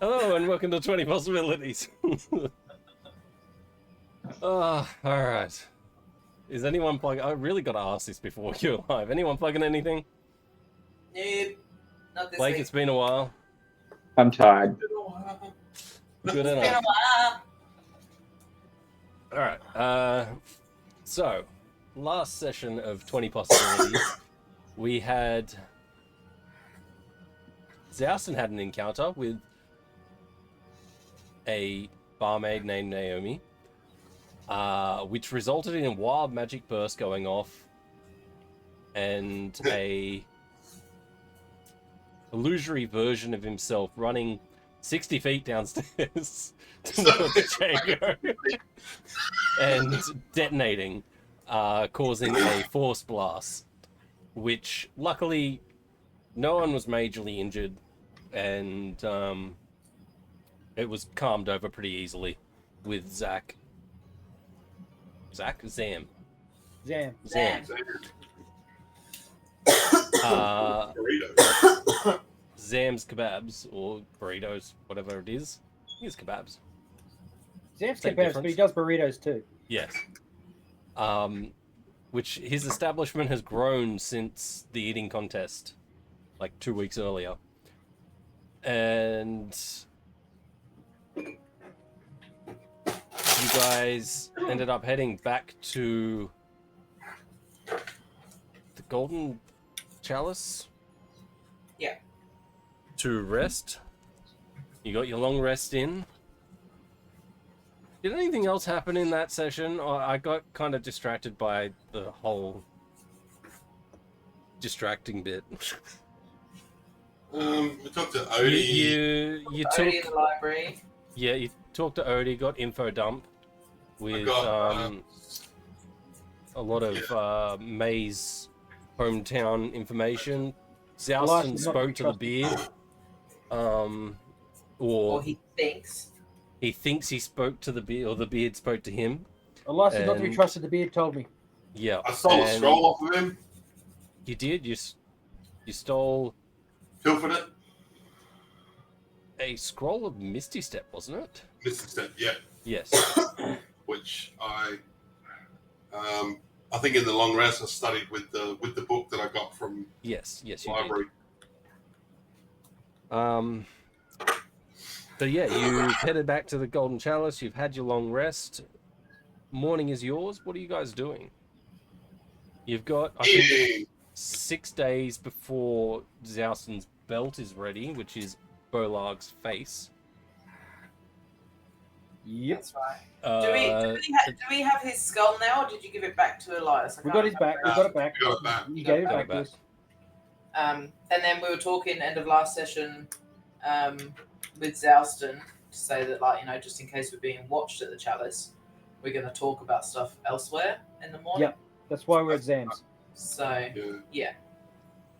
Hello and welcome to 20 Possibilities. Oh, alright. Is anyone plugging? I really got to ask this before you're live. Anyone plugging anything? Nope. Not this Blake, week. it's been a while. I'm tired. Good It's been a enough. while. Alright, so, last session of 20 Possibilities, we had... Zouston had an encounter with a barmaid named Naomi, which resulted in a wild magic burst going off and a illusory version of himself running 60 feet downstairs towards Jago and detonating, causing a force blast, which luckily no one was majorly injured, and it was calmed over pretty easily with Zam. Zam's kebabs, or burritos, whatever it is. I think it's kebabs. Zam's Same kebabs, but difference. he does burritos too. Yes. Which his establishment has grown since the eating contest, like 2 weeks earlier. And you guys ended up heading back to the Golden Chalice? Yeah. To rest. You got your long rest in. Did anything else happen in that session? Or I got kind of distracted by the whole distracting bit. We talked to Odie. You Odie took in the library. Yeah, you talked to Odie, got info dump with a lot of May's hometown information. Zouston spoke to the beard. Or Or he thinks. he thinks he spoke to the beard, or the beard spoke to him. Elias is not to be And- trusted, the beard told me. Yeah. I stole a and scroll off of him, You did? You stole pilfered it, a scroll of Misty Step, wasn't it? Mr. Step, yeah, Yes. which I think in the long rest I studied with the book that I got from Yes, the you did. library. So yeah, you headed back to the Golden Chalice. You've had your long rest. Morning is yours. What are you guys doing? You've got, I think, Eating. 6 days before Zouston's belt is ready, which is Bolarg's face. Yep. That's right. Uh, Do we have his skull now, or did you give it back to Elias? We got his back. We got it back. We got it back. You gave it Got back it to us. And then we were talking end of last session with Zouston to say that, like, just in case we're being watched at the Chalice, we're going to talk about stuff elsewhere in the morning. Yep. That's why we're at Zam's. So, Yeah.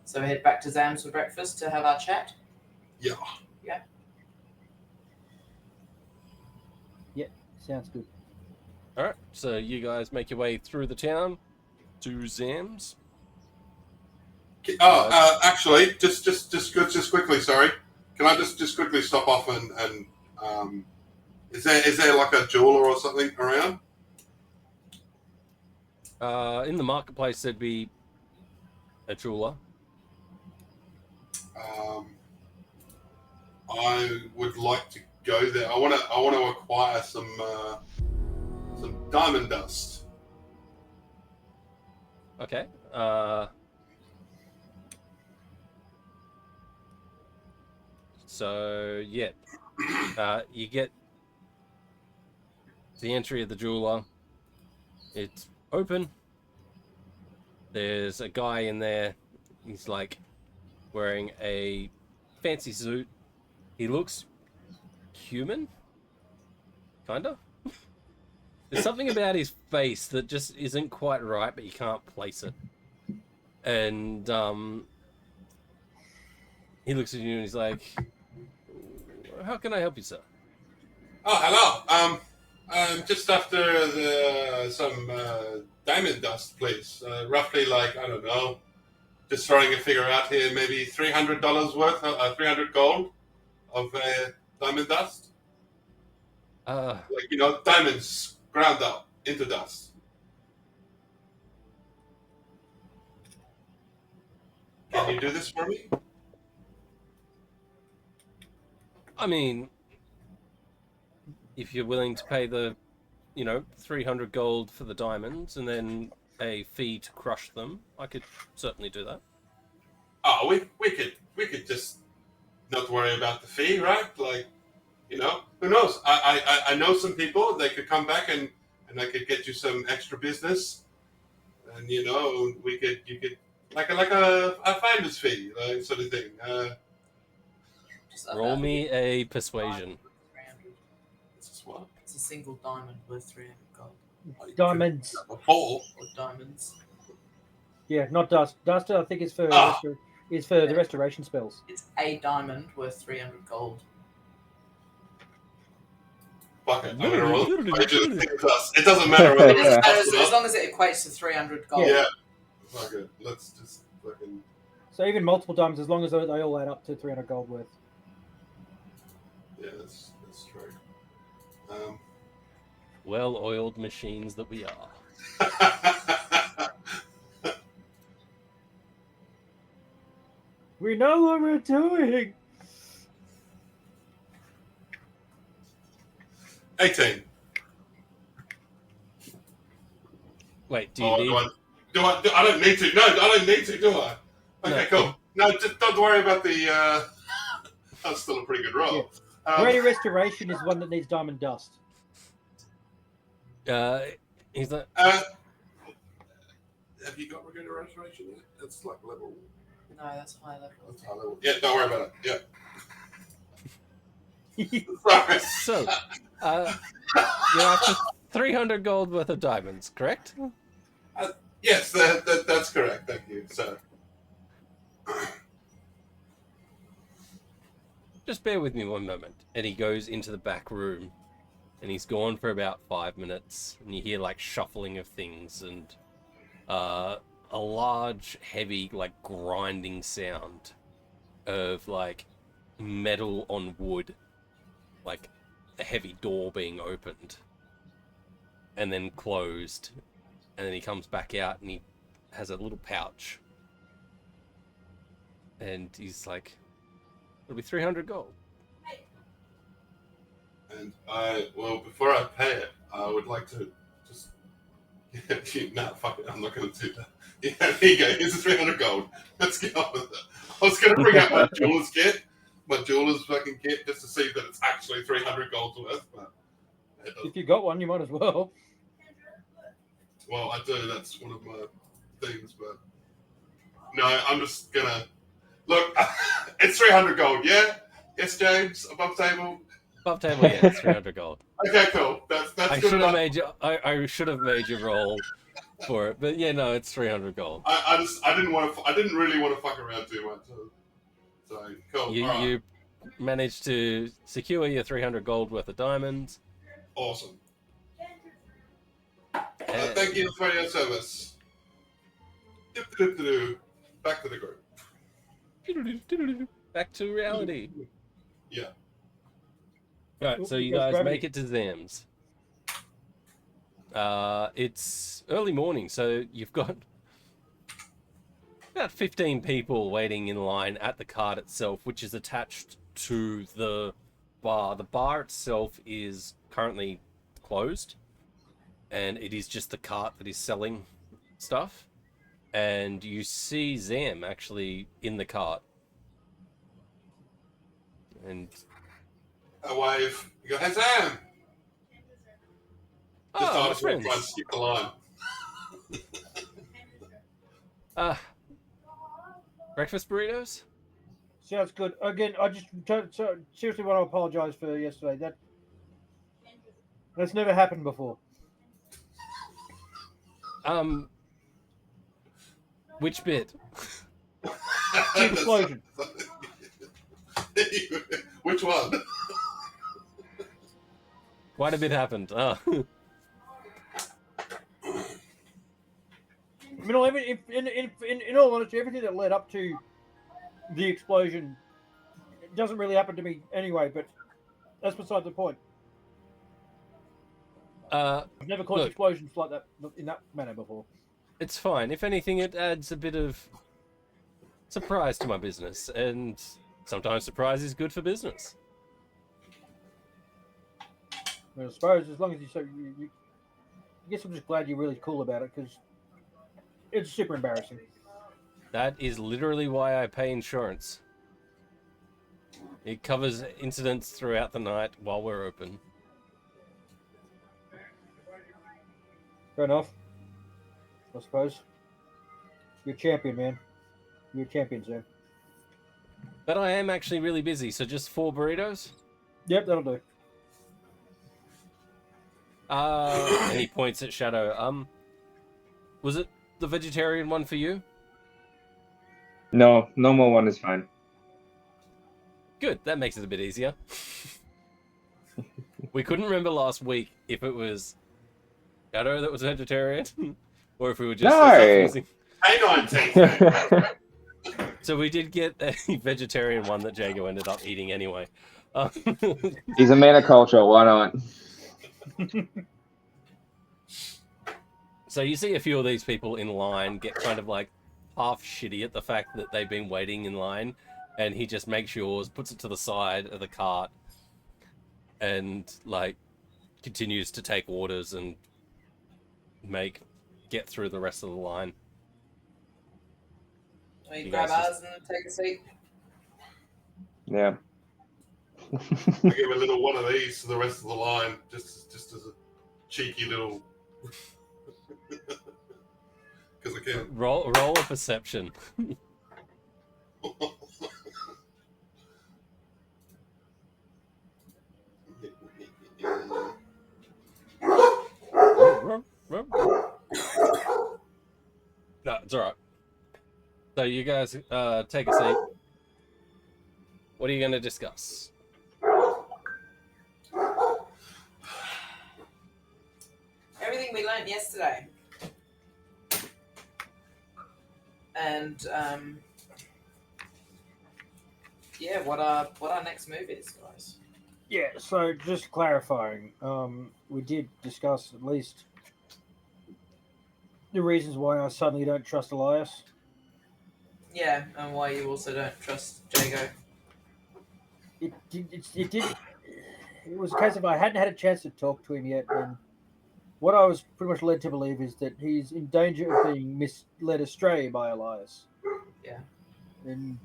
So we head back to Zam's for breakfast to have our chat. Yeah. Sounds good. all right, so you guys make your way through the town to Zam's. Oh, actually, just quickly. Sorry, can I just quickly stop off and is there like a jeweler or something around? In the marketplace, there'd be a jeweler. I would like to go there. I want to acquire some diamond dust. Okay. So yeah, you get the entry of the jeweler. It's open. There's a guy in there. He's like wearing a fancy suit. He looks human, kinda. There's something about his face that just isn't quite right, but you can't place it. And he looks at you and he's like, "How can I help you, sir?" Oh, hello. Just after some diamond dust, please. Roughly, like, I don't know, just throwing a figure out here, maybe $300 worth, 300 gold of Diamond dust? Uh, Like, diamonds ground up into dust. Can you do this for me? I mean, if you're willing to pay the, 300 gold for the diamonds and then a fee to crush them, I could certainly do that. Oh, we could just not worry about the fee, right? Like, who knows? I know some people. They could come back and I could get you some extra business, and you could like a finder's fee, sort of thing. Just up Roll that. me a persuasion. 300. This is what It's a single diamond worth 300 gold. Diamonds. a ball. Or diamonds. Yeah, not dust. Dust, I think, is for Ah. the restoration spells. It's a diamond worth 300 gold. Fuck it. I'm gonna roll. It doesn't matter whether it's dust or As not. long as it equates to 300 gold. Yeah. Fuck it. Let's just fucking. So even multiple diamonds, as long as they all add up to 300 gold worth. Yeah, that's true. Well-oiled machines that we are. We know what we're doing. 18. Wait, do you Oh, need? I don't need to. No, I don't need to, do I? Okay, No. cool. No, just don't worry about the. That's still a pretty good roll. Ready restoration is one that needs diamond dust. He's like, Have you got Regret Restoration yet? That's like level. No, that's high level. That's high level. Yeah, don't worry about it. Yeah. Sorry. so, you're after 300 gold worth of diamonds, correct? Yes, that's correct. Thank you. So. Just bear with me one moment. And he goes into the back room, and he's gone for about 5 minutes, and you hear like shuffling of things and a large, heavy, like grinding sound of like metal on wood, like a heavy door being opened and then closed, and then he comes back out and he has a little pouch, and he's like, it'll be 300 gold. And before I pay it, I would like to just. No, fuck it. I'm not going to do that. Yeah, here you go. Here's the 300 gold. Let's get on with it. I was going to bring out my jeweler's fucking kit, just to see that it's actually 300 gold worth. But If you got one, you might as well. well, I do. That's one of my things. But no, I'm just gonna look. It's 300 gold. Yeah. Yes, James. Above table. Above table, yeah, it's 300 gold. Okay, cool. That's I good should have enough. made you. I should have made you roll for it, but yeah, no, it's 300 gold. I didn't really want to fuck around too much. So cool. You All right. you managed to secure your 300 gold worth of diamonds. Awesome. and- Thank you for your service. Dip-de-dip-de-doo. Back to the group. Back to reality. Yeah. Right, so you Yes, guys gravity. make it to Zam's. It's early morning, so you've got about 15 people waiting in line at the cart itself, which is attached to the bar. The bar itself is currently closed, and it is just the cart that is selling stuff. And you see Zam actually in the cart. And A wave. You go, hey Sam. Just my ask me to friends. try and skip the line. Breakfast burritos? Sounds good. Again, I just so seriously want to apologize for yesterday. That's never happened before. Which bit? The explosion. Which one? Quite a bit happened. Oh. I mean, in all honesty, everything that led up to the explosion, it doesn't really happen to me anyway. But That's beside the point. Uh, I've never caused Look. explosions like that in that manner before. it's fine. If anything, it adds a bit of surprise to my business, and sometimes surprise is good for business. I suppose as long as I guess I'm just glad you're really cool about it because it's super embarrassing. That is literally why I pay insurance. It covers incidents throughout the night while we're open. Fair enough. I suppose. You're a champion, man. You're a champion, sir. But I am actually really busy, so just 4 burritos? Yep, that'll do. And he points at Shadow. Was it the vegetarian one for you? No, normal one is fine. Good, that makes it a bit easier. We couldn't remember last week if it was Shadow that was vegetarian, or if we were just No! Hang on, Tate. So we did get a vegetarian one that Jago ended up eating anyway. He's a man of culture. Why not? So you see a few of these people in line get kind of like half shitty at the fact that they've been waiting in line, and he just makes yours, puts it to the side of the cart, and like continues to take orders and get through the rest of the line. We You grab guys ours and take a seat. Yeah. I give a little one of these to the rest of the line, just as a cheeky little. Because I can. Roll a perception. No, it's alright. So you guys take a seat. What are you going to discuss? Everything we learnt yesterday. And yeah, what our next move is, guys. Yeah, so just clarifying, we did discuss at least the reasons why I suddenly don't trust Elias. Yeah, and why you also don't trust Jago. It was a case of I hadn't had a chance to talk to him yet, and what I was pretty much led to believe is that he's in danger of being misled astray by Elias. Yeah. And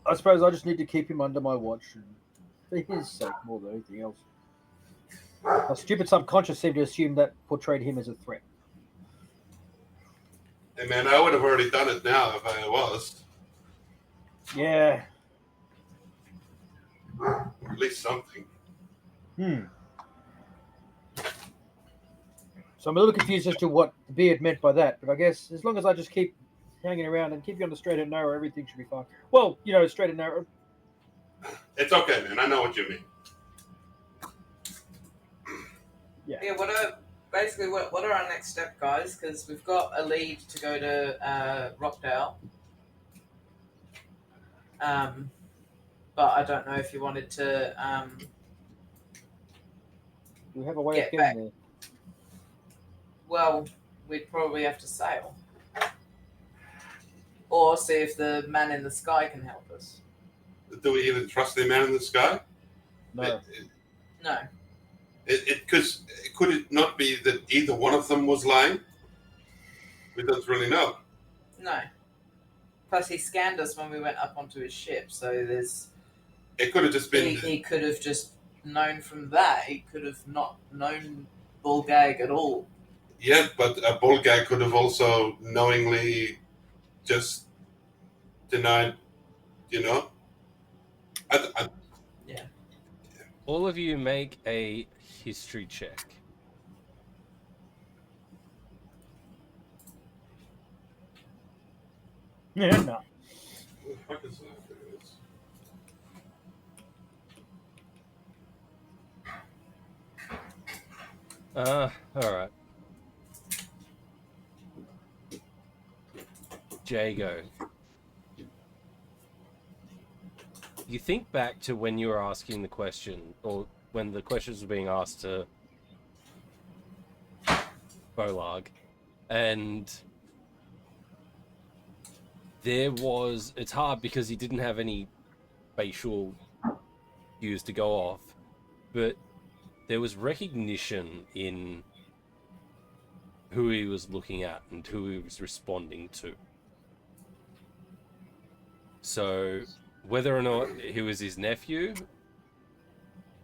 I suppose I just need to keep him under my watch, and for his sake more than anything else. My stupid subconscious seemed to assume that portrayed him as a threat. Hey man, I would have already done it now if I was. Yeah. Or at least something. So I'm a little confused as to what the beard meant by that, but I guess as long as I just keep hanging around and keep you on the straight and narrow, everything should be fine. Well, straight and narrow. It's okay, man. I know what you mean. Yeah, what are our next step, guys? Because we've got a lead to go to Rockdale. But I don't know if you wanted to We have a way Get of getting back. there. well, we'd probably have to sail. Or see if the man in the sky can help us. Do we even trust the man in the sky? No. No. Because could it not be that either one of them was lying? We don't really know. No. Plus, he scanned us when we went up onto his ship, so there's. It could have just been. He could have just known from that. He could have not known Bulgag at all. Yeah, but a bull guy could have also knowingly just denied, All of you make a history check. Yeah, no. What the fuck is that? Alright. Jago. you think back to when you were asking the question, or when the questions were being asked to Bolarg, and it's hard because he didn't have any facial cues to go off, but there was recognition in who he was looking at and who he was responding to. So whether or not he was his nephew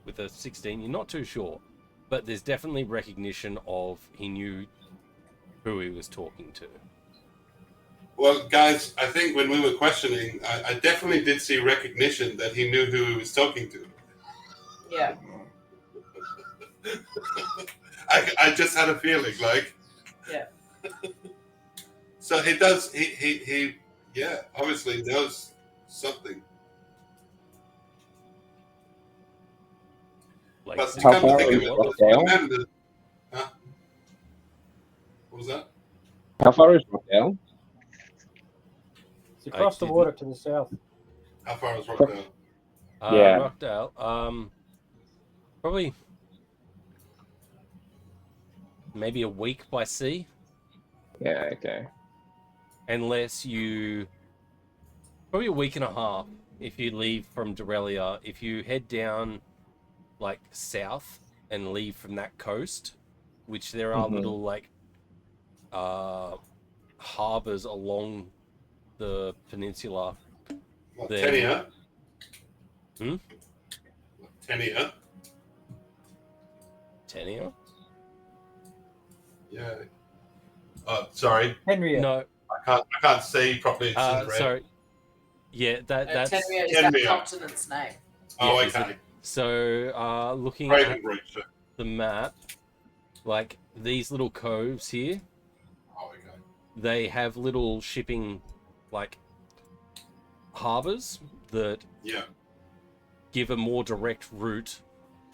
with a 16, you're not too sure, but there's definitely recognition of he knew who he was talking to. Well, guys, I think when we were questioning, I definitely did see recognition that he knew who he was talking to. Yeah. I just had a feeling, like. Yeah. So he does. He obviously knows something. Like, But to How come to far think of is it, Rockdale? Huh? What was that? How far is Rockdale? It's across the water to the south. How far is Rockdale? Yeah. Rockdale, probably maybe a week by sea, Yeah, okay. unless probably a week and a half if you leave from Dorelia. If you head down like south and leave from that coast, which there are little like harbors along the peninsula. What, Then- Tenia? Hmm? Tenia? Tenia? Yeah. Sorry, Henriette. No, I can't say properly. It's in red. sorry. Yeah, that's Tenria is that Tenria. continent's name. Oh, yeah, is okay. it- so. Looking Raven at Bridge. the map, like these little coves here, Oh, okay. they have little shipping, like harbors that Yeah. give a more direct route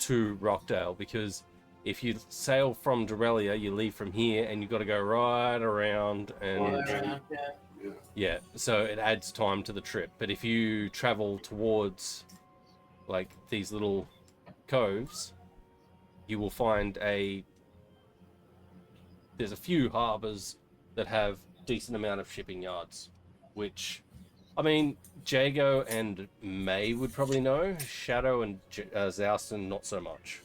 to Rockdale, because if you sail from Dorelia, you leave from here and you've got to go right around and All around, yeah. yeah, so it adds time to the trip. But if you travel towards like these little coves, you will find there's a few harbors that have decent amount of shipping yards, which, I mean, Jago and May would probably know. Shadow and Zouston, not so much.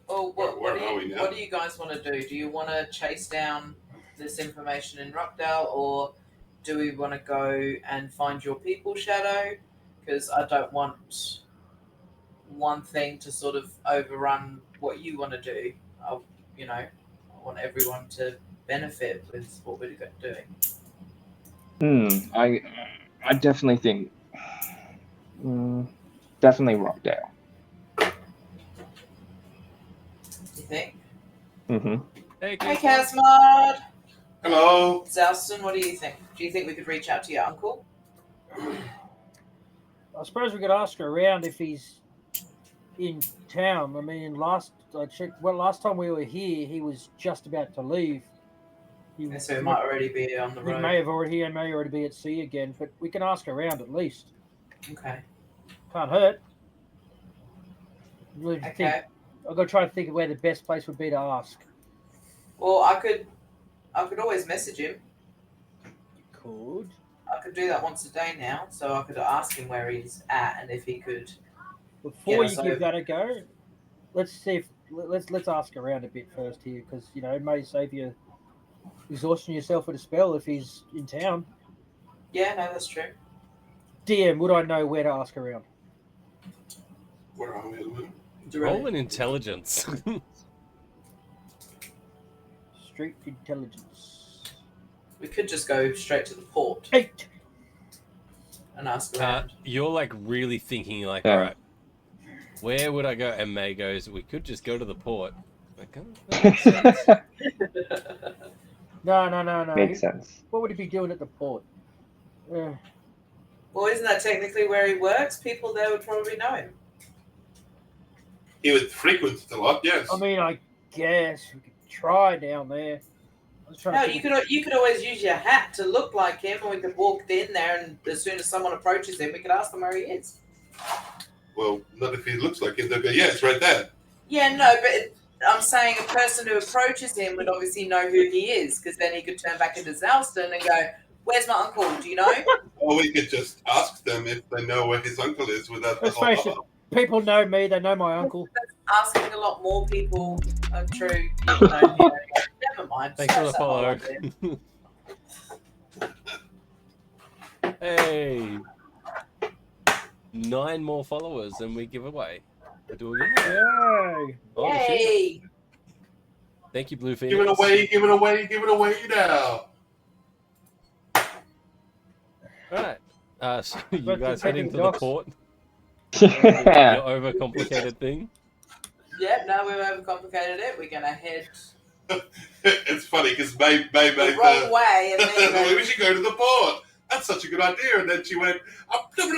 Well, Where are we now? what do you guys want to do? Do you want to chase down this information in Rockdale, or do we want to go and find your people, Shadow? Because I don't want one thing to sort of overrun what you want to do. I want everyone to benefit with what we're doing. I definitely think definitely Rockdale. You think? Mm-hmm. Hey, Hey, Casmod! Hello. Zouston, what do you think? Do you think we could reach out to your uncle? I suppose we could ask around if he's in town. I mean, last time we were here, he was just about to leave. So he might already be on the He road. may already be at sea again, but we can ask around at least. Okay. Can't hurt. Really think- Okay. I've got to try to think of where the best place would be to ask. Well, I could always message him. Could. I could do that once a day now, so I could ask him where he's at and if he could. Before Yeah, you so- give that a go, let's see if let's ask around a bit first here, because it may save you exhausting yourself with a spell if he's in town. Yeah, no, that's true. DM, would I know where to ask around? Where are we at the moment? roll an intelligence. Street intelligence. We could just go straight to the port 8. and ask around. You're like really thinking, like, Yeah. all right, where would I go? And May goes, we could just go to the port. Like, oh, that makes sense. No. Makes sense. What would he be doing at the port? Well, isn't that technically where he works? People there would probably know him. He would frequent it a lot, yes. I mean, I guess we could try down there. I was trying No, to you think could always use your hat to look like him, and we could walk in there, and as soon as someone approaches him, we could ask them where he is. Well, not if he looks like him. They'll go, yeah, it's right there. Yeah, no, but I'm saying a person who approaches him would obviously know who he is, because then he could turn back into Zalston and go, "Where's my uncle? Do you know?" Or we could just ask them if they know where his uncle is without the Let's face it, people know me. They know my uncle. Asking a lot more people. True. You know, yeah. Never mind. Thanks for the Scratch that whole follow. idea. Hey, 9 more followers than we give away. We're doing it. Yay! Holy shit. Yay! Thank you, Blue Phoenix. Give it away, give it away, give it away now. Right. So you Let's guys just heading take to the the docks. port? Yeah. Your overcomplicated thing. Yep, now we've overcomplicated it. We're gonna head It's funny because May the made wrong way, and then we go, should go to the port. That's such a good idea. And then she went with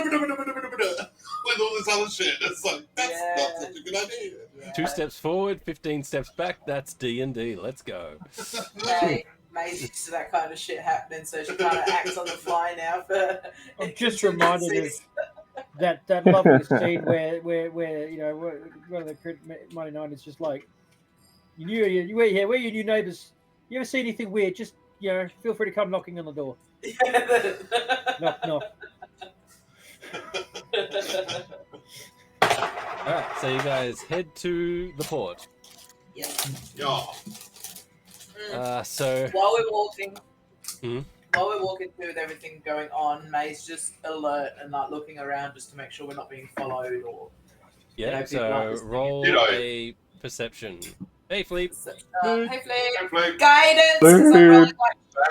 all this other shit. It's like, that's not such a good idea. yeah. 2 steps forward, 15 steps back. That's D&D. Let's go. Hey, May's used to that kind of shit happening, so she kind of acts on the fly now. For I'm just reminded of that lovely scene where you know one of the Mighty Nine is just like, where are your new neighbours? You ever see anything weird? Just feel free to come knocking on the door. Knock knock. Alright, so you guys head to the port. Yeah. Yeah. So While we're walking, Mhm. while we're walking through with everything going on, May's just alert and like looking around just to make sure we're not being followed or. yeah, people aren't so listening. roll Did I? a perception. Hey, Fleep. Hey, Flip. Hopefully, Guidance, because I'm rolling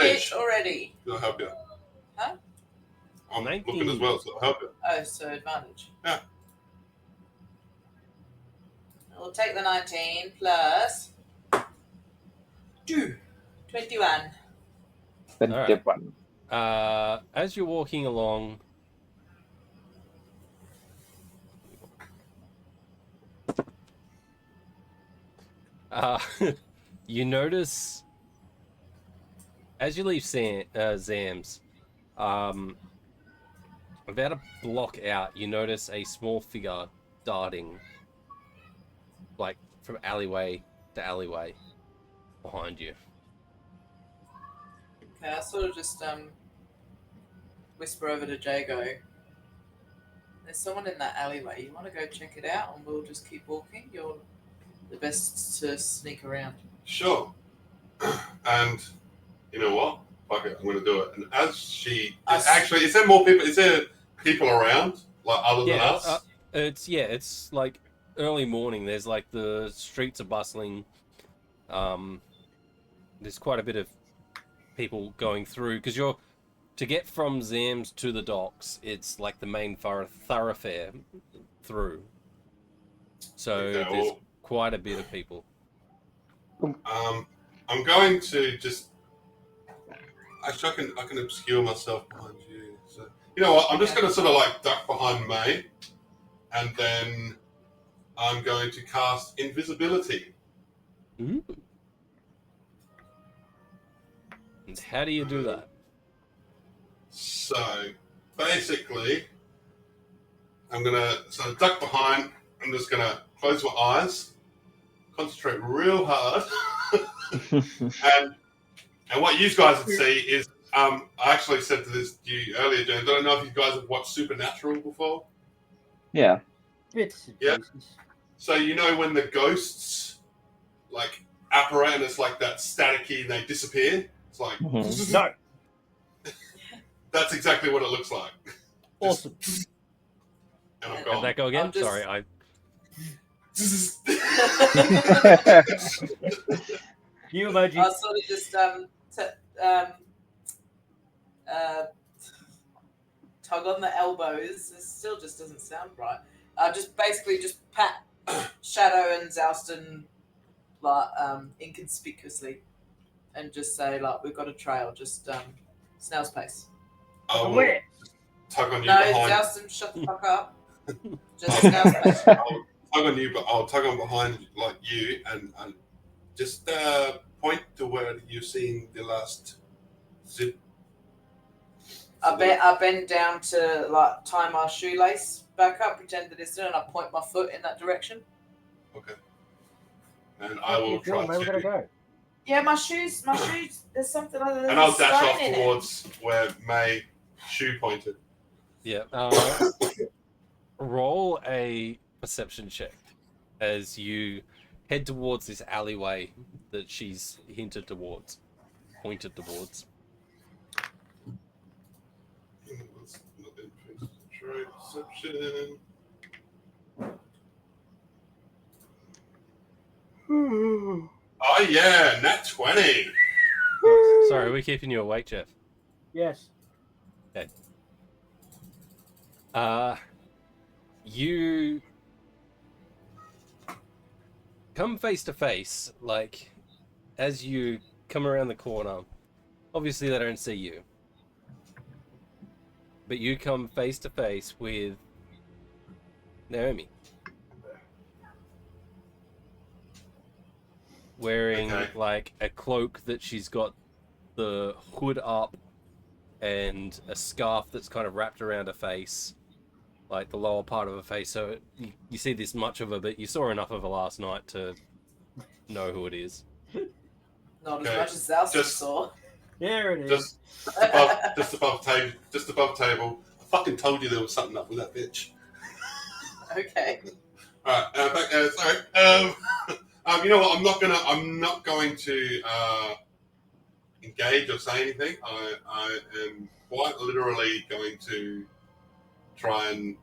like shit already. I'll help you. Huh? I'm 19. looking as well, so I'll help you. Oh, so advantage. Yeah. We'll take the 19 plus 2. 21. The one. As you're walking along, you notice as you leave Zam's, about a block out, you notice a small figure darting, like from alleyway to alleyway behind you. Okay, I sort of just whisper over to Jago. There's someone in that alleyway. You want to go check it out, and we'll just keep walking. You're the best to sneak around. Sure. And you know what? Fuck it, I'm going to do it. And as she actually, is there more people? Is there people around like other than us? It's like early morning. There's like the streets are bustling. There's quite a bit of people going through because to get from Zam's to the docks, it's like the main thoroughfare through. So Okay, there's well, quite a bit of people. I'm going to just. Actually, I can obscure myself behind you. So you know what? I'm just going to sort of like duck behind May, and then I'm going to cast invisibility. Ooh. And how do you do that? So basically, I'm gonna duck behind. I'm just gonna close my eyes, concentrate real hard, and what you guys would see is I actually said to you earlier, James. I don't know if you guys have watched Supernatural before. Yeah. Bits and Yeah. pieces. So you know when the ghosts like apparate and it's like that staticky and they disappear. It's like Mhm. No. that's exactly what it looks like. Awesome. And I'm How'd gone. that go again? I'm just- Sorry, I. New emoji. I'll sort of just tug on the elbows. It still just doesn't sound right. Just basically just pat Shadow and Zalston like inconspicuously, and just say like we've got a trail. Just snail's pace. I will Where? tug on you No, behind. Zalston, shut the fuck up. Just snail's pace. I'll tug on you, but I'll tug on behind like you and just point to where you're seeing the last zip. I bend down to like tie my shoelace back up, pretend that it's there, and I point my foot in that direction. Okay. And I will try Where we're gonna to. go? Yeah, my shoes. There's something other than And I'll dash stone off in it. towards where May shoe pointed. Yeah. Roll a perception check as you head towards this alleyway that she's pointed towards. Let's look at perception. Oh yeah, nat 20. Sorry, are we keeping you awake, Jeff? Yes. You come face to face, like, as you come around the corner. Obviously, they don't see you. But you come face to face with Naomi. Wearing, like, a cloak that she's got the hood up and a scarf that's kind of wrapped around her face. Like, the lower part of her face. So you see this much of her, but you saw enough of her last night to know who it is. Not as much as Zalston Just- saw. There it is. Just above table. I fucking told you there was something up with that bitch. Okay. Alright, sorry. You know what? I'm not going to engage or say anything. I am quite literally going to try and,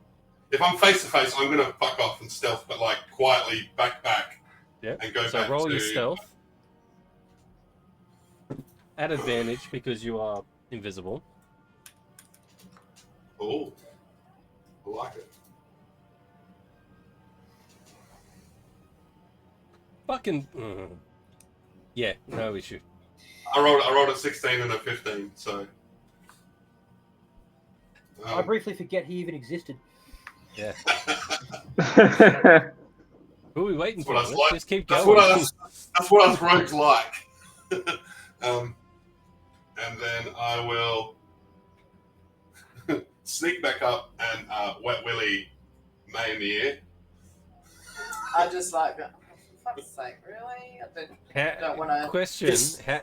if I'm face to face, I'm gonna fuck off and stealth, but like quietly back, Yeah. and go So back roll to your stealth. At advantage because you are invisible. Oh, I like it. Fucking. Yeah, no issue. I rolled a 16 and a 15, so. I briefly forget he even existed. Yeah. Who are we waiting That's for? what I was Let's like. just keep That's going. that's what us rogues like. And then I will sneak back up and wet willy May in the ear. I just like, for fuck's sake, really? I don't want to. Question. Yes. Yeah.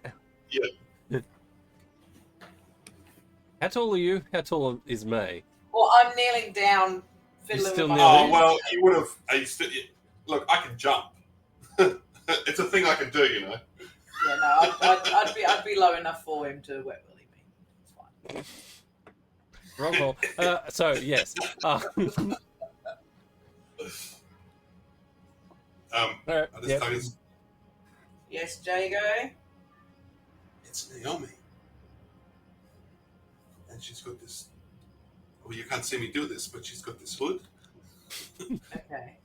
How tall are you? How tall is May? Well, I'm kneeling down, fiddling still with my kneeling? Oh shoes. well, you would have. Look, I can jump. It's a thing I can do, you know. Yeah, no, I'd be low enough for him to wet willy me. It's fine. Wrong call. So yes. Alright, I just yep. tell you, Yes, Jago. it's Naomi, and she's got this. Well, you can't see me do this, but she's got this hood, Okay.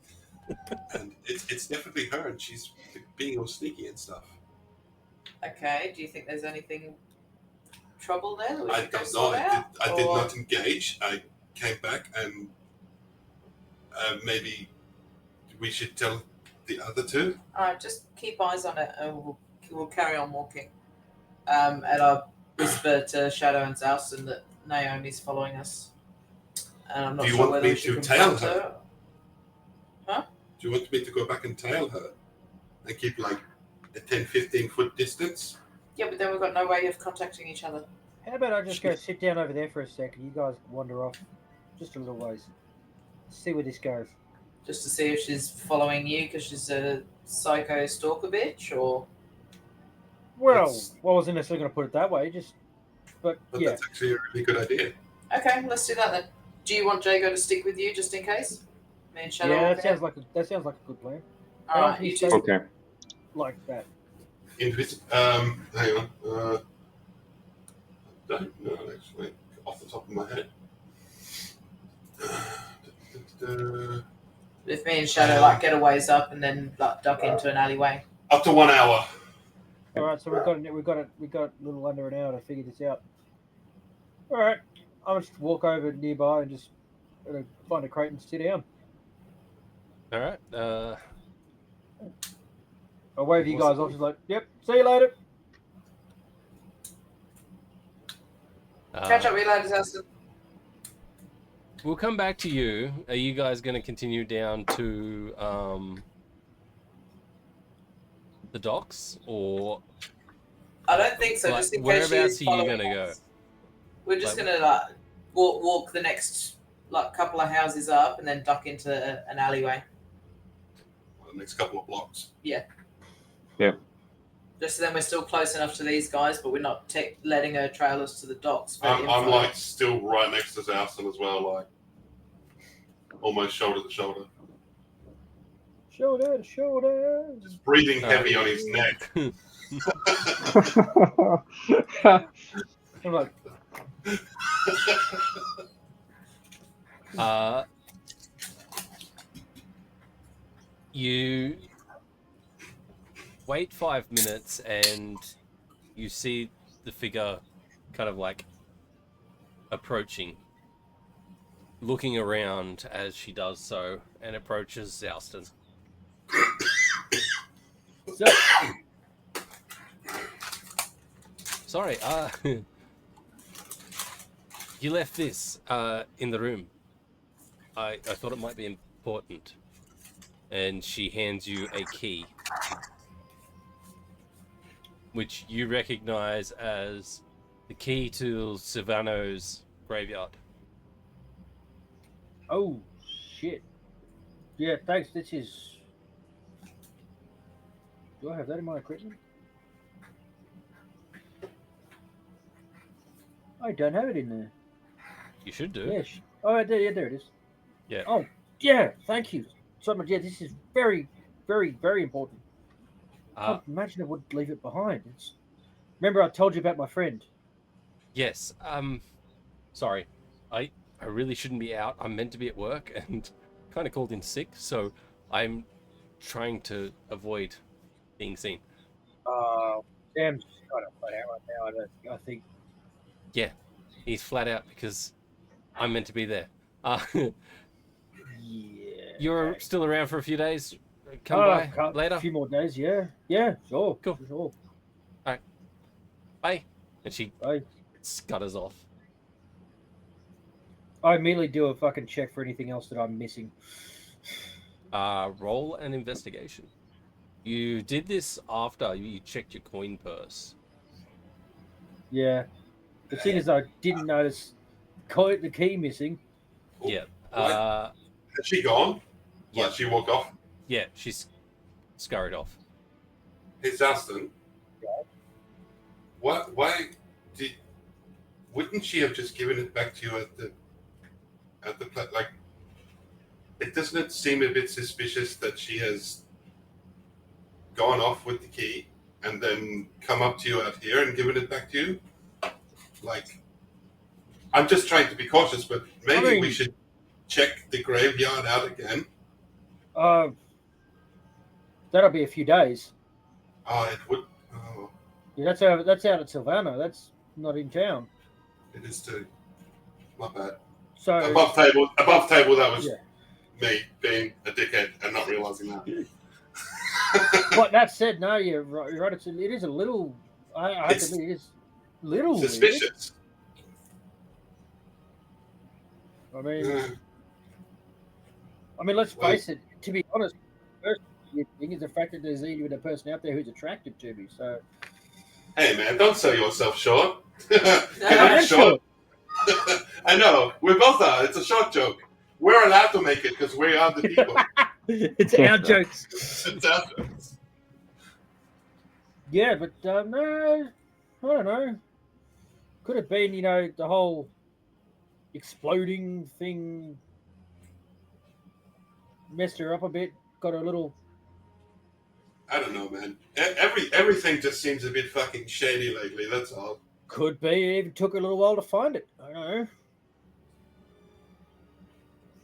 and it's definitely her, and she's being all sneaky and stuff. Okay. Do you think there's anything trouble there that we I should go don't know. sort out? I did Or- not engage. I came back, and maybe we should tell the other two. All right, just keep eyes on it, and we'll carry on walking. And I'll whisper to Shadow and Zalston that Naomi's following us. And I'm not Do you sure want whether me we should to tail confront her? Do you want me to go back and tail her and keep like a 10-15 foot distance? Yeah, but then we've got no way of contacting each other. How about I just go sit down over there for a second? You guys wander off just a little ways. See where this goes. Just to see if she's following you because she's a psycho stalker bitch, or Well, It's- I wasn't necessarily going to put it that way. But But yeah, that's actually a really good idea. okay, let's do that then. Do you want Jago to stick with you just in case? Me and Shadow. yeah, walk that ahead? sounds like a good plan. All right, you two. Okay. Like that. Hang on. I don't know actually, off the top of my head. If me and Shadow like get a ways up and then like duck into an alleyway. Up to 1 hour. All right, so we've got a little under an hour to figure this out. All right, I'll just walk over nearby and just find a crate and sit down. All right. I wave you guys off. Just like, yep. See you later. Catch up with you later, Zelston. We'll come back to you. Are you guys going to continue down to the docks, or I don't think so. like, Just in case whereabouts she's are you following going to go? us. We're just Like- gonna like walk the next like couple of houses up and then duck into an alleyway. The next couple of blocks. Just so then we're still close enough to these guys, but we're not letting her trail us to the docks. For I'm info. like still right next to Zouston as well, like almost shoulder to shoulder. Shoulder to shoulder. Just breathing heavy on his neck. I'm like, You wait 5 minutes and you see the figure kind of like approaching, looking around as she does so, and approaches Zouston. so, Sorry, you left this in the room. I thought it might be important. And she hands you a key, which you recognize as the key to Silvano's graveyard. oh shit. Yeah, thanks. This is. Do I have that in my equipment? I don't have it in there. You should do. Yeah. Oh, there it is. Yeah. Oh, yeah. Thank you so much. Yeah, this is very, very, very important. I can't imagine I would leave it behind. Remember, I told you about my friend. Yes. Sorry. I really shouldn't be out. I'm meant to be at work and kind of called in sick, so I'm trying to avoid being seen. Sam's kind of flat out right now. I think. Yeah, he's flat out because I'm meant to be there. Yeah. You're still around for a few days? Come by later? A few more days, yeah. Yeah, sure. Cool. Sure. Bye. And she Bye. scutters off. I immediately do a fucking check for anything else that I'm missing. Roll an investigation. You did this after you checked your coin purse. Yeah. The thing is, I didn't notice the key missing. Yeah. Has she gone? Yeah. Like she walked off? Yeah, she's scurried off. Hey, Zouston. Why wouldn't she have just given it back to you at the like? Doesn't it seem a bit suspicious that she has gone off with the key and then come up to you out here and given it back to you? Like, I'm just trying to be cautious, but maybe we should check the graveyard out again. That'll be a few days. Oh, it would. Oh, Yeah, that's out at Silvano. That's not in town. it is too. Not bad. So Above table. That was Yeah. me being a dickhead and not realizing that. But that said, no, you're right. You're right. It is a little. I have It's to admit, it is little weird. Suspicious. I mean, Yeah. let's face it. To be honest, the first weird thing is the fact that there's even a person out there who's attracted to me. So Hey man, don't sell yourself short. I You're short. I know. We both are. It's a short joke. We're allowed to make it because we are the people. it's our jokes. It's our jokes. Yeah, but no, I don't know. Could have been, the whole exploding thing messed her up a bit. Got her a little. I don't know, man. Everything just seems a bit fucking shady lately. That's all. Could be. It even took her a little while to find it. I don't know.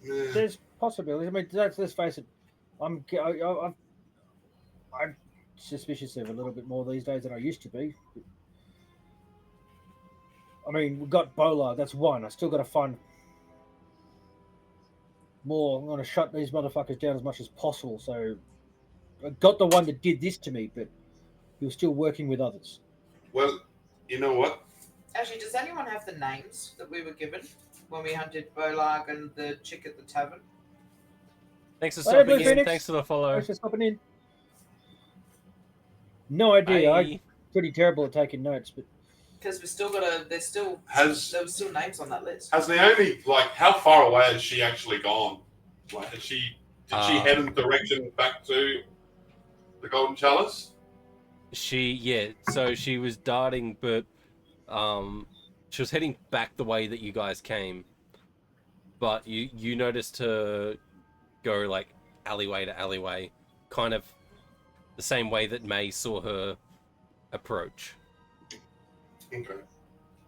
Yeah. There's possibilities. I mean, let's face it. I'm suspicious of a little bit more these days than I used to be. I mean, we've got Bola. That's one. I still got to find more. I'm going to shut these motherfuckers down as much as possible. So I got the one that did this to me, but he was still working with others. Well, you know what? Actually, does anyone have the names that we were given when we hunted Bolag and the chick at the tavern? Thanks for Hey, stopping Blue in. Phoenix. Thanks for the follow. Thanks for stopping in. No idea. Bye. I'm pretty terrible at taking notes, but Because we still got a. There were still names on that list. Has Naomi, like, how far away has she actually gone? Like, did she head in the direction back to the Golden Chalice? So she was darting, but she was heading back the way that you guys came. But you noticed her go like alleyway to alleyway, kind of the same way that May saw her approach. Okay.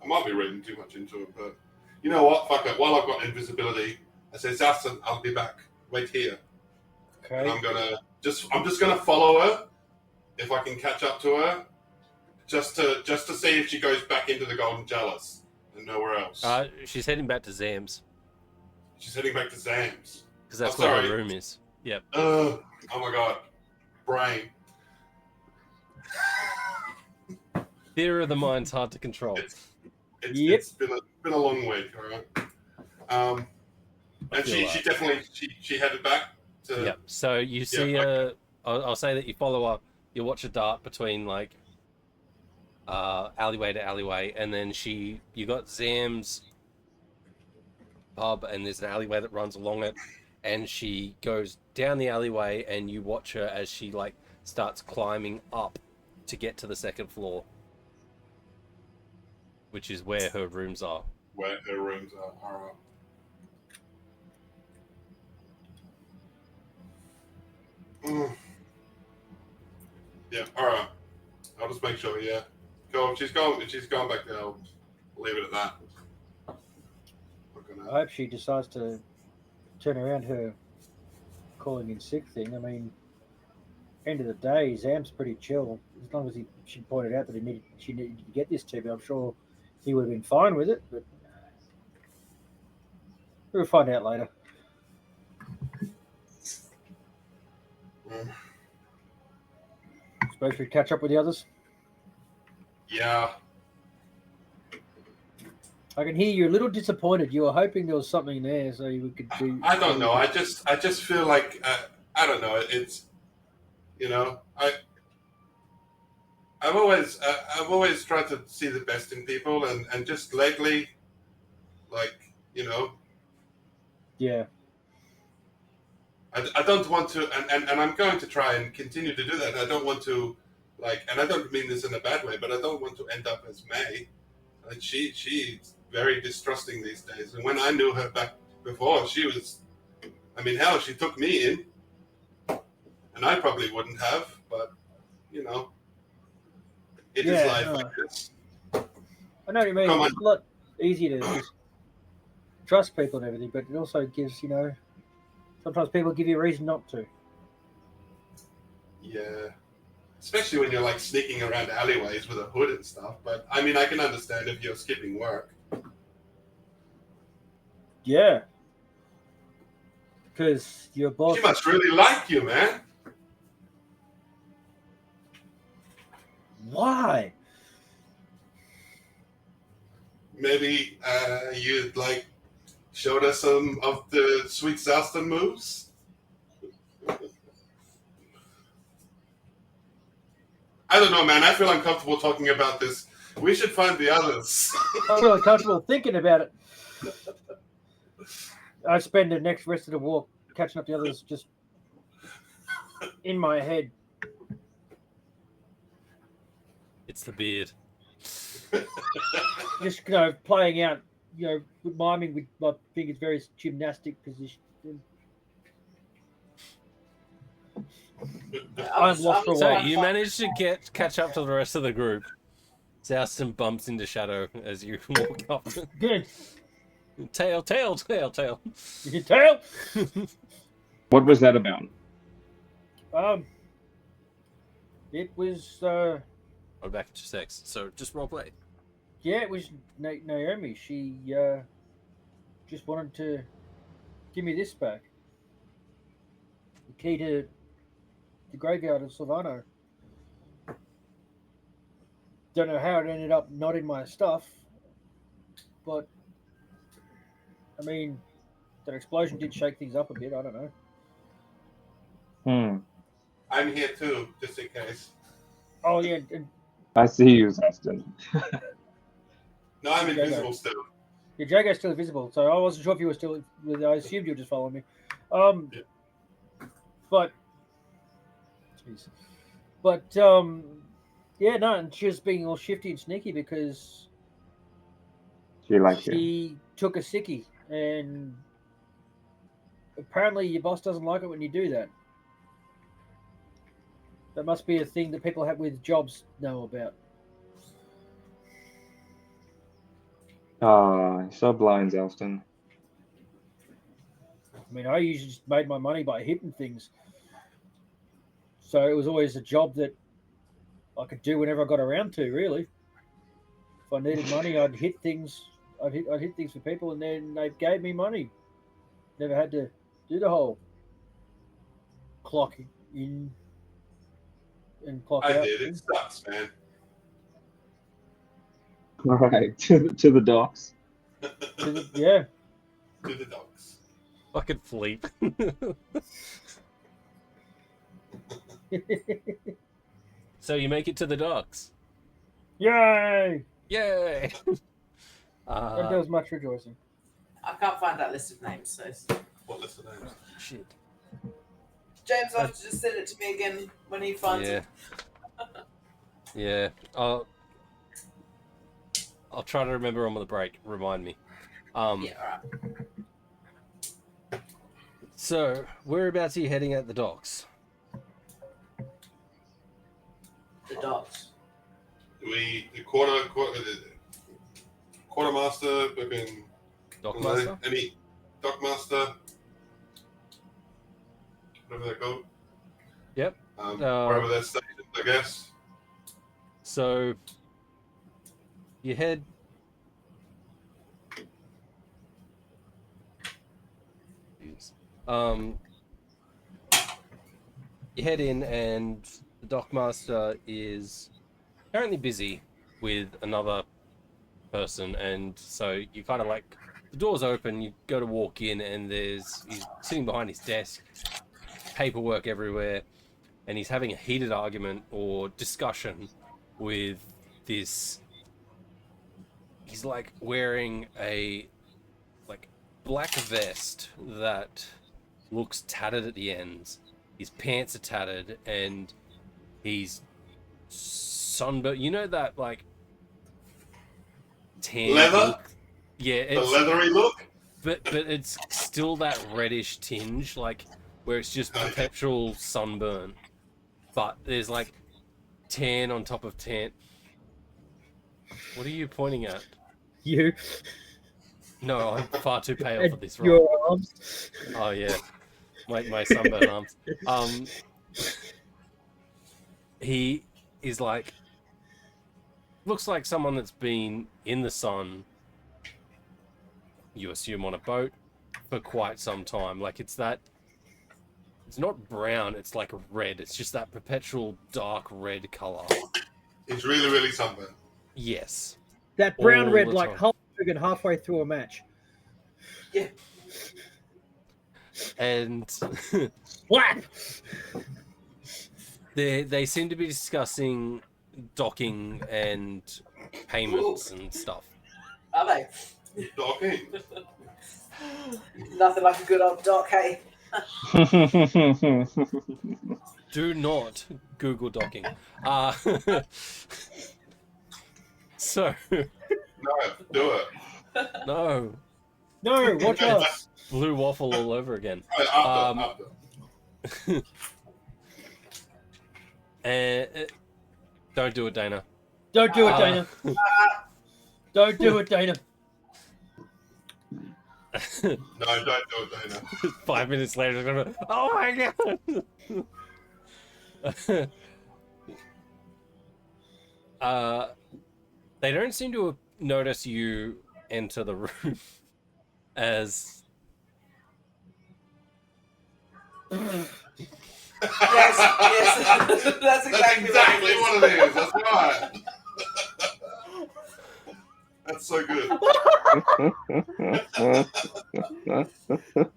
I might be reading too much into it, but you know what? Fuck it. While I've got invisibility, I say, Zaston, I'll be back. Wait here. okay. And I'm just gonna follow her if I can catch up to her, just to see if she goes back into the Golden Chalice and nowhere else. She's heading back to Zam's She's heading back to Zam's. because that's Oh, where sorry. her room is. Yep. Oh my god, brain. Theater of the mind's hard to control. It's been a long week, all right. And feel she that. definitely she headed back to. Yep. So you see her. I'll say that you follow her. You watch her dart between like alleyway to alleyway, and then you got Zam's pub, and there's an alleyway that runs along it, and she goes down the alleyway, and you watch her as she like starts climbing up to get to the second floor, which is where her rooms are. Where her rooms are. All right. Yeah, all right. I'll just make sure. Yeah, go. If she's gone back there, I'll leave it at that. I hope she decides to turn around her calling in sick thing. I mean, end of the day, Zam's pretty chill. As long as she pointed out that she needed to get this to me, I'm sure he would have been fine with it. But we'll find out later. Suppose we catch up with the others. Yeah. I can hear you're a little disappointed. You were hoping there was something there, so we could do. I don't know. I just feel like I don't know. It's I've always tried to see the best in people, and just lately, like Yeah. I don't want to, and I'm going to try and continue to do that. I don't want to, and I don't mean this in a bad way, but I don't want to end up as May. Like she's very distrusting these days. And when I knew her back before, she was, I mean, hell, she took me in, and I probably wouldn't have, but it is life like this. I know what you mean. Come on. It's a lot easier to just trust people and everything, but it also gives, sometimes people give you a reason not to. Yeah. Especially when you're sneaking around alleyways with a hood and stuff. But I mean, I can understand if you're skipping work. Yeah. Because your boss. She must really like you, man. Why? Maybe you'd showed us some of the Sweet Souston moves. I don't know, man. I feel uncomfortable talking about this. We should find the others. I'm really comfortable thinking about it. I spend the rest of the walk catching up the others just in my head. It's the beard. Just playing out, miming with my fingers, very gymnastic position. I'm lost for a So while. you managed to catch up to the rest of the group. Zouston bumps into Shadow as you walk up. Good. Tail. You can tell. What was that about? It was We're back to sex, so just roleplay. yeah, it was Naomi. She just wanted to give me this back. The key to the graveyard of Silvano. Don't know how it ended up not in my stuff, but I mean, that explosion did shake things up a bit. I don't know. I'm here too, just in case. Oh yeah, and I see you, Zaston. No, I'm Okay, invisible still. yeah, Jago's still invisible, so I wasn't sure if you were still. I assumed you were just following me. Yeah. But, jeez, but yeah, no, and she was being all shifty and sneaky because She likes you. she took a sickie, and apparently your boss doesn't like it when you do that. That must be a thing that people have with jobs know about. Ah, so blind, Zelston. I mean, I usually just made my money by hitting things. So it was always a job that I could do whenever I got around to, really. If I needed money, I'd hit things. I'd hit things for people, and then they gave me money. Never had to do the whole clock in and clock I out. did. It sucks, man. All right, to the docks. Yeah. To the dogs. Fucking fleep. So you make it to the docks. Yay! Yay! And there was much rejoicing. I can't find that list of names, so What list of names? Shit. James will have to just send it to me again when he finds Yeah. it. Yeah. I'll try to remember on the break. Remind me. Yeah, alright. So, whereabouts are you heading at the docks? The dogs. The quartermaster, fucking Dockmaster? any dockmaster, whatever they're called. Yep. Wherever they're stationed, I guess. So, you head... You head in, and the dockmaster is currently busy with another person, and so you kind of like, the door's open, you go to walk in, and he's sitting behind his desk, paperwork everywhere, and he's having a heated argument or discussion with this. He's like wearing a like black vest that looks tattered at the ends. His pants are tattered, and he's sunburned. You know that like tan Leather? look? Yeah, The it's leathery look? but it's still that reddish tinge, like where it's just perpetual sunburn. But there's like tan on top of tan. What are you pointing at? You. No, I'm far too pale And for this your role. arms. Oh yeah, my sunburn arms. He is like, looks like someone that's been in the sun, you assume on a boat, for quite some time. Like it's not brown, it's like red. It's just that perpetual dark red color. It's really, really sunburned. Yes. That brown All red the like time. Hulk Hogan halfway through a match. Yeah. And Slap! they seem to be discussing docking and payments and stuff. Are they? Docking. Nothing like a good old doc, hey? Do not Google docking. So No, do it. no, No, watch us. blue waffle all over again. After. Don't do it, Dana. Don't do it, Dana. Don't do it, Dana. No, don't do it, Dana. 5 minutes later, it's gonna be, oh my god. They don't seem to notice you enter the room as Yes, yes. That's exactly what it is. That's right. That's so good.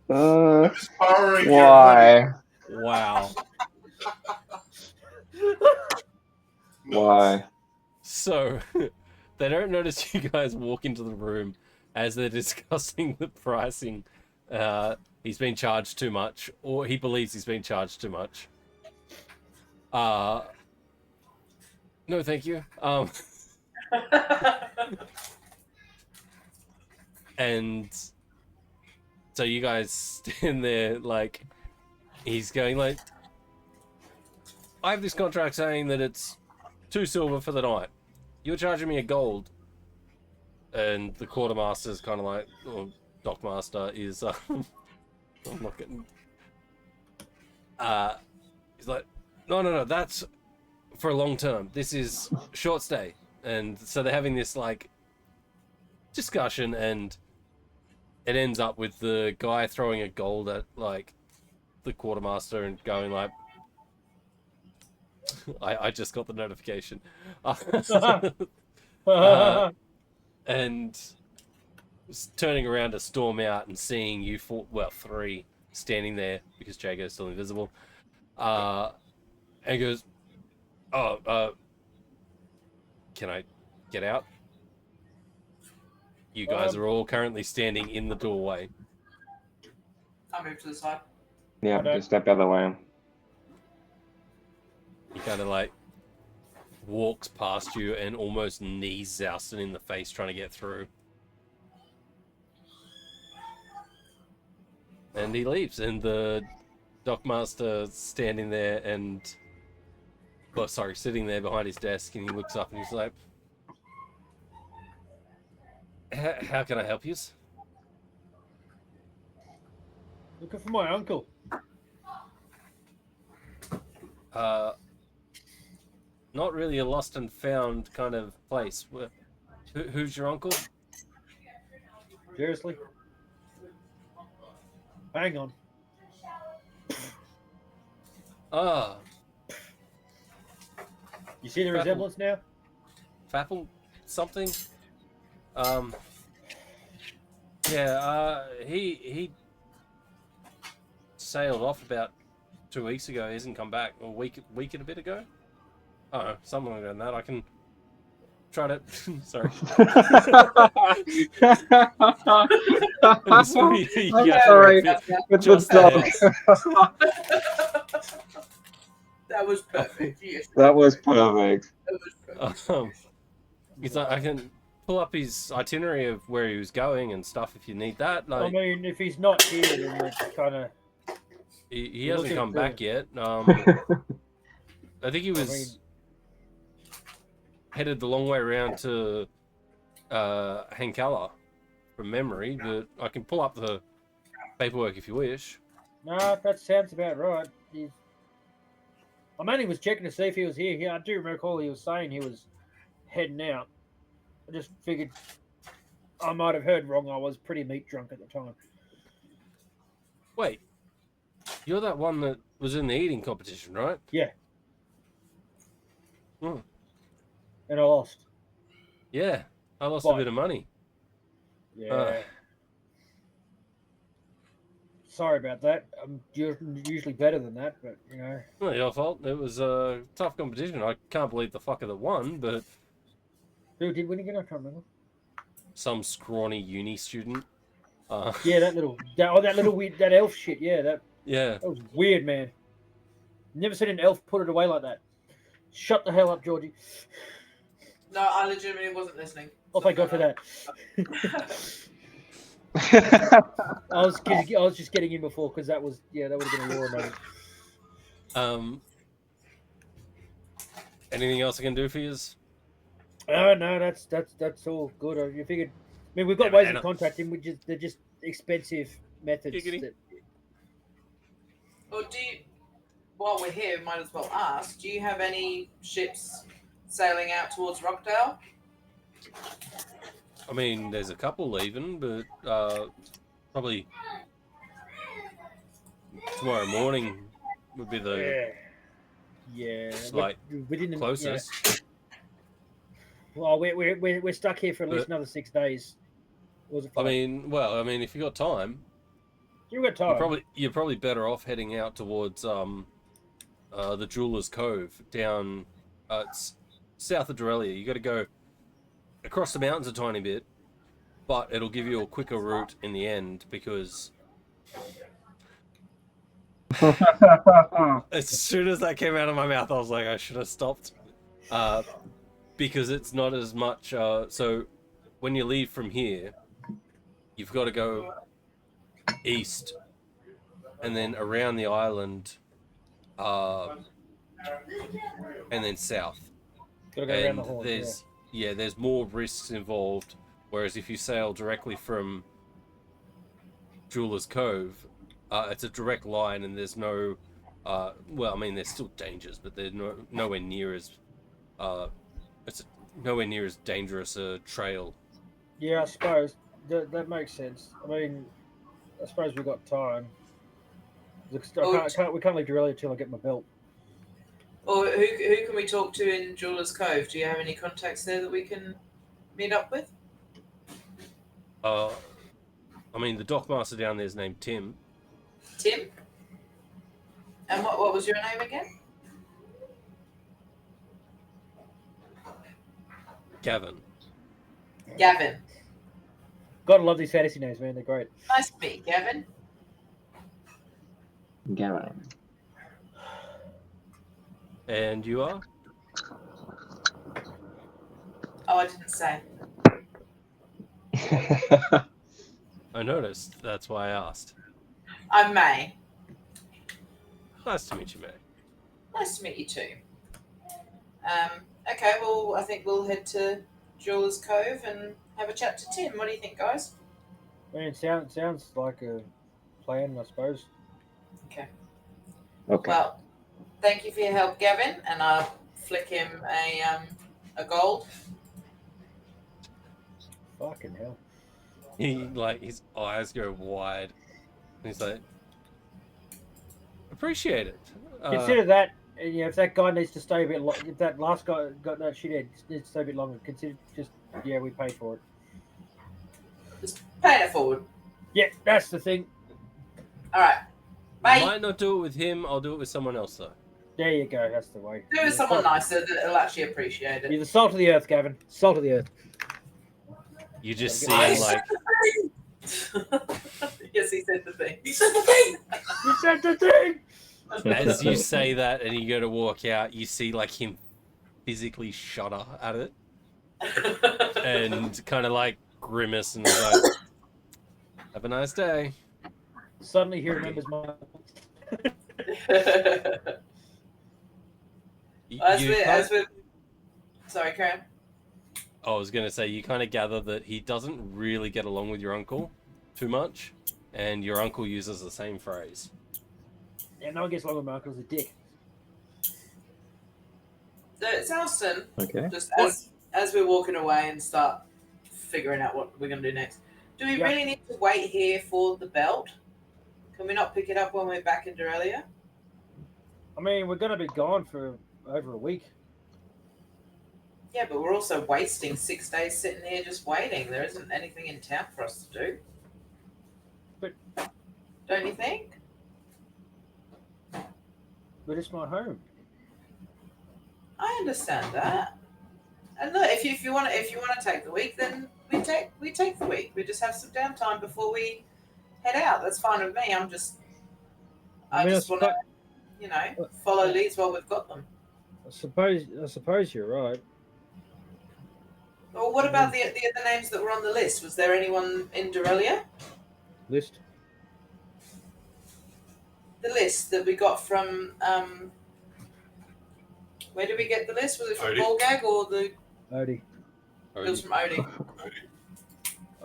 I'm just powering your money. Why? Wow. Why? So they don't notice you guys walk into the room as they're discussing the pricing. He's been charged too much, or he believes he's been charged too much. No, thank you. And so you guys stand there like he's going like, I have this contract saying that it's 2 silver for the night. You're charging me a gold. And the quartermaster's kind of like, or dockmaster is, I'm not getting. He's like, no, that's for a long term. This is short stay. And so they're having this like discussion, and it ends up with the guy throwing a gold at like the quartermaster and going like, I just got the notification. And turning around to storm out and seeing you three standing there because Jago's still invisible. And goes, can I get out? You guys are all currently standing in the doorway. I'll move to the side. Yeah, just step the other way. He kind of like walks past you and almost knees Zouston in the face trying to get through. And he leaves, and the dockmaster standing there and, sitting there behind his desk, and he looks up and he's like, how can I help you? Looking for my uncle. Not really a lost and found kind of place. Who's your uncle? Seriously? Hang on. You see the resemblance now? Fapple something? He sailed off about 2 weeks ago. He hasn't come back. A week and a bit ago? Oh, something like that. I can try to... Sorry. I'm sorry. With the dog. That was perfect. Yes. That was perfect. He's like, I can pull up his itinerary of where he was going and stuff if you need that. Like, I mean, if he's not here, then we're kind of... He hasn't come back yet. I think he was headed the long way around to Hankala from memory, but I can pull up the paperwork if you wish. No, that sounds about right. I mainly was checking to see if he was here. Yeah, I do recall he was saying he was heading out. I just figured I might have heard wrong. I was pretty meat drunk at the time. Wait, you're that one that was in the eating competition, right? Yeah. Hmm. And I lost. Yeah, I lost a bit of money. Yeah. Sorry about that. I'm usually better than that, but, you know. Not your fault. It was a tough competition. I can't believe the fucker that won, but... Who did win again? I can't remember. Some scrawny uni student. Yeah, that little weird, that elf shit. Yeah, that was weird, man. Never seen an elf put it away like that. Shut the hell up, Georgie. No, I legitimately wasn't listening. Oh, thank God for that. I was just getting in before because that would have been a war moment. Anything else I can do for you? No, that's all good. I figured. I mean, we've got ways of contacting, they're just expensive methods. Well, while we're here, might as well ask: do you have any ships sailing out towards Rockdale? I mean, there's a couple leaving, but probably tomorrow morning would be the Yeah. like we didn't. closest. Yeah. Well, we're stuck here for at least But- another 6 days. Or was it I 5? mean, if you got time, You got time. you're probably better off heading out towards the Jeweler's Cove down it's south of Dorelia. You got to go across the mountains a tiny bit, but it'll give you a quicker route in the end because as soon as that came out of my mouth, I was like, I should have stopped. Because it's not as much. So when you leave from here, you've got to go east and then around the island, and then south. Gotta go around the And horn. there's more risks involved. Whereas if you sail directly from Jeweler's Cove, it's a direct line, and there's no. Well, I mean, there's still dangers, but they're nowhere near as. It's nowhere near as dangerous a trail. Yeah, I suppose that makes sense. I mean, I suppose we got time. We can't leave early until I get my belt. Or who can we talk to in Jeweler's Cove? Do you have any contacts there that we can meet up with? I mean, the dockmaster down there is named Tim. Tim? And what was your name again? Gavin. Gavin. Gotta love these fantasy names, man. They're great. Nice to meet you, Gavin. Gavin. And you are? Oh, I didn't say. I noticed. That's why I asked. I'm May. Nice to meet you, May. Nice to meet you too. Okay, well, I think we'll head to Jeweler's Cove and have a chat to Tim. What do you think, guys? I mean, it sounds like a plan, I suppose. Okay. Okay. Well, thank you for your help, Gavin, and I'll flick him a gold. Fucking hell. His eyes go wide. He's like, appreciate it. Consider that. You know, if that guy needs to stay a bit, if that last guy got that shithead needs to stay a bit longer, consider we pay for it. Just pay it forward. Yeah, that's the thing. All right. Bye. Might not do it with him. I'll do it with someone else though. There you go. That's the way. Do it with someone nicer that'll actually appreciate it. You're the salt of the earth, Gavin. Salt of the earth. You just see I him like Yes, he said the thing. He said the thing. You said the thing. as you say that and you go to walk out, you see like him physically shudder at it and kind of like grimace and like, have a nice day. Suddenly he remembers my. As we're sorry, Karen. I was going to say, you kind of gather that he doesn't really get along with your uncle too much, and your uncle uses the same phrase. Yeah, no one gets along with my uncle. He's a dick. So it's Alston. Okay. Just as we're walking away and start figuring out what we're going to do next. Do we really need to wait here for the belt? Can we not pick it up when we're back in Dorelia? I mean, we're gonna be gone for over a week. Yeah, but we're also wasting 6 days sitting here just waiting. There isn't anything in town for us to do. But don't you think? But it's my home. I understand that. And look, if you want to take the week, then we take the week. We just have some downtime before we head out. That's fine with me. I just want to, follow leads while we've got them. I suppose you're right. Well, what about the other names that were on the list? Was there anyone in Dorelia? List. The list that we got from where did we get the list? Was it from Odie. Ballgag or the? Odie. It was from Odie.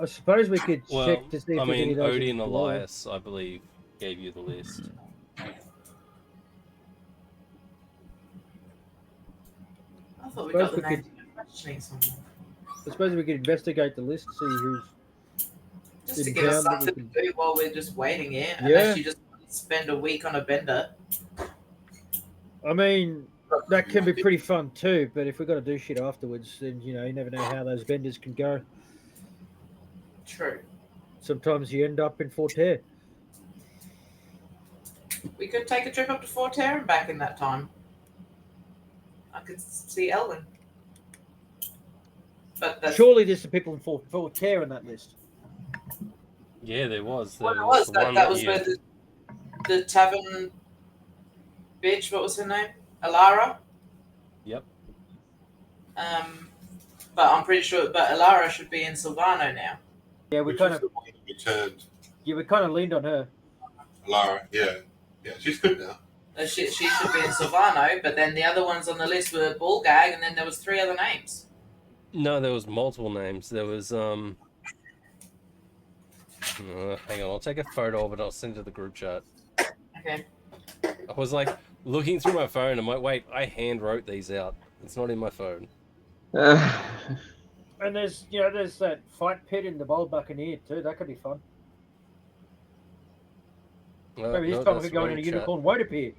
I suppose we could Well, check to see if I there's any mean, of those Odie in and Dorelia. Elias, I believe, gave you the list. I thought we Suppose got the we names. Questioning someone. I suppose we could investigate the list, see who's. Just to In give us town that we something to do while we're just waiting here. Yeah. Unless you just spend a week on a bender. I mean, that can be pretty fun too. But if we've got to do shit afterwards, then you never know how those vendors can go. True. Sometimes you end up in Forterre. We could take a trip up to Forterre and back in that time. I could see Elwyn. But that's Surely there's some people in Forterre on that list. Yeah, there was. what There it was. the That, one that was you- where the tavern bitch, what was her name? Alara? Yep. But I'm pretty sure. But Alara should be in Silvano now. Yeah, we Which kind was of the one that we turned. leaned on her. Lara, yeah. Yeah, she's good now. She should be in Silvano. But then the other ones on the list were Ballgag, and then there was 3 other names. No, there was multiple names. There was hang on, I'll take a photo of it. I'll send it to the group chat. Okay. I was like looking through my phone. I'm like, wait, I hand wrote these out. It's not in my phone. And there's there's that fight pit in the Bold Buccaneer too. That could be fun. Maybe this time we could go in a unicorn water pier.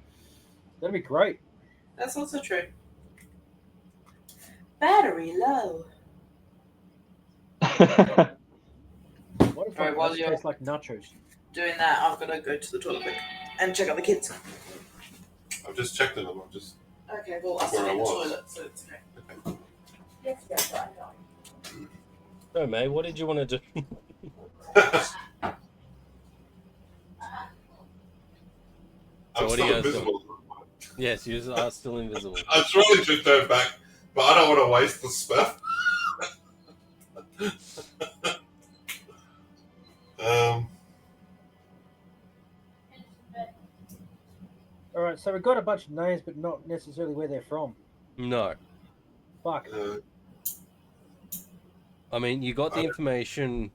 That'd be great. That's also true. Battery low. What if Alright, while it you're- tastes like nachos? Doing that, I've got to go to the toilet quick and check out the kids. I've just checked them. I'm just. Okay, well, I'm Where still I in the was. toilet, so it's okay. Okay. No, May, what did you want to do? I'm what do you still guys do? invisible. Yes, you are still invisible. I'm trying to turn back, but I don't want to waste the spell. All right, so we've got a bunch of names, but not necessarily where they're from. No. Fuck. I mean, you got the information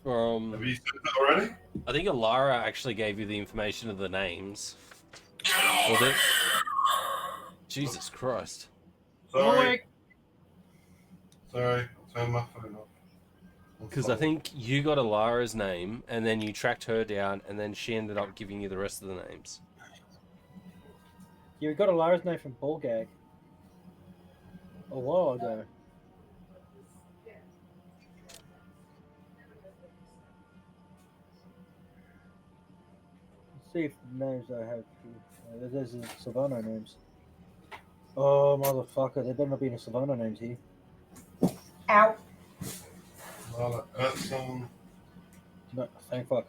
from... Have you said that already? I think Alara actually gave you the information of the names. Or they... Jesus Christ. Sorry. Sorry. Turn my phone off. Because I think you got Alara's name, and then you tracked her down, and then she ended up giving you the rest of the names. Yeah, we got a Lara's name from Ballgag a while ago. Let's see if the names I have here. There's the Silvano names. Oh, motherfucker. There better not be any Silvano names here. Ow. Well, that's No, thank fuck.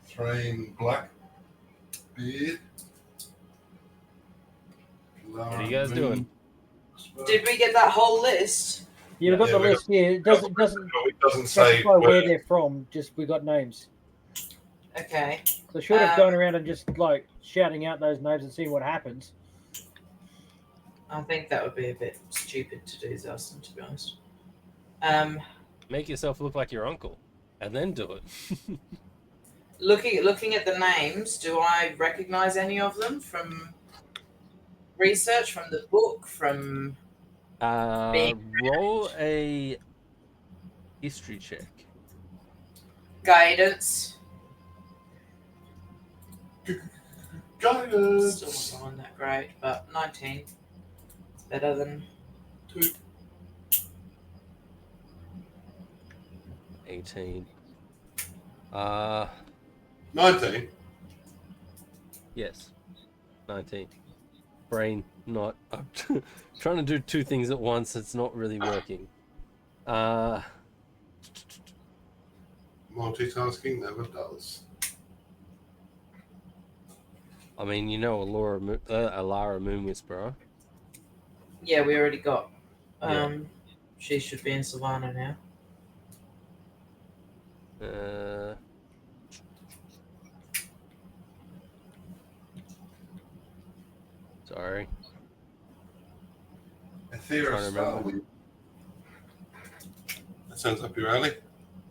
Train Black Beard. What are you guys doing? Did we get that whole list? Yeah, we've got Yeah, the we list here. It doesn't It doesn't say specify where they're from, just we got names. Okay. So short of going around and just like shouting out those names and seeing what happens. I think that would be a bit stupid to do, Zelson, to be honest. Make yourself look like your uncle, and then do it. Looking at the names, do I recognize any of them from research, from the book, from... Roll a history check. guidance? Guidance. Still not going that great, but 19. It's better than... 2. 18. 19. Yes. 19. Brain not... I'm trying to do 2 things at once. It's not really working. Multitasking never does. I mean, you know Alara Moon Whisperer. Yeah, we already got... Yeah. She should be in Savannah now. Sorry. Aethera Trying to remember. Starweaver. That sounds up your alley.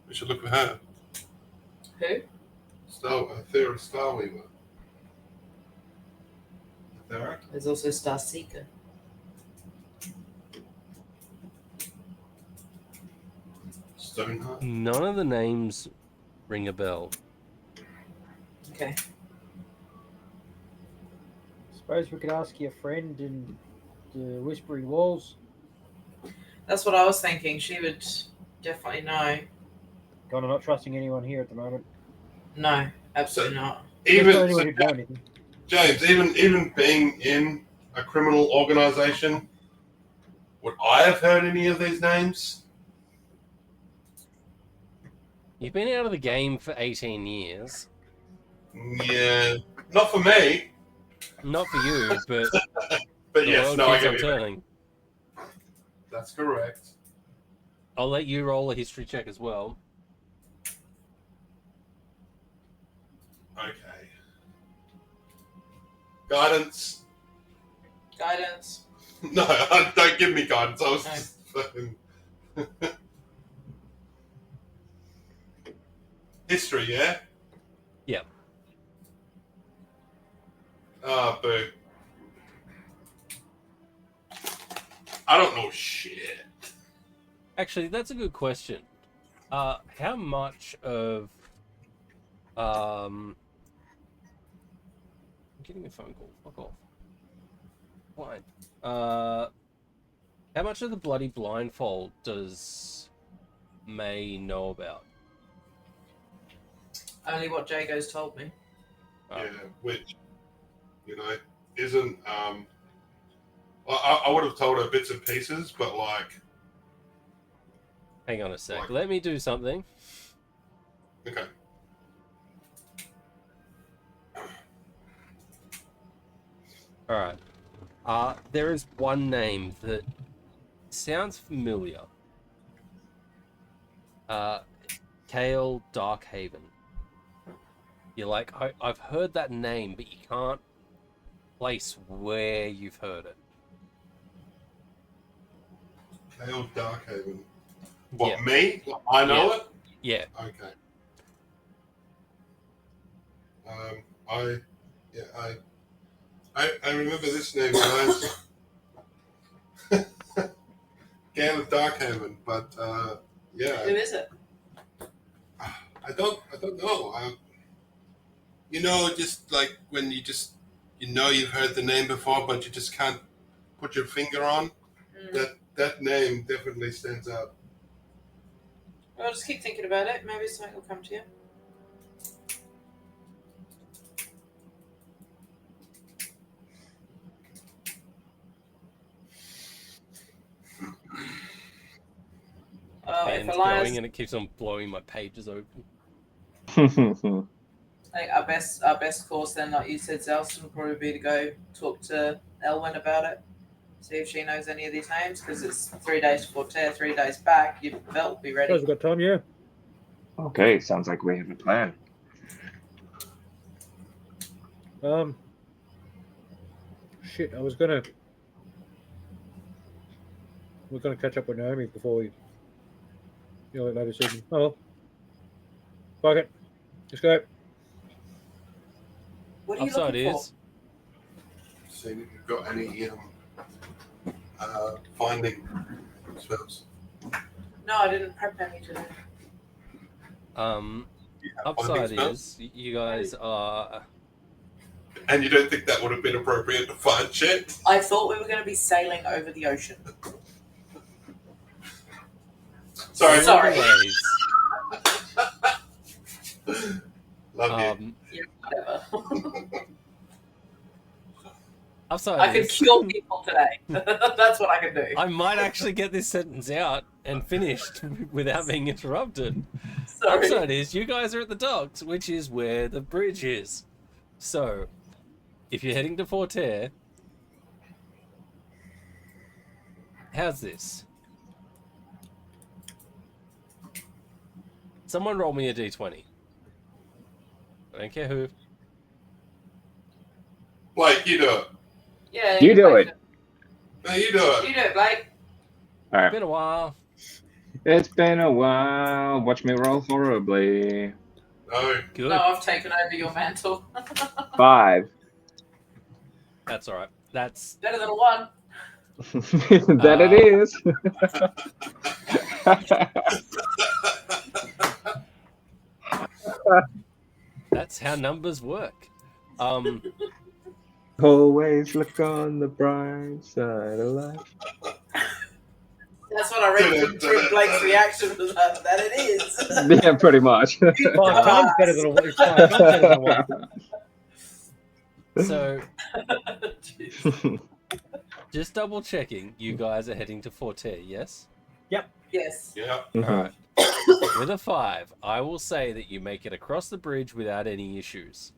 We should look for her. Who? Aethera Starweaver. Aethera? There's also Star Seeker. Stoneheart? None of the names ring a bell. Okay. Suppose we could ask your friend in the Whispering Walls. That's what I was thinking. She would definitely know. Kind of not trusting anyone here at the moment. No, absolutely not. There's not Even anyone so, who'd know anything. James, even being in a criminal organization, would I have heard any of these names? You've been out of the game for 18 years. Yeah, not for me. Not for you, but But the yes, world no, I keeps get on it. turning. That's correct. I'll let you roll a history check as well. Okay. Guidance. Guidance. No, don't give me guidance. I was just fucking... History, yeah? Yeah. Ah, boo. I don't know shit. Actually, that's a good question. How much of I'm getting a phone call. Fuck off. Blind. How much of the bloody blindfold does May know about? Only what Jago's told me. Oh. Yeah, which, isn't, I would have told her bits and pieces, but like, Hang on a sec. Like- Let me do something. okay. Alright. There is one name that sounds familiar. Kale Darkhaven. You're like, I've heard that name, but you can't place where you've heard it. Kale Darkhaven. What, Yeah. me? I know it? Yeah. Okay. I remember this name, guys. Gale of Darkhaven, but yeah, Who is it? I don't know. Just like when you've heard the name before, but you just can't put your finger on that name. Definitely stands out. Well, just keep thinking about it. Maybe something will come to you. Oh, if Fan's Elias, going and it keeps on blowing my pages open. I think our best course then, like you said, Zelston will probably be to go talk to Elwyn about it. See if she knows any of these names, because it's 3 days to Forterre, 3 days back. Your belt will be ready. Suppose we've got time, yeah. Okay, sounds like we have a plan. Shit, we're gonna catch up with Naomi before we, later this evening. Oh well. Fuck it. Let's go. What are you Upside looking is, See if you've got any finding spells. for? No, I didn't prep any today. um, You have finding upside spells? is, you guys are... And you don't think that would have been appropriate to find shit? I thought we were going to be sailing over the ocean. Sorry. Sorry. Anyways, Love you. Yeah, whatever. upside I could is, kill people today. That's what I can do. I might actually get this sentence out and finished without being interrupted. Sorry. Upside is, you guys are at the docks, which is where the bridge is. So, if you're heading to Forterre, how's this? Someone roll me a d20. I don't care who. Blake, you do it. Yeah, You do it. No, you do it. You do it, Blake. All It's right. been a while. It's been a while. Watch me roll horribly. No. Good. No, I've taken over your mantle. 5. That's alright. That's... Better than a 1. That it is. That's how numbers work. Always look on the bright side of life. That's what I read from Blake's reaction was that it is. Yeah, pretty much. 5 times better than it's 5 times better than 1. So, Jeez. just double checking, you guys are heading to Forte, yes? Yes. Yeah. Alright. With a 5, I will say that you make it across the bridge without any issues.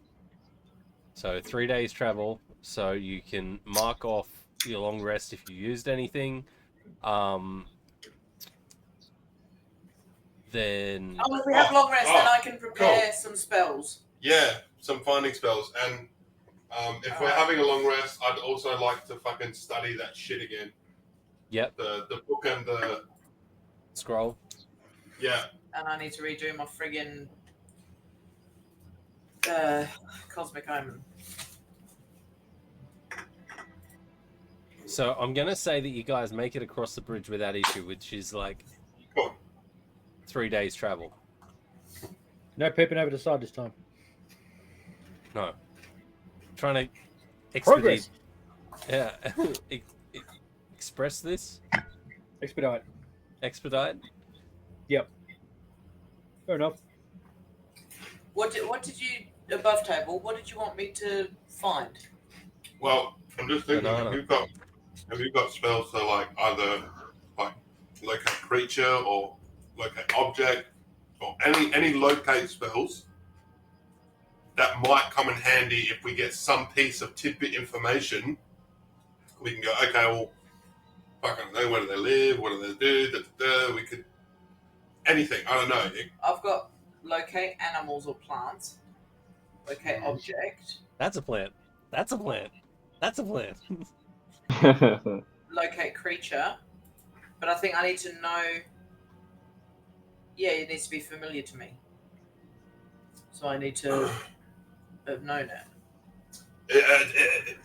So 3 days travel, so you can mark off your long rest if you used anything. Then Oh, if we have long rest, then I can prepare cool. some spells. Yeah, some finding spells. And if we're having a long rest, I'd also like to fucking study that shit again. Yep. The book and the... Scroll. Yeah. And I need to redo my friggin' Cosmic Omen. So I'm gonna say that you guys make it across the bridge without issue, which is like Cool. 3 days travel. No peeping over the side this time. No. Trying to Progress. Yeah. Express this? Expedite. Expedite? Fair enough. What did you above table? What did you want me to find? Well, I'm just thinking, Banana. have you got spells that like either like locate creature or locate object or any locate spells that might come in handy if we get some piece of tidbit information? We can go, okay, well, I don't know, where do they live? What do they do? We could anything. I don't know. I've got locate animals or plants. Locate object. That's a plant. That's a plant. That's a plant. Locate creature. But I think I need to know. Yeah, it needs to be familiar to me. So I need to have known it.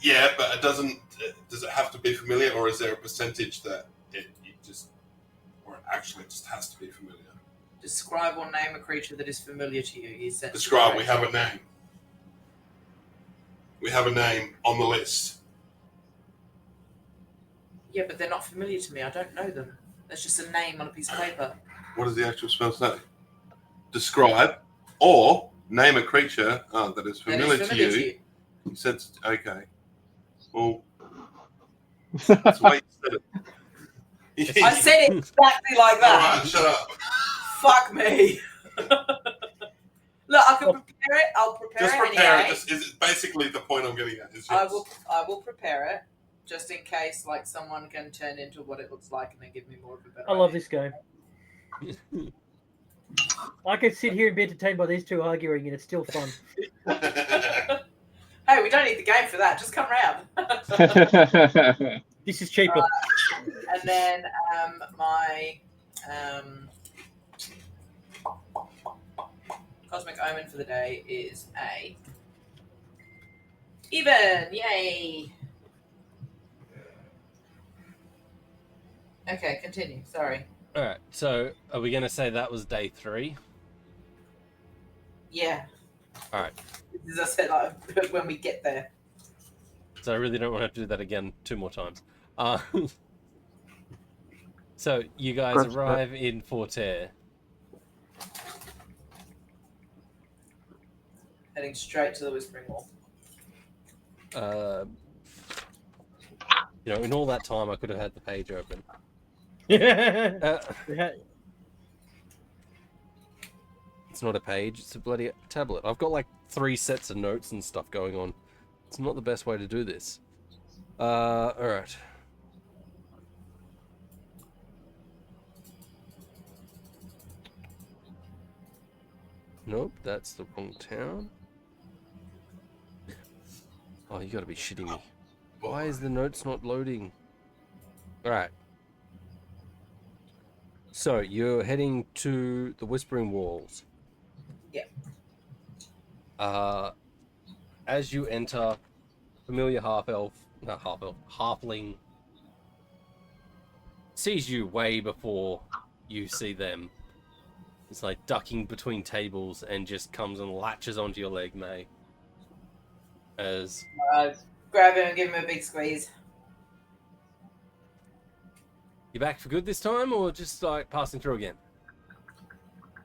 Yeah, but it doesn't. Does it have to be familiar, or is there a percentage that or actually it just has to be familiar? Describe or name a creature that is familiar to you. He said. Describe. We have a name. We have a name on the list. Yeah, but they're not familiar to me. I don't know them. That's just a name on a piece of paper. What does the actual spell say? Describe or name a creature that is familiar, to you. You said, okay. Well, that's the way you said it. I said it exactly like All that. right, shut up. Fuck me. Look, I can prepare it. I'll prepare Just it prepare anyway. it. Is basically the point I'm getting at. Is I will prepare it just in case, like, someone can turn into what it looks like and then give me more of a better. I love idea. this game. I could sit here and be entertained by these two arguing, and it's still fun. Hey, we don't need the game for that. Just come round. This is cheaper. And then my Cosmic Omen for the day is a even. Yay. Okay, continue. Sorry. Alright, so are we going to say that was day 3? Yeah. Alright. As I said, like, when we get there. So I really don't want to have to do that again 2 more times. So you guys Gotcha. arrive in Forte. Heading straight to the Whispering Wall. In all that time I could have had the page open. Yeah. It's not a page, it's a bloody tablet. I've got like 3 sets of notes and stuff going on. It's not the best way to do this. Alright. Nope, that's the wrong town. Oh, you gotta be shitting me. Why is the notes not loading? Alright. So, you're heading to the Whispering Walls. Yeah. As you enter, familiar halfling sees you way before you see them. It's like ducking between tables and just comes and latches onto your leg, May. As Grab him and give him a big squeeze. you back for good this time, or just like passing through again?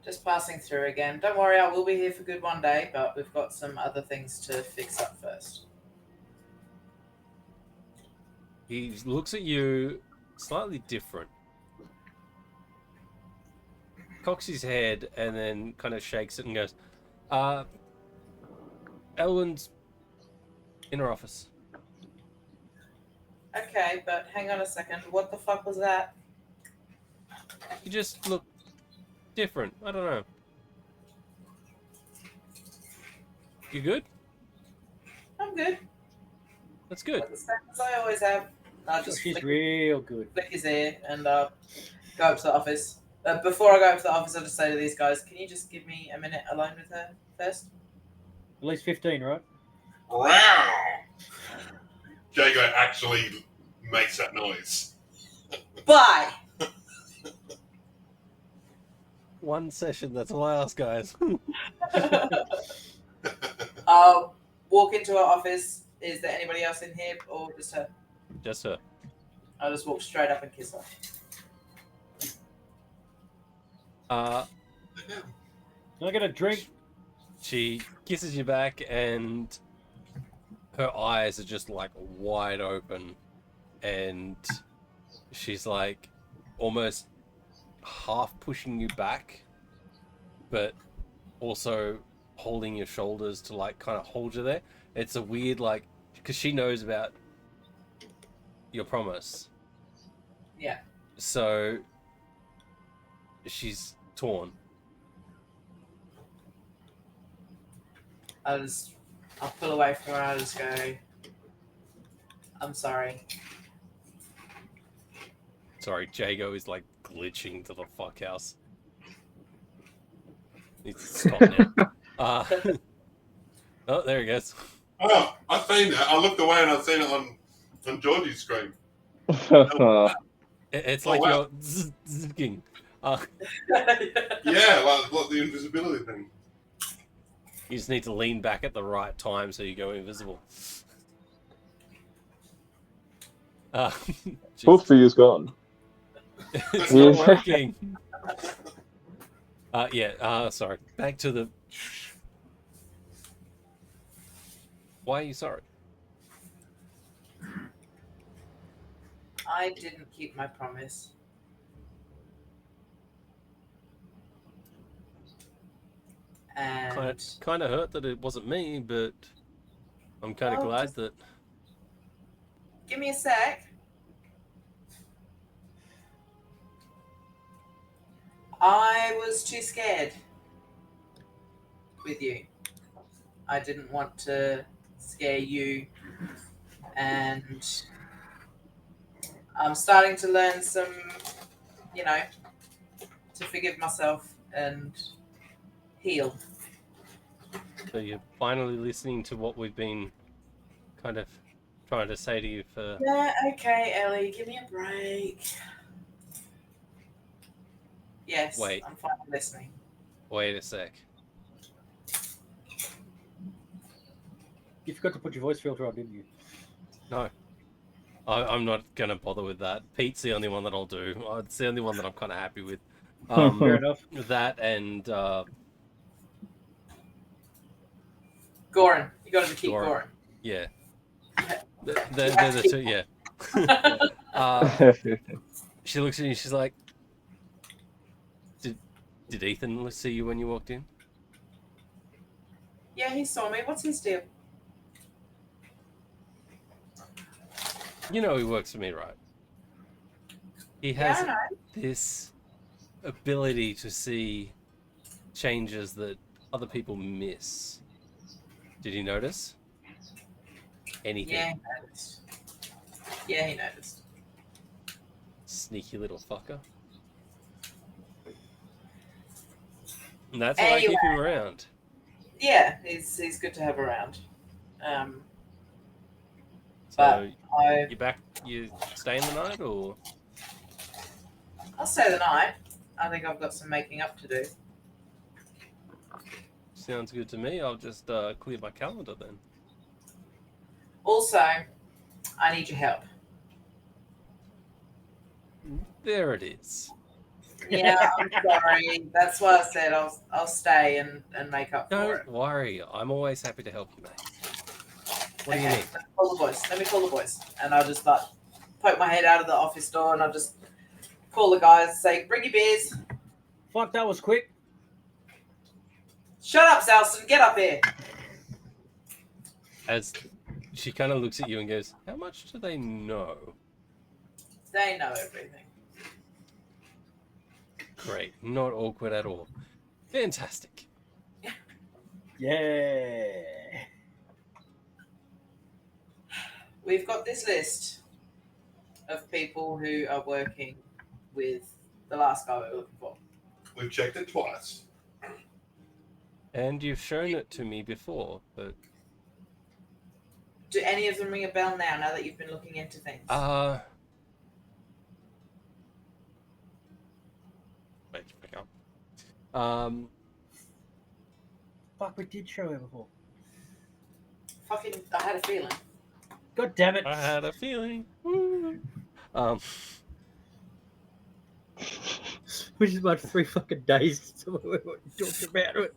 Just passing through again. Don't worry, I will be here for good one day, but we've got some other things to fix up first. He looks at you slightly different. Cocks his head and then kind of shakes it and goes, Elwyn's in her office. Okay, but hang on a second. What the fuck was that? You just look different. I don't know. You good? I'm good. That's good. The same as I always have. I'll just She's flick, real good. flick his ear and go up to the office. Before I go up to the office, I'll just say to these guys, can you just give me a minute alone with her first? At least 15, right? Wow! Jago actually makes that noise. Bye! One session, that's all I ask, guys. I'll walk into her office. Is there anybody else in here or just her? Just her. I'll just walk straight up and kiss her. Can I get a drink? She kisses you back and her eyes are just like wide open and she's like almost half pushing you back but also holding your shoulders to like kind of hold you there. It's a weird like because she knows about your promise. Yeah. So she's torn. I'll pull away from her. I'll just go, I'm sorry. Sorry, Jago is like glitching to the fuck house. Needs to stop now. Oh, there he goes. Oh, I've seen that. I looked away and I've seen it on Georgie's screen. It's Oh, like wow. you're zigging. Yeah, like the invisibility thing. You just need to lean back at the right time so you go invisible. Both for you's gone. It's not working. Sorry. Back to the... Why are you sorry? I didn't keep my promise. And Kind of hurt that it wasn't me, but I'm kind of Oh, glad just- that... give me a sec. I was too scared with you. I didn't want to scare you, and I'm starting to learn some, to forgive myself and heal. So you're finally listening to what we've been kind of trying to say to you for... Yeah, okay, Ellie, give me a break. Yes, Wait. I'm finally listening. Wait a sec. You forgot to put your voice filter on, didn't you? No. I'm not going to bother with that. Pete's the only one that I'll do. It's the only one that I'm kind of happy with. Fair enough. That and... Goran, you got to keep Goran. Goran. yeah. They're the two, yeah. She looks at you and she's like, Did Ethan see you when you walked in? Yeah, he saw me. What's his deal? You know he works for me, right? He Yeah, has I know. this ability to see changes that other people miss. Did you notice? Anything? Yeah, he noticed. Yeah, he noticed. Sneaky little fucker. And that's why I keep him around. Yeah, he's good to have around. So But you staying the night or? I'll stay the night. I think I've got some making up to do. sounds good to me. I'll just clear my calendar then. Also, I need your help. There it is. Yeah, I'm sorry. That's why I said I'll stay and make up for Don't it. worry. I'm always happy to help you, mate. What do you Okay, need? let me call the boys. Let me call the boys. And I'll just like poke my head out of the office door and I'll just call the guys and say, bring your beers. Fuck, that was quick. Shut up, Salson. Get up here. As she kind of looks at you and goes, how much do they know? They know everything. Great. Not awkward at all. Fantastic. Yeah. We've got this list of people who are working with the last guy we were looking for. We've checked it twice. And you've shown it to me before, but... Do any of them ring a bell now that you've been looking into things? Wait, pick up. Fuck, we did show her before. Fucking, I had a feeling. God damn it. I had a feeling. Which is about 3 fucking days since we talked about it.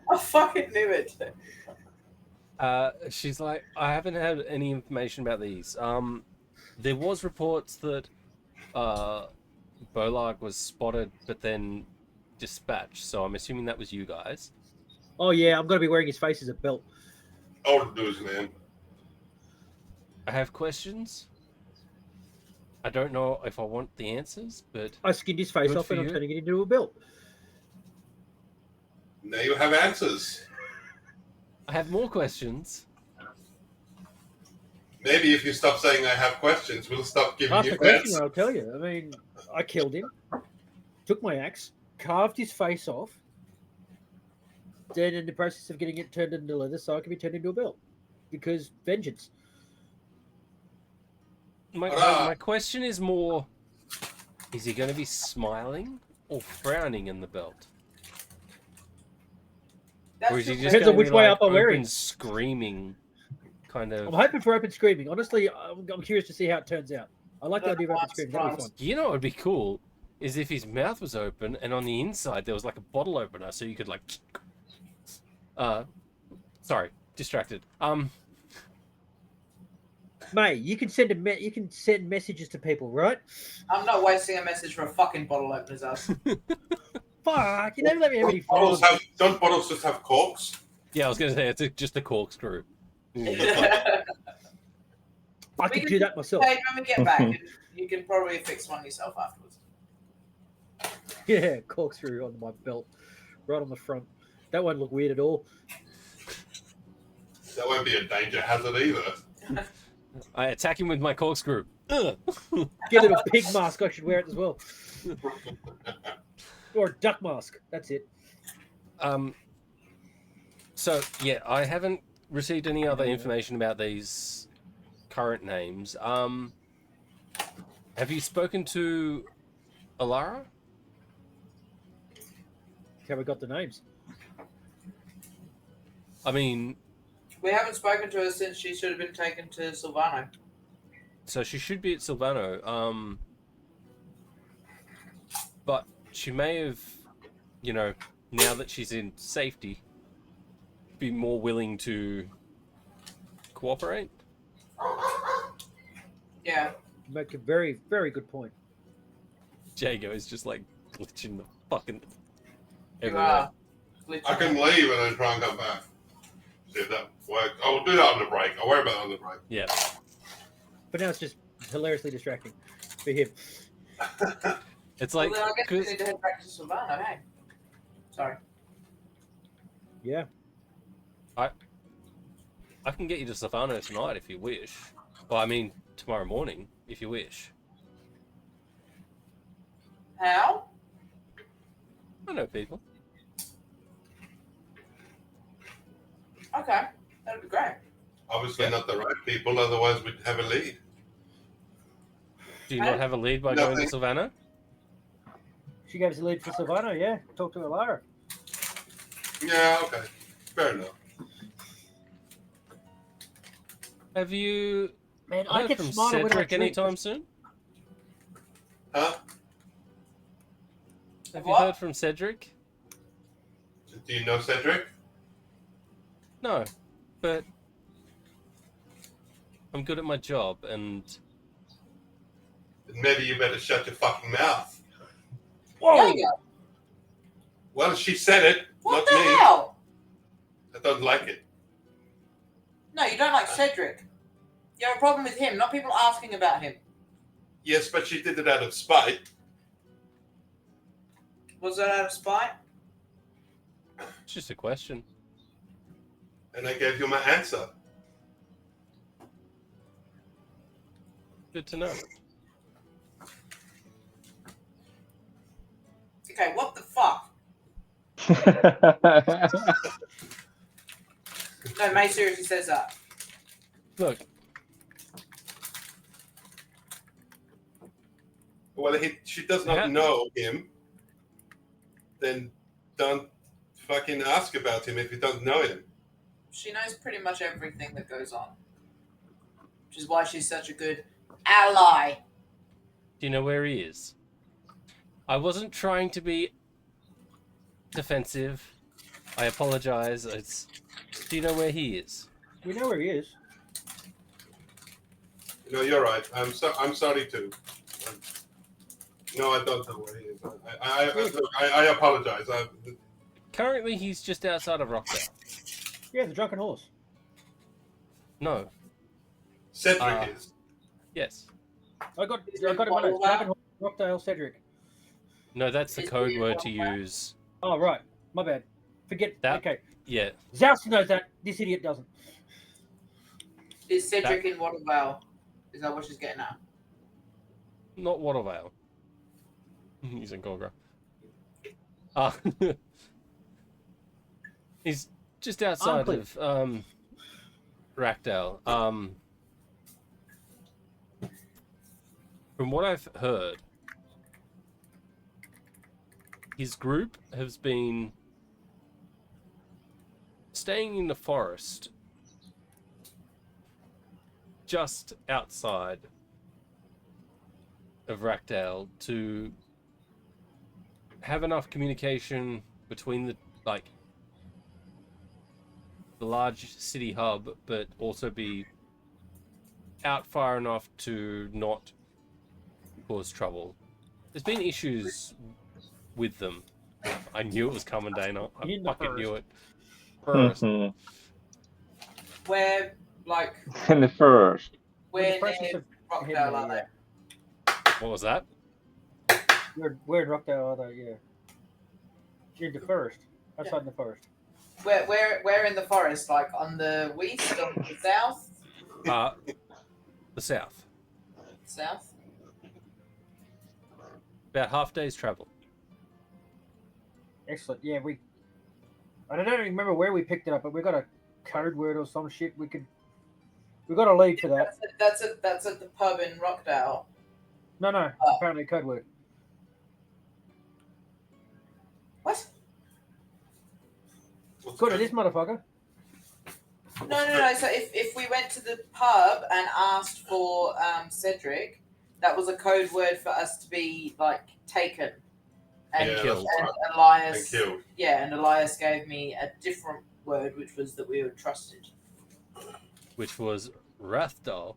I fucking knew it. She's like, I haven't had any information about these. There was reports that Bolarg was spotted, but then dispatched. So I'm assuming that was you guys. Oh yeah, I'm gonna be wearing his face as a belt. Old news, man. I have questions. I don't know if I want the answers, but I skinned his face Good off for and I'm you. turning it into a belt. Now you have answers. I have more questions. Maybe if you stop saying I have questions, we'll stop giving Ask you the question answers. and I'll tell you. I mean, I killed him, took my axe, carved his face off, then in the process of getting it turned into leather so I can be turned into a belt. Because vengeance. My question is more, is he going to be smiling or frowning in the belt? Or is he just Depends on going which to be way like up I wear open it. screaming kind of... I'm hoping for open screaming. Honestly, I'm curious to see how it turns out. I like the idea of open screaming. That'd be fun. You know what would be cool is if his mouth was open and on the inside there was like a bottle opener so you could like... Sorry, distracted. Mate, you can send you can send messages to people, right? I'm not wasting a message for a fucking bottle opener's ass. Fuck, you never let me have any fun. Don't bottles just have corks? Yeah, I was going to say, it's just a corkscrew. I could do that myself. Hey, when we get back, you can probably fix one yourself afterwards. Yeah, corkscrew on my belt, right on the front. That won't look weird at all. That won't be a danger hazard either. I attack him with my corkscrew. Ugh. Get a little pig mask. I should wear it as well. Or a duck mask. That's it. So, yeah, I haven't received any other information about these current names. Have you spoken to Alara? How we got the names? I mean, We haven't spoken to her since she should have been taken to Silvano. so she should be at Silvano. But she may have, you know, now that she's in safety, be more willing to cooperate. Yeah. You make a very, very good point. Jago is just like glitching the fucking You everywhere. are. I can leave and then try and come back. See if that works. I will do that on the break. I'll worry about it on the break. Yeah. But now it's just hilariously distracting for him. It's Well, like, then I guess we 'cause- need to head back to Silvano, hey? Sorry. Yeah. I can get you to Silvano tonight if you wish. Well, I mean, tomorrow morning if you wish. How? I know people. Okay. That'd be great. Obviously not the right people, otherwise we'd have a lead. Do you not have a lead by going to Silvano? She gave us a lead for Silvano, yeah. Talk to Alara. Yeah, okay. Fair enough. Have you Man, I heard get from smarter when I Cedric drink. anytime soon? Huh? Have you What? heard from Cedric? Do you know Cedric? No, but I'm good at my job, and Then maybe you better shut your fucking mouth. Yeah, Whoa! yeah. Well, she said it, What not the me. hell? I don't like it. No, you don't like Cedric. You have a problem with him, not people asking about him. Yes, but she did it out of spite. Was that out of spite? it's just a question. And I gave you my answer. Good to know. Okay, what the fuck? No, May seriously says that. Look, Well, she does not Yeah. know him. Then don't fucking ask about him if you don't know him. She knows pretty much everything that goes on. Which is why she's such a good ally. do you know where he is? I wasn't trying to be defensive. I apologize. Do you know where he is? We know where he is. No, you're right. I'm sorry too. No, I don't know where he is. I apologize. Currently, he's just outside of Rockdale. Yeah, the drunken horse. No. Cedric is. Yes. I got it in my notes. Drunken horse, Rockdale, Cedric. No, that's the Is code he word to Rockdale? use. Oh right, my bad. Forget That- Okay, Yeah. Zoust knows that. This idiot doesn't. Is Cedric in Watervale? Is that what she's getting at? Not Watervale. He's in Gorgra. He's just outside Unclear. of Rackdale. From what I've heard, his group has been staying in the forest just outside of Rackdale to have enough communication between the large city hub, but also be out far enough to not cause trouble. There's been issues with them. I knew it was coming, Dana. I In the fucking knew forest. it. First. Mhm. Where, like, In the first. where the process near of Rockdale are yeah. they? What was that? Where in Rockdale are they? Yeah. In the forest. Outside the forest. Where in the forest? Like on the west, on the south? The south. South? About half day's travel. Excellent. Yeah, I don't even remember where we picked it up, but we got a code word or some shit. We got a lead for that. That's at the pub in Rockdale. No. Apparently a code word. What? Good at this motherfucker. No. So if we went to the pub and asked for Cedric, that was a code word for us to be like taken. And, Yeah, killed. and And Elias, killed. yeah, and Elias gave me a different word, which was that we were trusted. Which was Rathdal,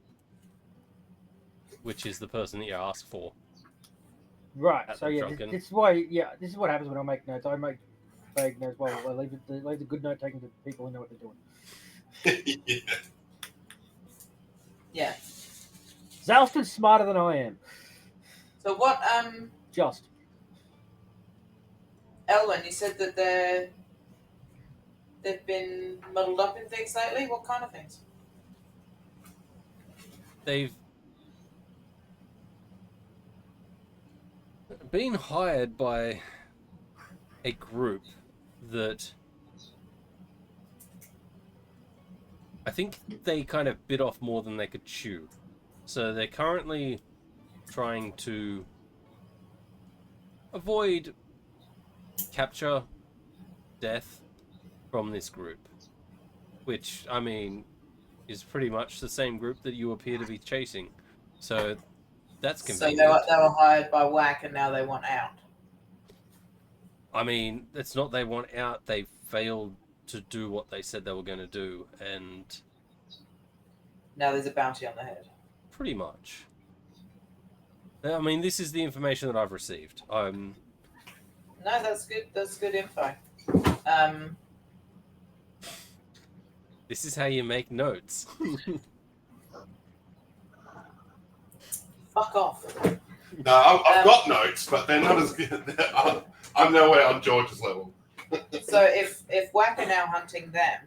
which is the person that you asked for. Right. At So the yeah, drunken. this is why. Yeah, this is what happens when I make notes. I make vague notes. Well, I leave the good note taking to people who know what they're doing. Yeah. Yeah. Zalston's smarter than I am. So what? Just. Elwyn, you said that they've been muddled up in things lately. What kind of things? They've been hired by a group that I think they kind of bit off more than they could chew. So they're currently trying to avoid capture, death, from this group, which, I mean, is pretty much the same group that you appear to be chasing. So that's So convenient. they were hired by Whack and now they want out. I mean, it's not they want out, they failed to do what they said they were going to do, and Now there's a bounty on their head. pretty much. I mean, this is the information that I've received. No, that's good. That's good info. This is how you make notes. Fuck off. No, I've got notes, but they're not as good. I'm nowhere on George's level. So if Whack are now hunting them,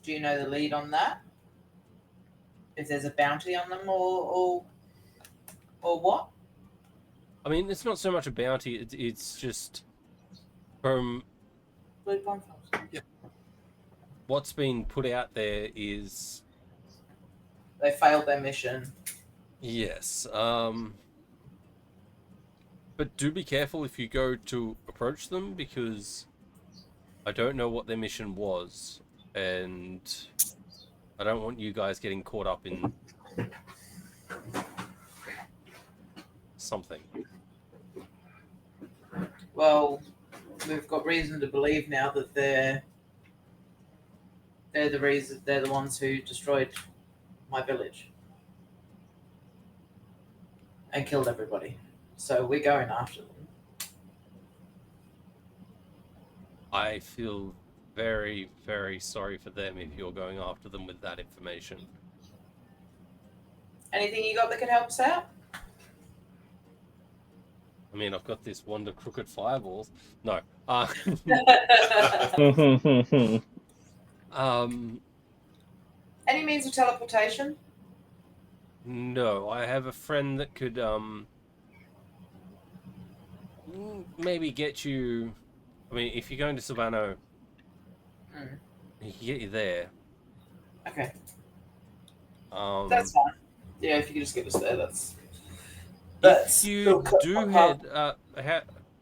do you know the lead on that? If there's a bounty on them, or what? I mean, it's not so much a bounty, it's just from Blue Conflux. what's been put out there is They failed their mission. yes. But do be careful if you go to approach them, because I don't know what their mission was, and I don't want you guys getting caught up in something. Well, we've got reason to believe now that they're the ones who destroyed my village and killed everybody. So we're going after them. I feel very, very sorry for them if you're going after them with that information. Anything you got that could help us out? I mean, I've got this wonder crooked fireballs. No. Any means of teleportation? No, I have a friend that could maybe get you. I mean, if you're going to Silvano, he can get you there. Okay, that's fine. Yeah, if you could just get us there, that's. If you do head,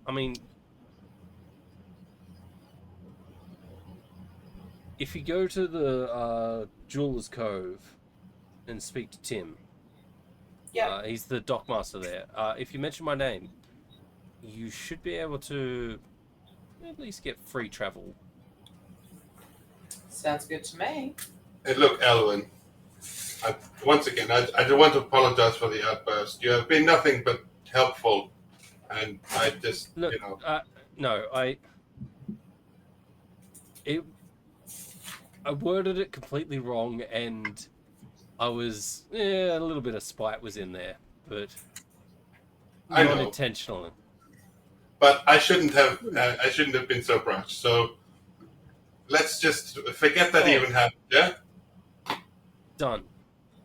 I mean, if you go to the Jeweler's Cove and speak to Tim, Yeah. he's the dockmaster there. If you mention my name, you should be able to at least get free travel. Sounds good to me. And look, Elwyn, once again, I do want to apologize for the outburst. You have been nothing but helpful, and I just, Look, you know. No, I worded it completely wrong, and I was a little bit of spite was in there, but I not know. intentionally. But I shouldn't have been so brash. So let's just forget that even happened. Yeah. Done.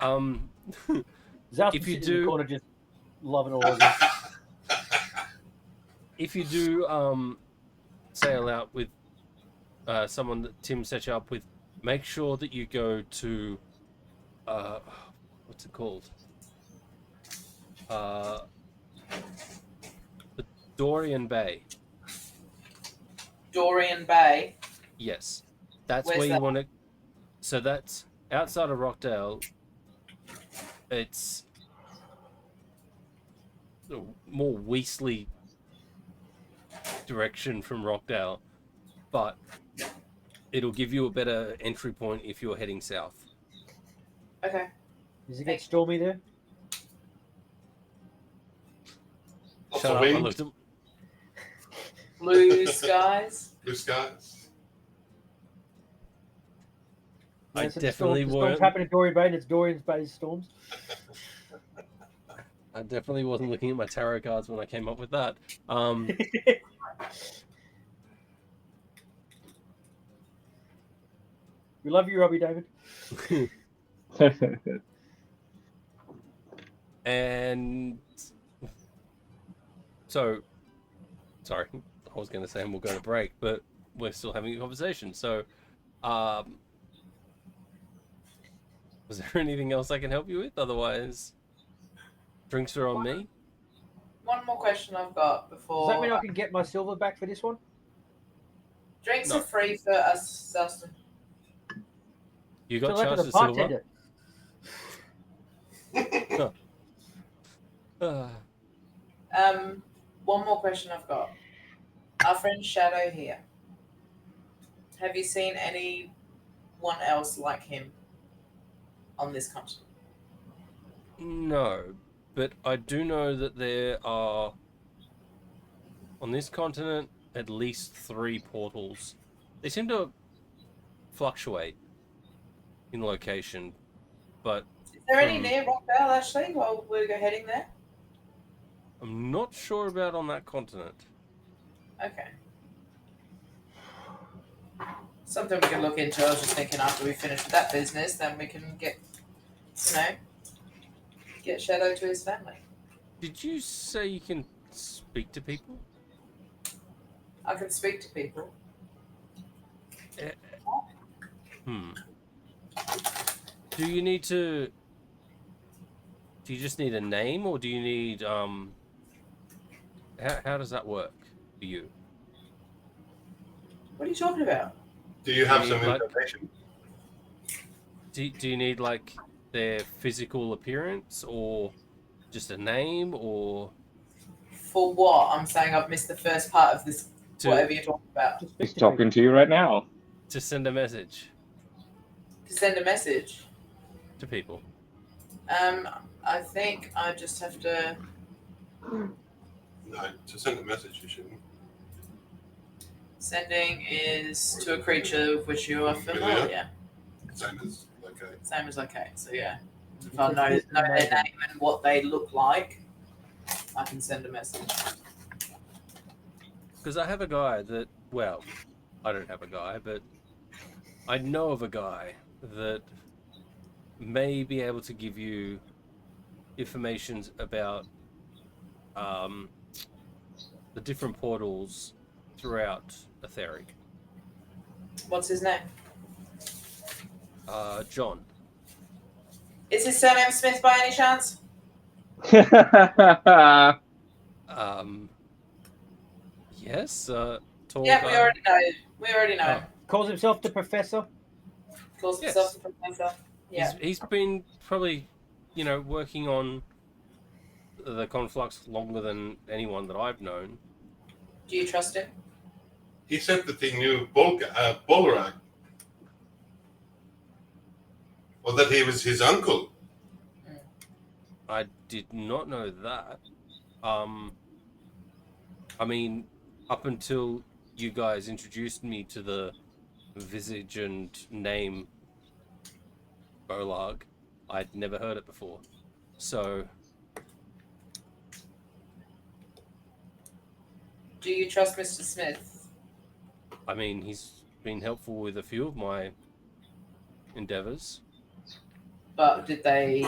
Zal's If you sitting in do- the corner just loving all of this. If you do sail out with someone that Tim set you up with, make sure that you go to what's it called? The Dorian Bay. Dorian Bay. Yes, that's Where's where you that? want to. So that's outside of Rockdale. It's more weasterly direction from Rockdale, but it'll give you a better entry point if you're heading south. Okay. Does it get stormy there? Lots Shut of up! I wind, looked at. Blue skies. blue skies. I So definitely the storms weren't. happen in Dorian Bay, and it's Dorian Bay's storms. I definitely wasn't looking at my tarot cards when I came up with that. We love you, Robbie David. And so, sorry, I was going to say we'll go to break, but we're still having a conversation. So, was there anything else I can help you with? Otherwise, drinks are on me. one more question I've got Does before. that mean I can get my silver back for this one? Drinks No. are free for us, Zelston. You got Still left charged for a the silver? bartender. One more question I've got. Our friend Shadow here. Have you seen anyone else like him on this continent? No, but I do know that there are on this continent at least 3 portals. They seem to fluctuate in location, but Is there any from- near Rockvale actually while we're heading there? I'm not sure about on that continent. Okay. Something we can look into. I was just thinking after we finish with that business, then we can get, get Shadow to his family. Did you say you can speak to people? I can speak to people. Do you need to? Do you just need a name, or do you need How does that work for you? What are you talking about? Do you have Do you some need, like- information? Do you need like their physical appearance, or just a name, or For what? I'm saying I've missed the first part of this. Whatever you're talking about. Just He's speak to talking people. to you right now. to send a message To send a message. to people? I think I just have to. No, to send a message, you shouldn't. Sending is to a creature with which you are familiar. Same as like a. Same as okay. So yeah, if It I says know Mr. their Maiden. name and what they look like, I can send a message. Because I have a guy that, well, I don't have a guy, but I know of a guy that may be able to give you information about the different portals throughout Etheric. What's his name? John. Is his surname Smith by any chance? Yes. Tall Yeah, guy. we already know. We already know. him. Calls himself the professor. Calls Yes. himself the professor. Yeah. He's been probably, working on the Conflux longer than anyone that I've known. Do you trust him? He said that he knew Bolrag. Or that he was his uncle. I did not know that. I mean, up until you guys introduced me to the visage and name Bolag, I'd never heard it before. So, Do you trust Mr. Smith? I mean, he's been helpful with a few of my endeavors. But did they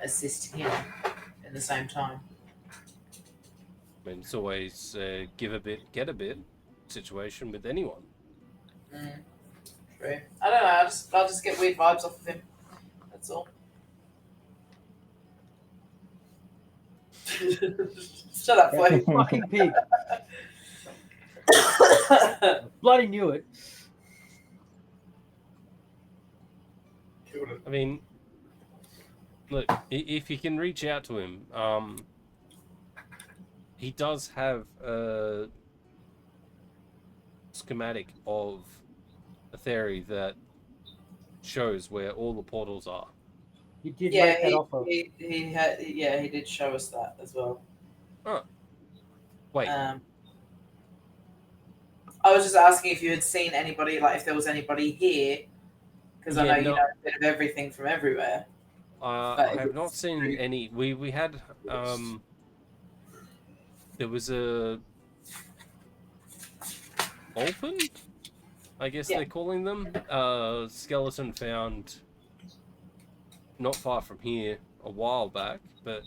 assist him in the same time? I mean, it's always give a bit, get a bit situation with anyone. True. I don't know. I'll just get weird vibes off of him. That's all. Shut up, boy. Fucking pig. Bloody knew it. I mean, look, if you can reach out to him, he does have a schematic of a theory that shows where all the portals are. He did Yeah, make that offer. he did show us that as well. Wait, I was just asking if you had seen anybody, like if there was anybody here, because I Yeah, know you no. know a bit of everything from everywhere. I have not seen any. We had there was a open, I guess Yeah. they're calling them, skeleton found not far from here a while back, but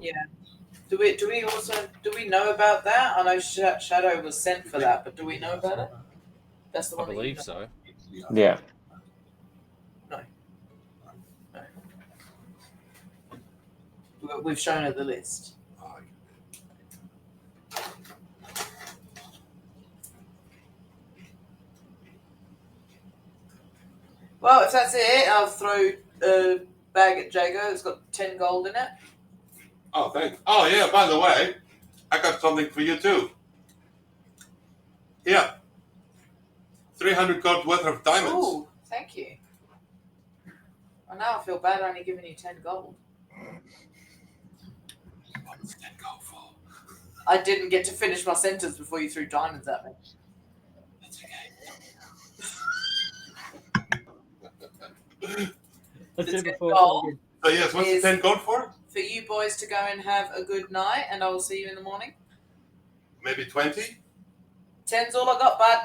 Yeah. Do we know about that? I know Shadow was sent for that, but do we know about it? That's the I one. that you believe know. so. Yeah. We've shown her the list. Oh, Well, if that's it, I'll throw a bag at Jago. It's got 10 gold in it. oh, thanks. Oh, yeah, by the way, I got something for you too. Yeah. 300 gold worth of diamonds. Ooh, thank you. Well, now I feel bad only giving you 10 gold. What was 10 gold for? I didn't get to finish my sentence before you threw diamonds at me. That's okay. Let's do It's it a before. goal. So, yes, what's the Is- 10 gold for? For you boys to go and have a good night, and I will see you in the morning. Maybe 20? 10's all I got, bud.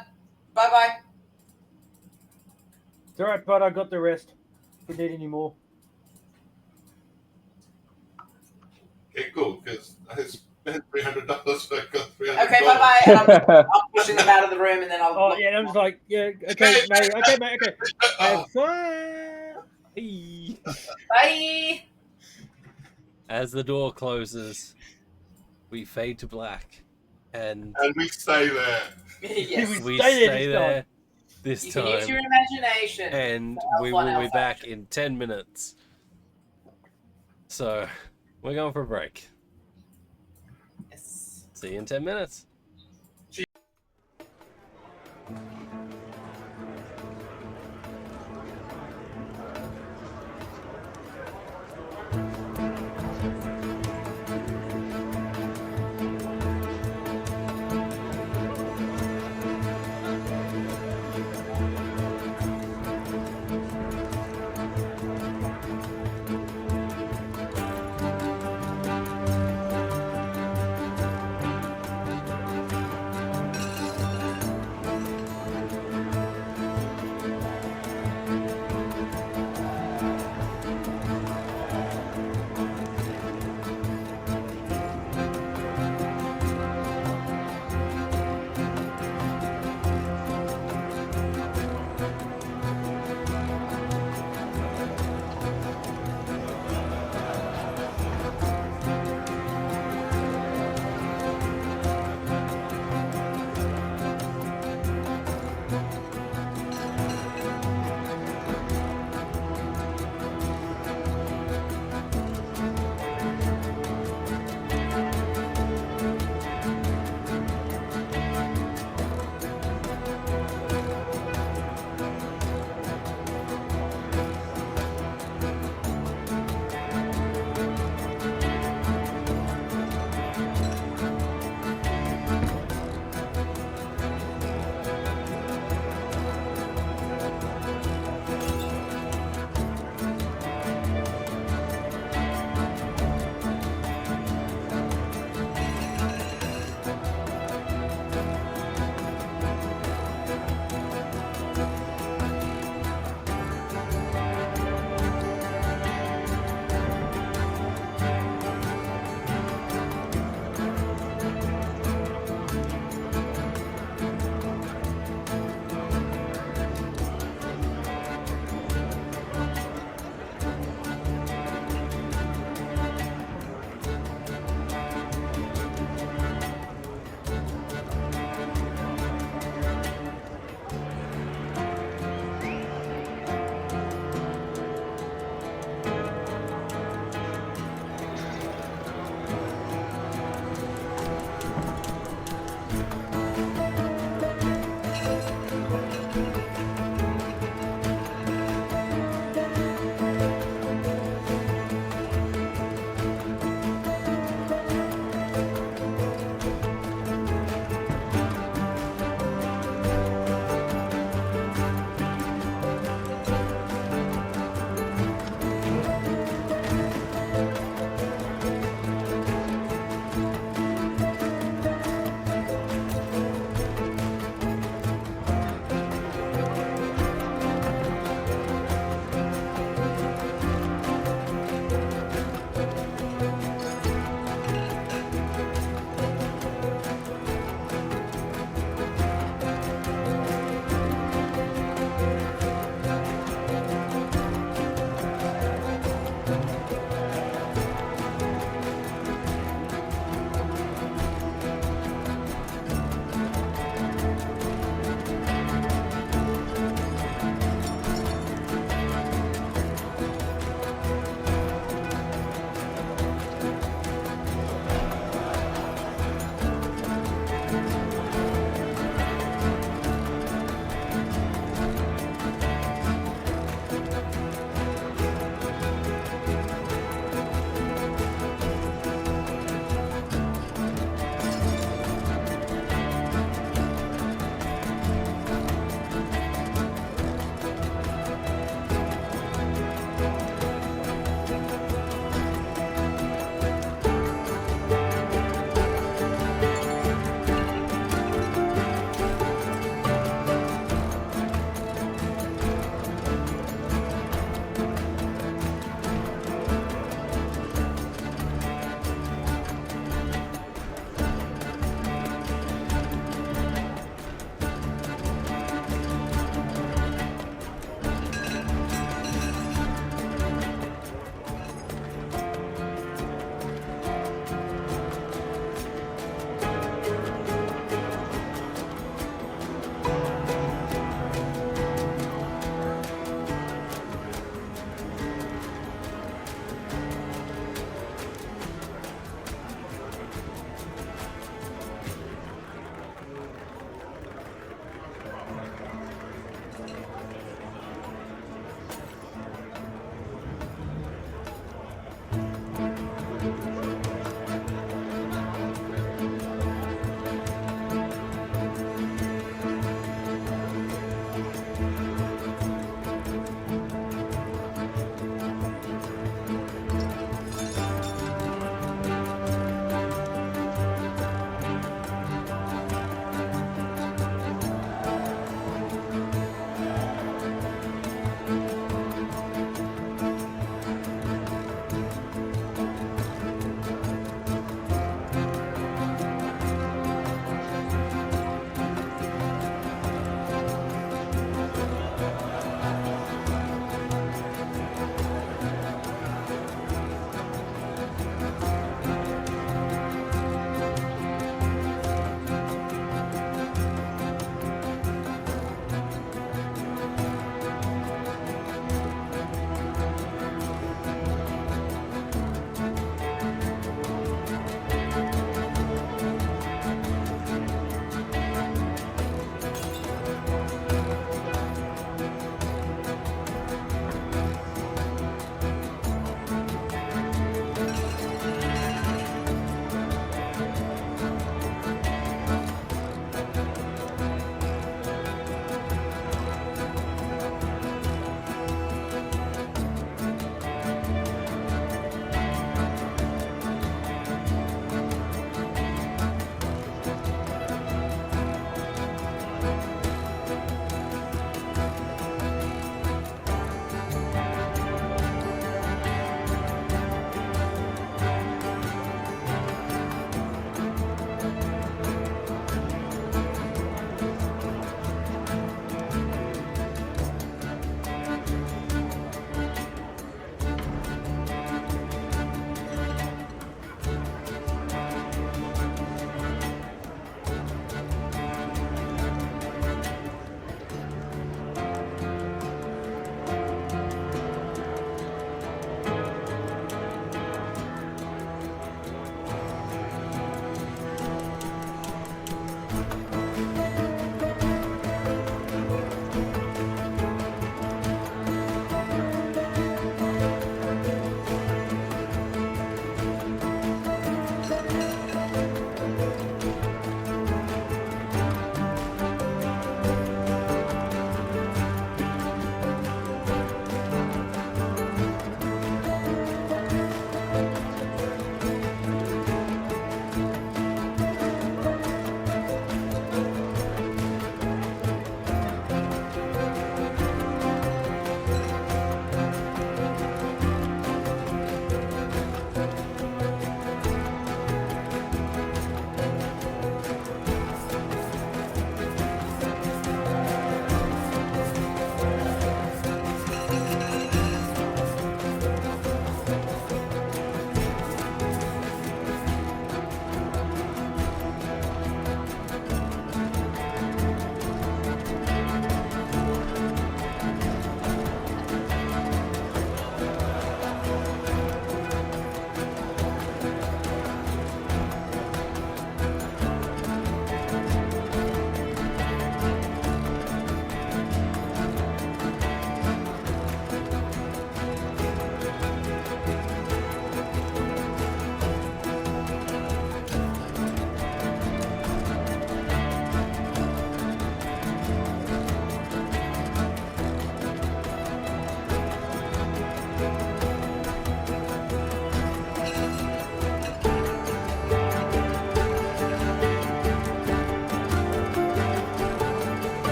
Bye-bye. It's all right, bud. I got the rest. If we need any more. Okay, cool, because I spent $300, so I got 300 Okay, gold. bye-bye. And I'm pushing them out of the room, and then I'll... Oh yeah, I'm just like, yeah, okay, mate, okay, mate, okay. Oh, Have fun. Hey. Bye! As the door closes, we fade to black, and and we stay there. Yes. we Stay there stay this there this You can use time, your imagination. and for we Elf on will be Elf back action. in 10 minutes. So, we're going for a break. Yes. See you in 10 minutes.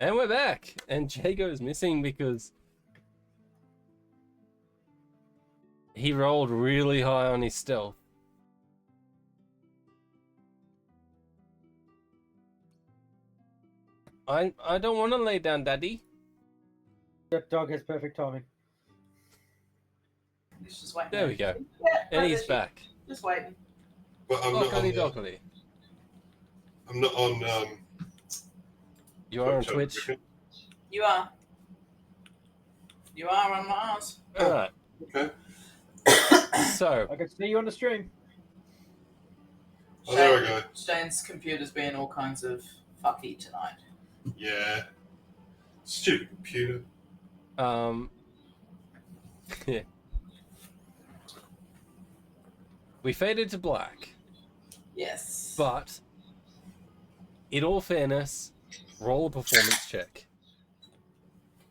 And we're back. And Jago's missing because he rolled really high on his stealth. I don't want to lay down, Daddy. That dog has perfect timing. He's just waiting. There we go. Yeah, And right he's there, back. Just waiting. But I'm not Doggly on. doggly. I'm not on. You are on Twitch. You are. You are on Mars. Alright. Okay. So, I can see you on the stream. Oh, there we go. Shane's computer's being all kinds of fucky tonight. Yeah. Stupid computer. yeah. We faded to black, Yes. but in all fairness, roll a performance check.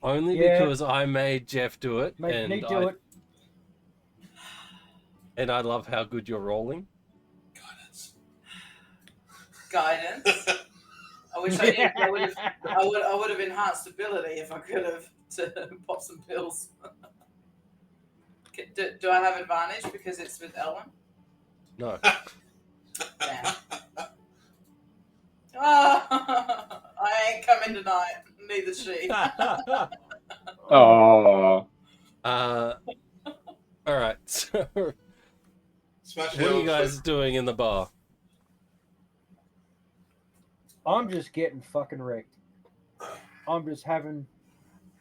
Only Yeah. because I made Jeff do it, Make me do it. and I love how good you're rolling. Guidance. I wish I knew. I would have enhanced ability if I could have to pop some pills. Do I have advantage because it's with Elwin? No. Damn. I ain't coming tonight. Neither she. Oh, Alright, so Smash what are you guys doing in the bar? I'm just getting fucking wrecked. I'm just having.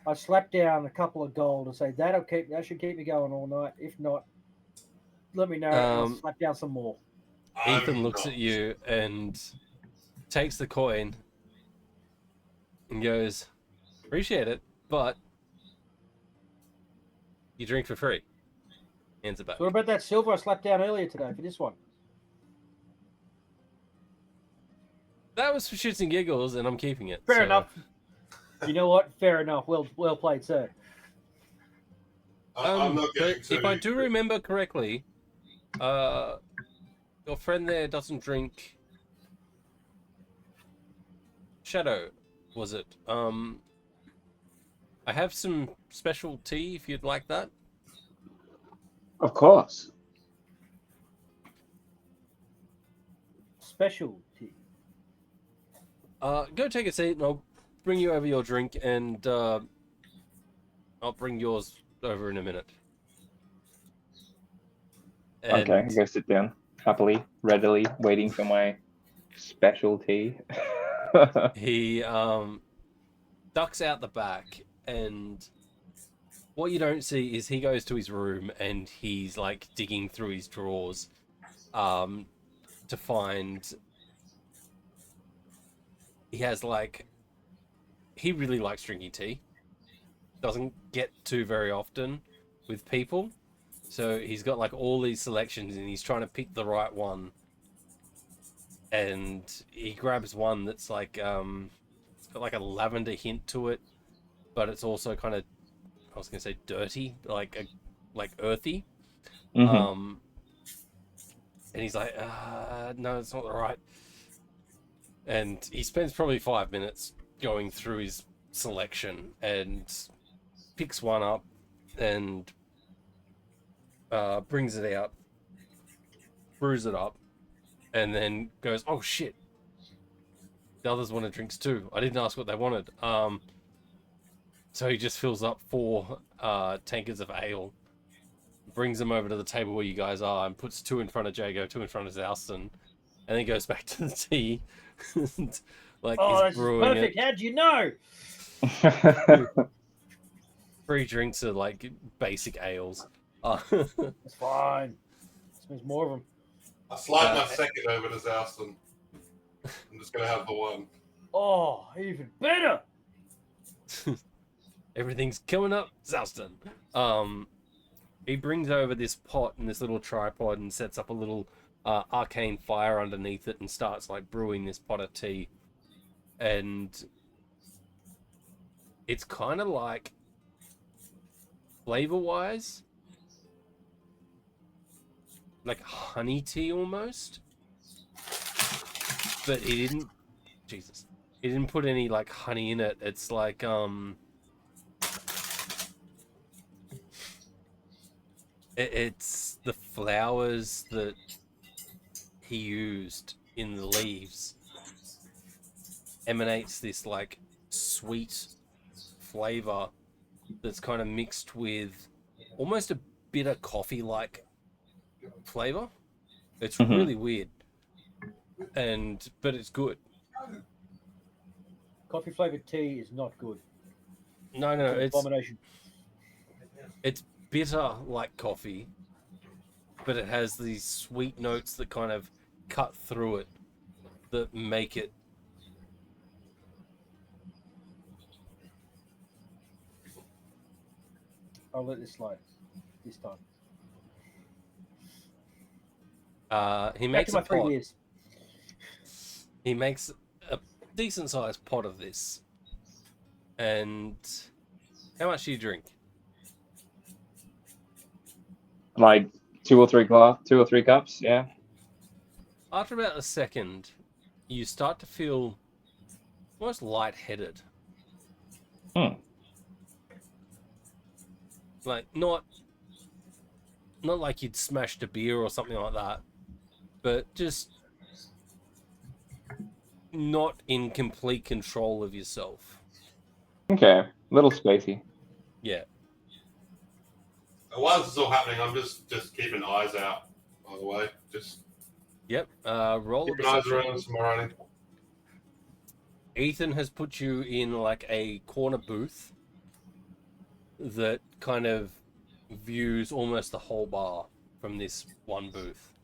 I slapped down a couple of gold and say that should keep me going all night. If not, let me know. And I'll slap down some more. Ethan looks at you and takes the coin and goes, appreciate it, but you drink for free. Hands it back. So what about that silver I slapped down earlier today for this one? That was for shits and giggles, and I'm keeping it. Fair so- enough. You know what? Fair enough. Well played, sir. I'm not getting But if I do remember correctly, your friend there doesn't drink Shadow, was it? I have some special tea if you'd like that. of course. Specialty. Go take a seat and I'll bring you over your drink and I'll bring yours over in a minute. Okay, I And go sit down happily, readily, waiting for my specialty. he ducks out the back, and what you don't see is he goes to his room and he's like digging through his drawers to find he has like he really likes drinking tea, doesn't get to very often with people, so he's got like all these selections and he's trying to pick the right one, and he grabs one that's like it's got like a lavender hint to it, but it's also kind of, I was gonna say dirty, like earthy. Mhm. And he's like, no, it's not right. And he spends probably 5 minutes going through his selection and picks one up and brings it out, brews it up, and then goes, oh shit, the others wanted drinks too. I didn't ask what they wanted. So he just fills up 4 tankards of ale, brings them over to the table where you guys are, and puts 2 in front of Jago, 2 in front of Zouston, and then goes back to the tea. And, like, Oh, he's this is brewing perfect. it. How'd you know? 3 drinks are like basic ales. It's fine. There's more of them. I slide my second over to Zouston. I'm just gonna have the one. Oh, even better. Everything's coming up, Zouston. He brings over this pot and this little tripod and sets up a little arcane fire underneath it and starts like brewing this pot of tea. And it's kind of like, flavor-wise, like honey tea almost. But he he didn't put any like honey in it. It's like it's the flowers that he used in the leaves emanates this like sweet flavor that's kind of mixed with almost a bitter coffee like flavor. It's Mhm. really weird, but it's good. Coffee flavored tea is not good. No, It's an it's abomination. bitter like coffee, but it has these sweet notes that kind of cut through it that make it. I'll let this slide this time. He Back makes to a my 3 pot. beers. He makes a decent sized pot of this. And how much do you drink? Like 2 or 3 cups. Yeah. After about a second, you start to feel almost lightheaded. Hmm. Like not like you'd smashed a beer or something like that, but just not in complete control of yourself. Okay. Little spacey. Yeah. While this is all happening, I'm just keeping eyes out. By the way, just Yep. Roll a keeping eyes perception. around some running. Ethan has put you in like a corner booth that kind of views almost the whole bar from this one booth.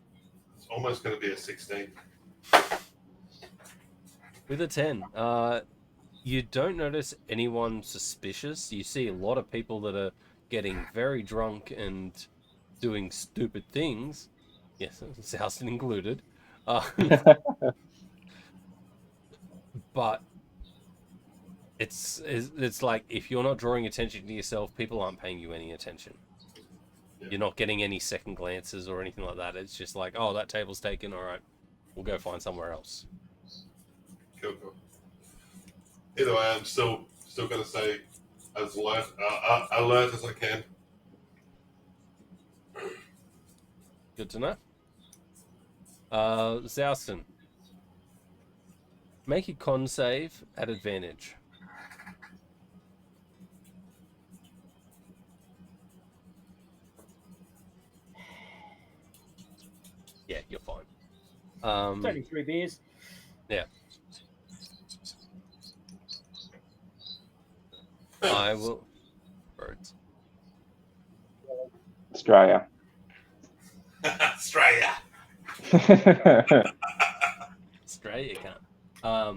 It's almost going to be a 16. With a 10, you don't notice anyone suspicious. You see a lot of people that are getting very drunk and doing stupid things. Yes, Souston included. But it's like if you're not drawing attention to yourself, people aren't paying you any attention. Yeah. You're not getting any second glances or anything like that. It's just like, oh, that table's taken. All right, we'll go find somewhere else. Cool. Either way, I'm still going to stay as alert as I can. Good to know. Zouston. Make a con save at advantage. Yeah, you're fine. It's only 3 beers. Yeah. I will. Birds. Australia. Australia. Australia can't. That's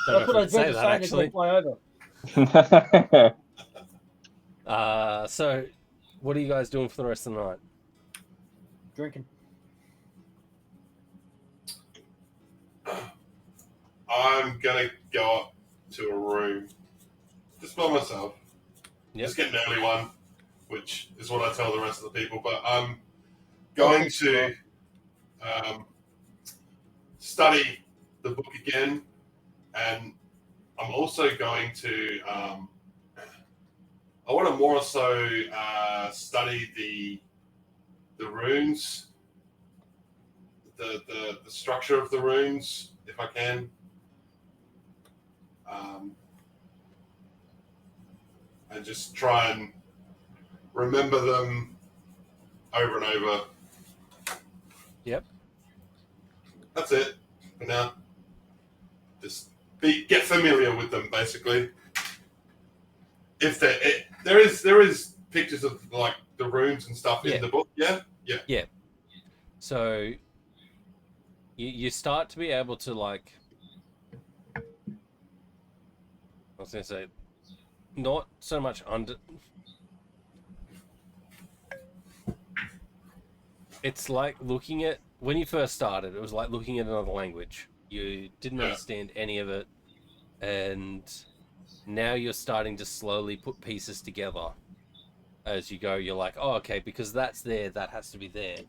Don't know what I if was I can say about to that say. actually. Fly over. So, what are you guys doing for the rest of the night? Drinking. I'm going to go up to a room just by myself. Yep. Just get an early one, which is what I tell the rest of the people. But I'm going to study the book again, and I'm also going to. I want to more so study the runes, the structure of the runes, if I can. And just try and remember them over and over. Yep. That's it for now. Just get familiar with them, basically. If there is pictures of like the runes and stuff in the book, yeah. So you start to be able to like. I was gonna say, not so much under. It's like looking at when you first started. It was like looking at another language. You didn't understand any of it, and now you're starting to slowly put pieces together as you go. You're like, oh, okay, because that's there, that has to be there.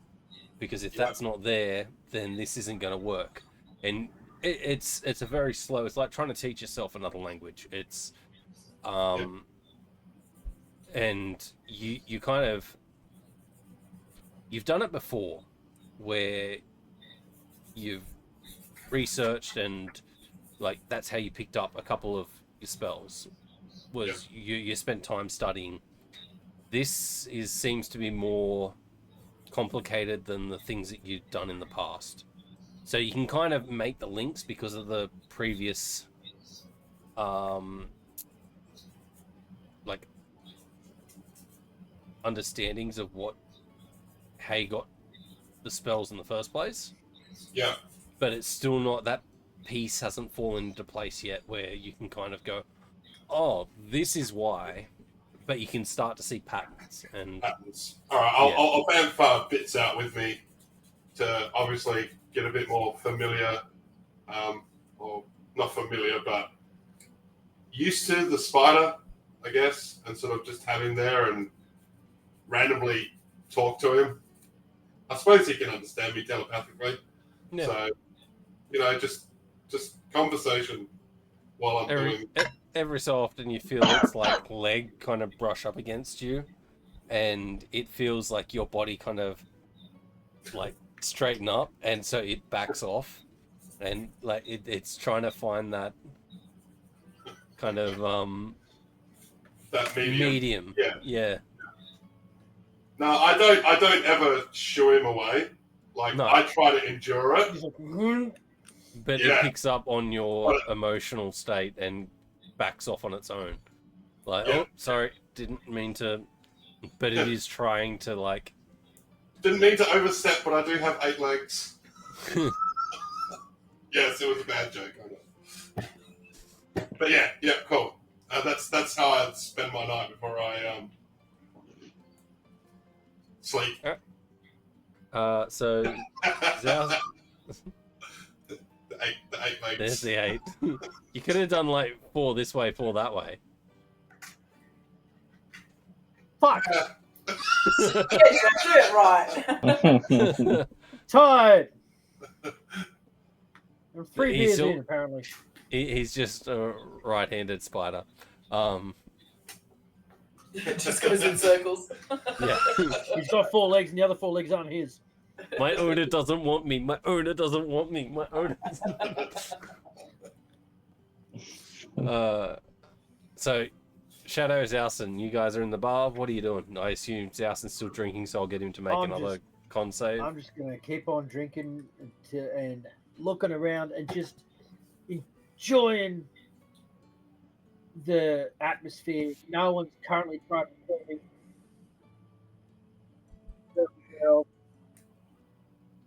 Because if that's not there, then this isn't going to work. And It's a very slow. It's like trying to teach yourself another language. It's and you kind of you've done it before, where you've researched and like that's how you picked up a couple of your spells. Was you spent time studying. This seems to be more complicated than the things that you've done in the past. So you can kind of make the links because of the previous like understandings of how you got the spells in the first place. Yeah. But it's still not, that piece hasn't fallen into place yet where you can kind of go, oh, this is why. But you can start to see patterns. And Patterns. All right, I'll bamf bits out with me to obviously get a bit more familiar, or not familiar, but used to the spider, I guess, and sort of just have him there and randomly talk to him. I suppose he can understand me telepathically. Yeah. So, just conversation while I'm doing. Every so often you feel its like leg kind of brush up against you, and it feels like your body kind of like straighten up, and so it backs off, and like it's trying to find that kind of That medium. Yeah. No, I don't ever shoo him away. Like No. I try to endure it. He's like, But it picks up on your emotional state and backs off on its own. Like, oh, sorry, didn't mean to. But it is trying to, like. Didn't mean to overstep, but I do have 8 legs. Yes, it was a bad joke. I know. But yeah, cool. That's how I spend my night before I sleep. So. Zao... The eight legs. There's the 8. You could have done like 4 this way, 4 that way. fuck! Yeah, you don't do it right. Tired! I'm 3 He's beers still- in, apparently. He's just a right-handed spider. It just goes in circles. Yeah. He's got 4 legs, and the other 4 legs aren't his. My owner doesn't want me. My owner doesn't want me. My owner. So, Shadow, Zouston, you guys are in the bar. What are you doing? I assume Zouston's still drinking, so I'll get him to make another con save. I'm just gonna keep on drinking and looking around and just enjoying the atmosphere. No one's currently trying to kill me.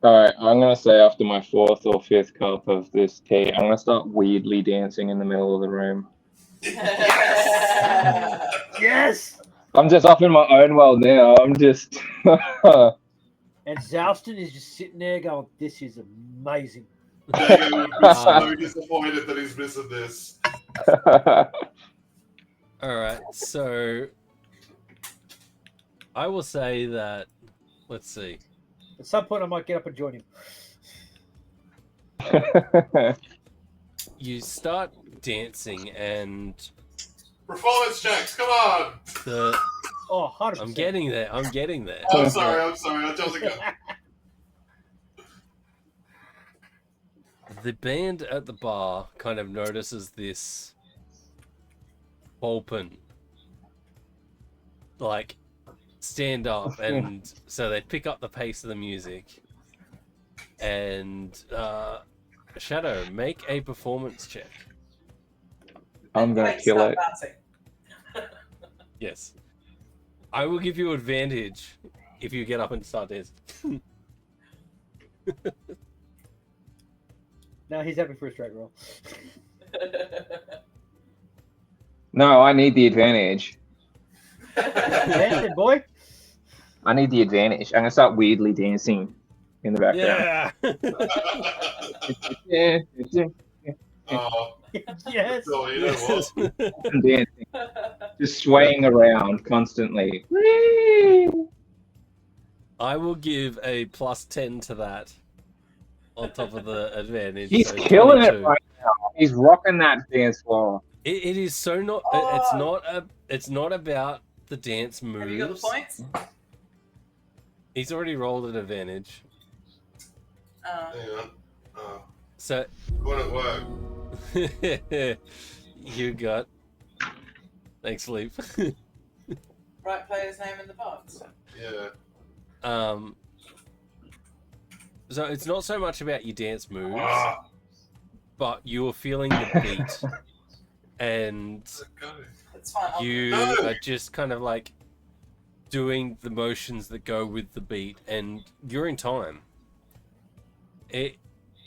Alright, I'm gonna say after my 4th or 5th cup of this tea, I'm gonna start weirdly dancing in the middle of the room. Yes! I'm just up in my own world now. I'm just. And Zouston is just sitting there going, "This is amazing." Dago would be so disappointed that he's missing this. Alright, so I will say that, let's see. At some point, I might get up and join him. You start dancing and Performance checks, come on! the Oh, 100%. I'm getting there. I'm getting there. I'm sorry, I jumped the gun. The band at the bar kind of notices this Vulpin like stand up, and so they pick up the pace of the music. And Shadow, make a performance check. I'm gonna Wait, kill start it. dancing. Yes. I will give you advantage if you get up and start dancing. No, he's happy for a straight roll. No, I need the advantage. Dancing, boy. I need the advantage. I'm gonna start weirdly dancing in the background. Yeah. Oh, Yes. so you know what? I'm dancing, just swaying around constantly. Whee! I will give a +10 to that. on top of the advantage. He's so killing 22. it right now. He's rocking that dance floor. It is so not. It's not about the dance moves. Have you got the points? He's already rolled an advantage. Hang on. Oh, So wouldn't work. you got. Thanks, Leap. Right player's name in the box. Yeah. So it's not so much about your dance moves, Ah, but you are feeling the beat, and go. It's fine. you No. are just kind of like doing the motions that go with the beat, and you're in time. It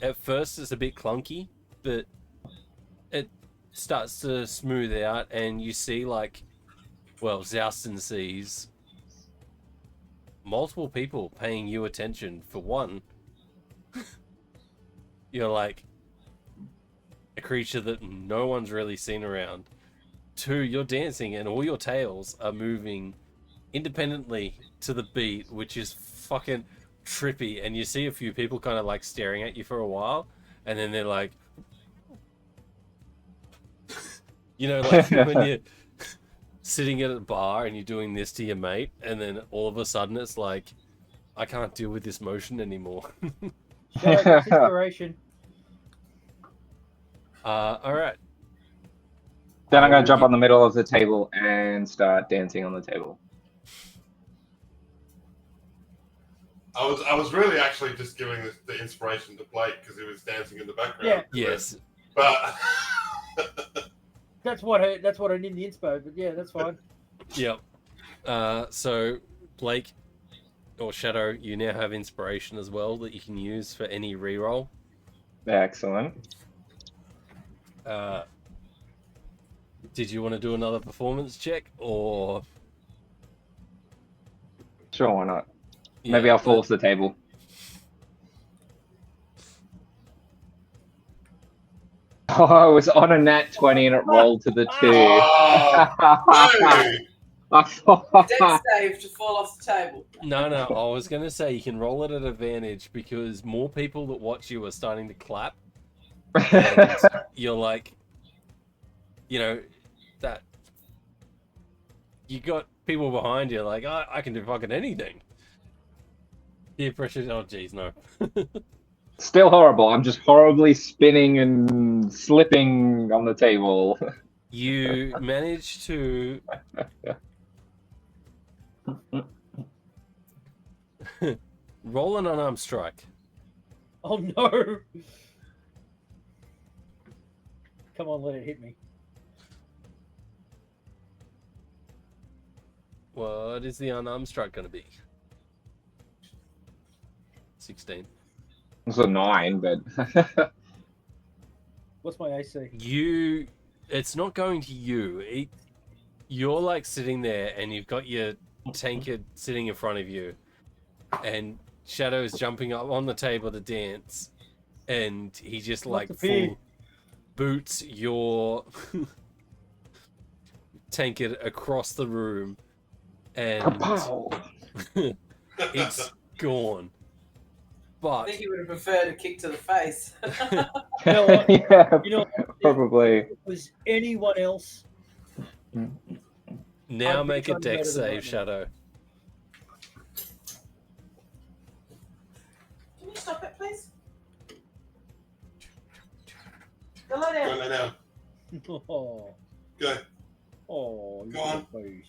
at first it's a bit clunky, but it starts to smooth out, and you see like, well, Zouston sees multiple people paying you attention. For one, you're like a creature that no one's really seen around. Two, you're dancing and all your tails are moving independently to the beat, which is fucking trippy. And you see a few people kind of like staring at you for a while, and then they're like, you know, like when you're sitting at a bar and you're doing this to your mate, and then all of a sudden it's like, I can't deal with this motion anymore. Shadow gets inspiration. All right. Then I'm going to jump on the middle of the table and start dancing on the table. I was really actually just giving the inspiration to Blake because he was dancing in the background. Yes. But That's what I need the inspo, but yeah, that's fine. Yep. So Blake or Shadow, you now have inspiration as well that you can use for any reroll. Excellent. Did you want to do another performance check, or Sure, why not? yeah, Maybe I'll fall off the table. Oh, I was on a nat 20 and it rolled to the 2. oh, no. Dex save to fall off the table. No, I was going to say you can roll it at advantage because more people that watch you are starting to clap. And you're like, you know, that you got people behind you like, I can do fucking anything. Peer pressure. Oh, geez, no. Still horrible. I'm just horribly spinning and slipping on the table. You manage to roll an unarmed strike. Oh no! Come on, let it hit me. What is the unarmed strike going to be? 16. It's a 9, but What's my AC? It's not going to you. You're like sitting there and you've got your tankard sitting in front of you, and Shadow's jumping up on the table to dance, and he just Not like the pig. full boots your tankard across the room, and Kapow! it's gone. I But think you would have preferred a kick to the face. You know what? Yeah, You know, probably. if it was anyone else, now I'd be make a trying to go dex to the save, right Shadow. Can you stop it, please? Go lie down. Go lay down. oh, Go. oh, Go on. please.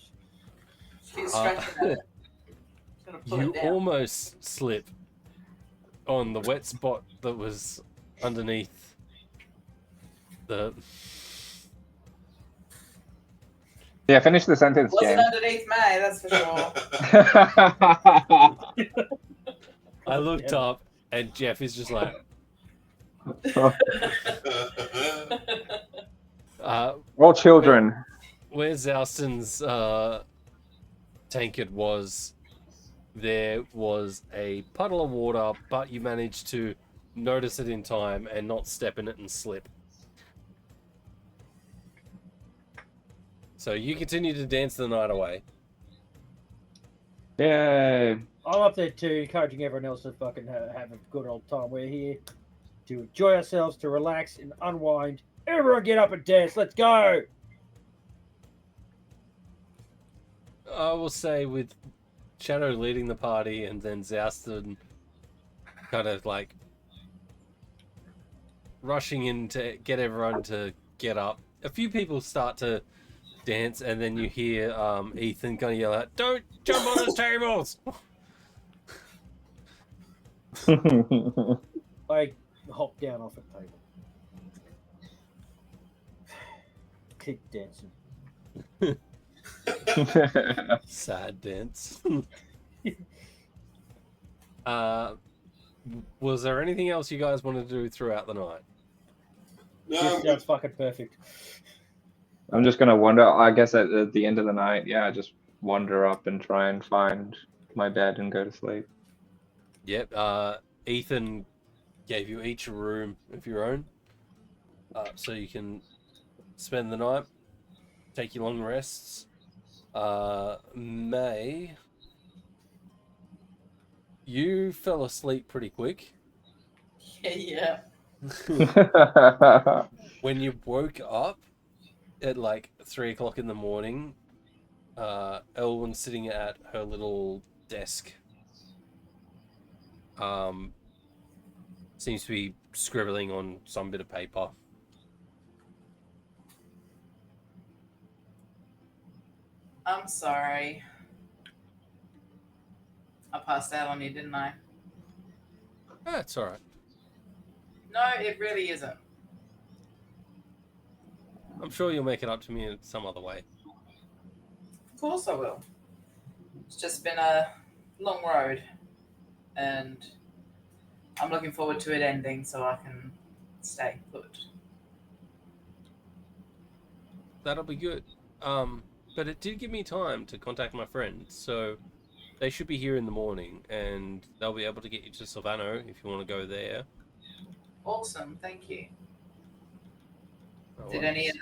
Keep scratching at it. Just gonna pull You it down. almost slip on the wet spot that was underneath the. Yeah, finish the sentence, Wasn't James. underneath May, that's for sure. I looked up and Jeff is just like, All children. where Zouston's tankard was, there was a puddle of water, but you managed to notice it in time and not step in it and slip. So you continue to dance the night away. Yay. I'm up there too, encouraging everyone else to fucking have a good old time. We're here to enjoy ourselves, to relax and unwind. Everyone get up and dance. Let's go. I will say with Shadow leading the party and then Zouston kind of like rushing in to get everyone to get up. A few people start to dance and then you hear Ethan kind of yell out, "Don't jump on the tables!" I hop down off a table. Keep dancing. Sad dance. Was there anything else you guys wanted to do throughout the night? No, This sounds fucking perfect. I'm just gonna wander. I guess at the end of the night, yeah, just wander up and try and find my bed and go to sleep. Yep. Ethan gave you each a room of your own, so you can spend the night, take your long rests. May, you fell asleep pretty quick. Yeah. When you woke up at like 3 o'clock in the morning, Elwyn's sitting at her little desk. Seems to be scribbling on some bit of paper. I'm sorry. I passed out on you, didn't I? That's all right. No, it really isn't. I'm sure you'll make it up to me in some other way. Of course I will. It's just been a long road, and I'm looking forward to it ending so I can stay put. That'll be good. But it did give me time to contact my friends, so they should be here in the morning, and they'll be able to get you to Silvano if you want to go there. Awesome, thank you. No Did worries.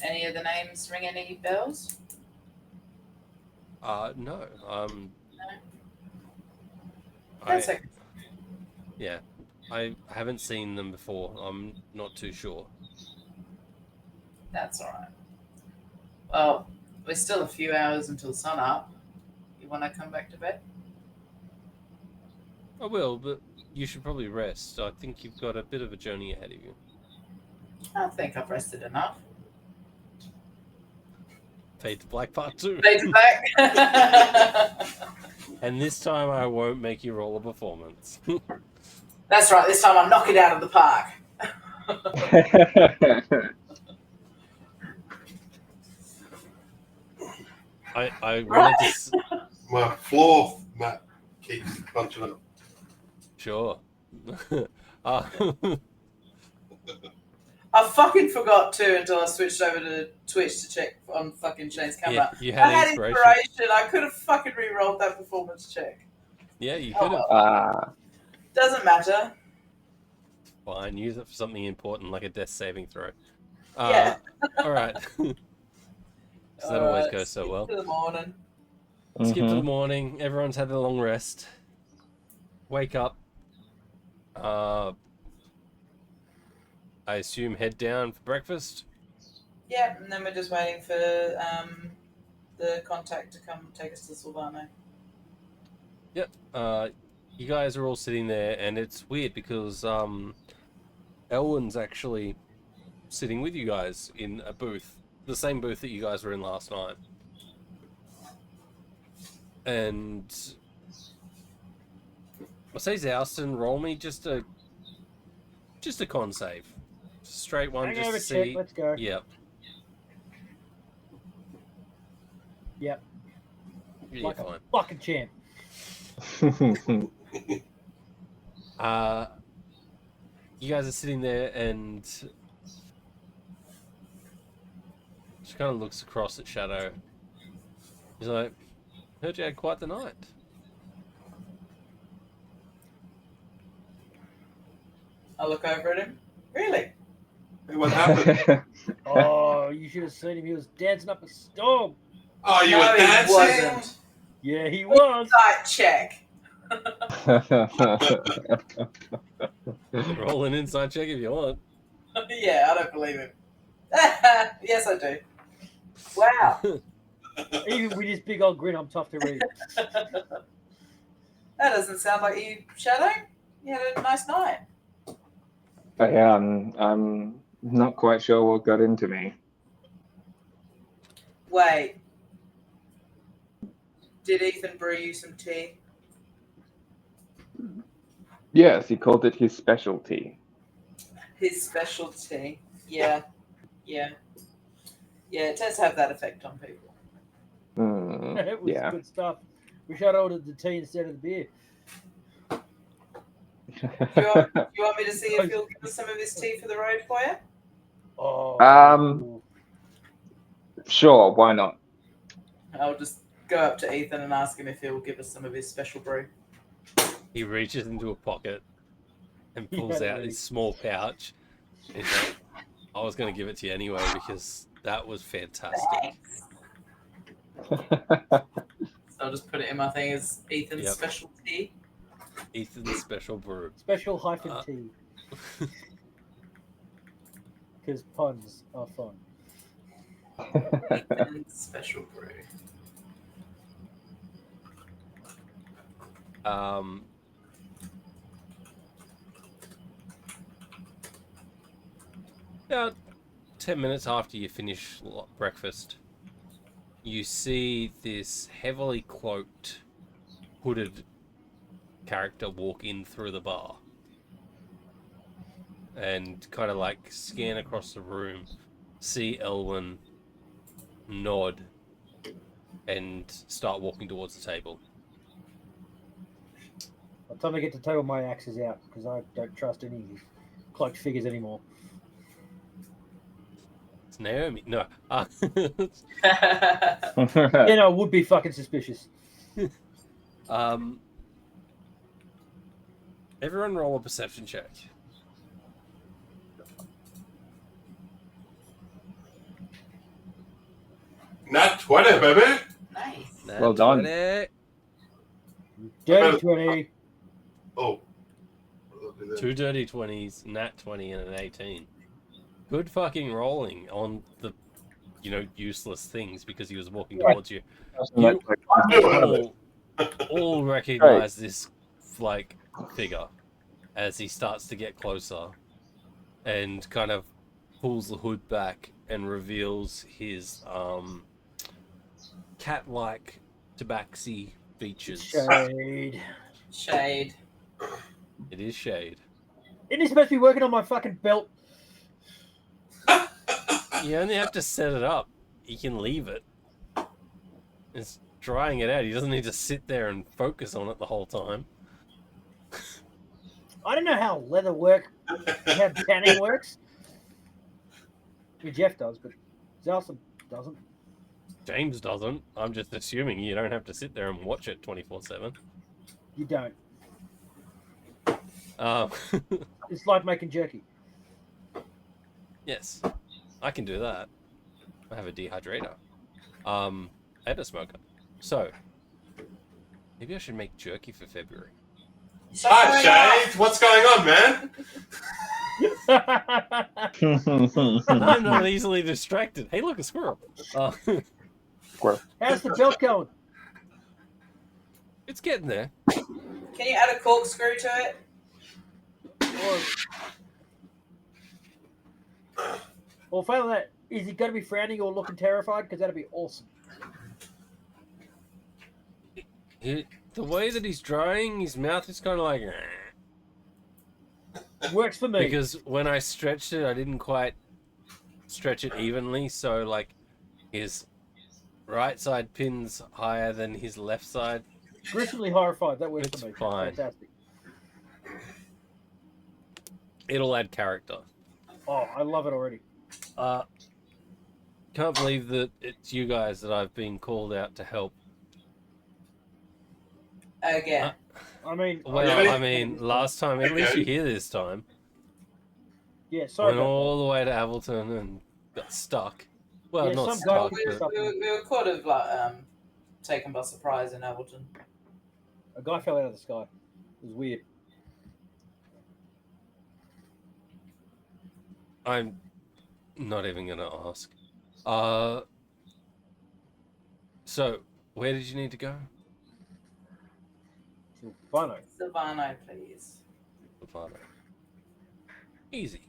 any of the names ring any bells? No. That's okay. Yeah, I haven't seen them before. I'm not too sure. That's all right. Well, we're still a few hours until sunup. You want to come back to bed? I will, but you should probably rest. I think you've got a bit of a journey ahead of you. I think I've rested enough. Fade to Black Part 2. Fade to black. And this time I won't make you roll a performance. That's right. This time I'm knocking it out of the park. I wanted to... My floor mat keeps bunching up. Sure. I fucking forgot to until I switched over to Twitch to check on fucking Shane's camera. Yeah, you I had had inspiration. I could have fucking re-rolled that performance check. Yeah, you Oh, could have. well. Doesn't matter. Fine, use it for something important like a death saving throw. Yeah. All right. So that always goes so skip well. to the morning. Skip to the morning. Everyone's had a long rest. Wake up. I assume head down for breakfast. Yeah, and then we're just waiting for the contact to come take us to Silvano. Yep. You guys are all sitting there, and it's weird because Elwyn's actually sitting with you guys in a booth, the same booth that you guys were in last night. And I'll say Zouston, roll me just a con save. Straight one, Hang just over, to see. check. Let's go. Yep. Yep. Yeah, Like fine. a fucking champ. You guys are sitting there, and she kind of looks across at Shadow. He's like, "Heard you had quite the night." I look over at him. Really? Hey, what happened? Oh, you should have seen him. He was dancing up a storm. Oh, you No, were he dancing? wasn't. Yeah, he was. Insight check. Roll an inside check if you want. Yeah, I don't believe him. Yes, I do. Wow. Even with his big old grin, I'm tough to read. That doesn't sound like you, Shadow. You had a nice night. Yeah, I'm not quite sure what got into me. Wait. Did Ethan brew you some tea? Yes, he called it his specialty. His specialty. Yeah. Yeah. Yeah, it does have that effect on people. It was Yeah. good stuff. Wish I'd ordered the tea instead of the beer. Do you want me to see if he'll give us some of his tea for the road for you? Oh. Sure, why not? I'll just go up to Ethan and ask him if he'll give us some of his special brew. He reaches into a pocket and pulls Yeah, out his small pouch. He's like, I was going to give it to you anyway because that was fantastic. So I'll just put it in my thing as Ethan's Yep. special tea. Ethan's special brew. Special hyphen tea. Because puns are fun. Ethan's special brew. About 10 minutes after you finish breakfast, you see this heavily cloaked, hooded character walk in through the bar and kind of like scan across the room, see Elwyn, nod, and start walking towards the table. By the time I get to the table, my axe is out because I don't trust any of these cloaked figures anymore. It's Naomi. No. Yeah, no, it would be fucking suspicious. Everyone roll a perception check. Nat 20, baby. Nice. Well done. 20. Dirty 20. Oh. Look at that. 2 dirty 20s, nat 20, and an 18. Good fucking rolling on the, useless things because he was walking towards you. You all recognize this, figure as he starts to get closer and kind of pulls the hood back and reveals his, cat-like tabaxi features. Shade. Shade. It is Shade. Isn't he supposed to be working on my fucking belt? You only have to set it up. He can leave it. It's drying it out. He doesn't need to sit there and focus on it the whole time. I don't know how leather how tanning works. I mean, Jeff does, but Zelson doesn't. James doesn't. I'm just assuming you don't have to sit there and watch it 24/7. You don't. Um, It's like making jerky. yes, I can do that. I have a dehydrator. And a smoker. So, maybe I should make jerky for February. Hi, Shade. What's going on, man? I'm not easily distracted. Hey, look, a squirrel. How's the belt going? It's getting there. Can you add a corkscrew to it? Or failing that, is he going to be frowning or looking terrified? Because that'd be awesome. The way that he's drying, his mouth is kind of like... Works for me. Because when I stretched it, I didn't quite stretch it evenly, so his right side pins higher than his left side. Gruesomely horrified. That works It's for me. fine. Fantastic. It'll add character. Oh, I love it already. Can't believe that it's you guys that I've been called out to help. Again. Last time, at least you're here this time. Yeah, sorry. Went all the way to Appleton and got stuck. Well, Yeah, not some stuck, guy- but We were kind of taken by surprise in Ableton. A guy fell out of the sky. It was weird. I'm not even gonna ask. So where did you need to go? Silvano. Silvano, please. Silvano. Easy.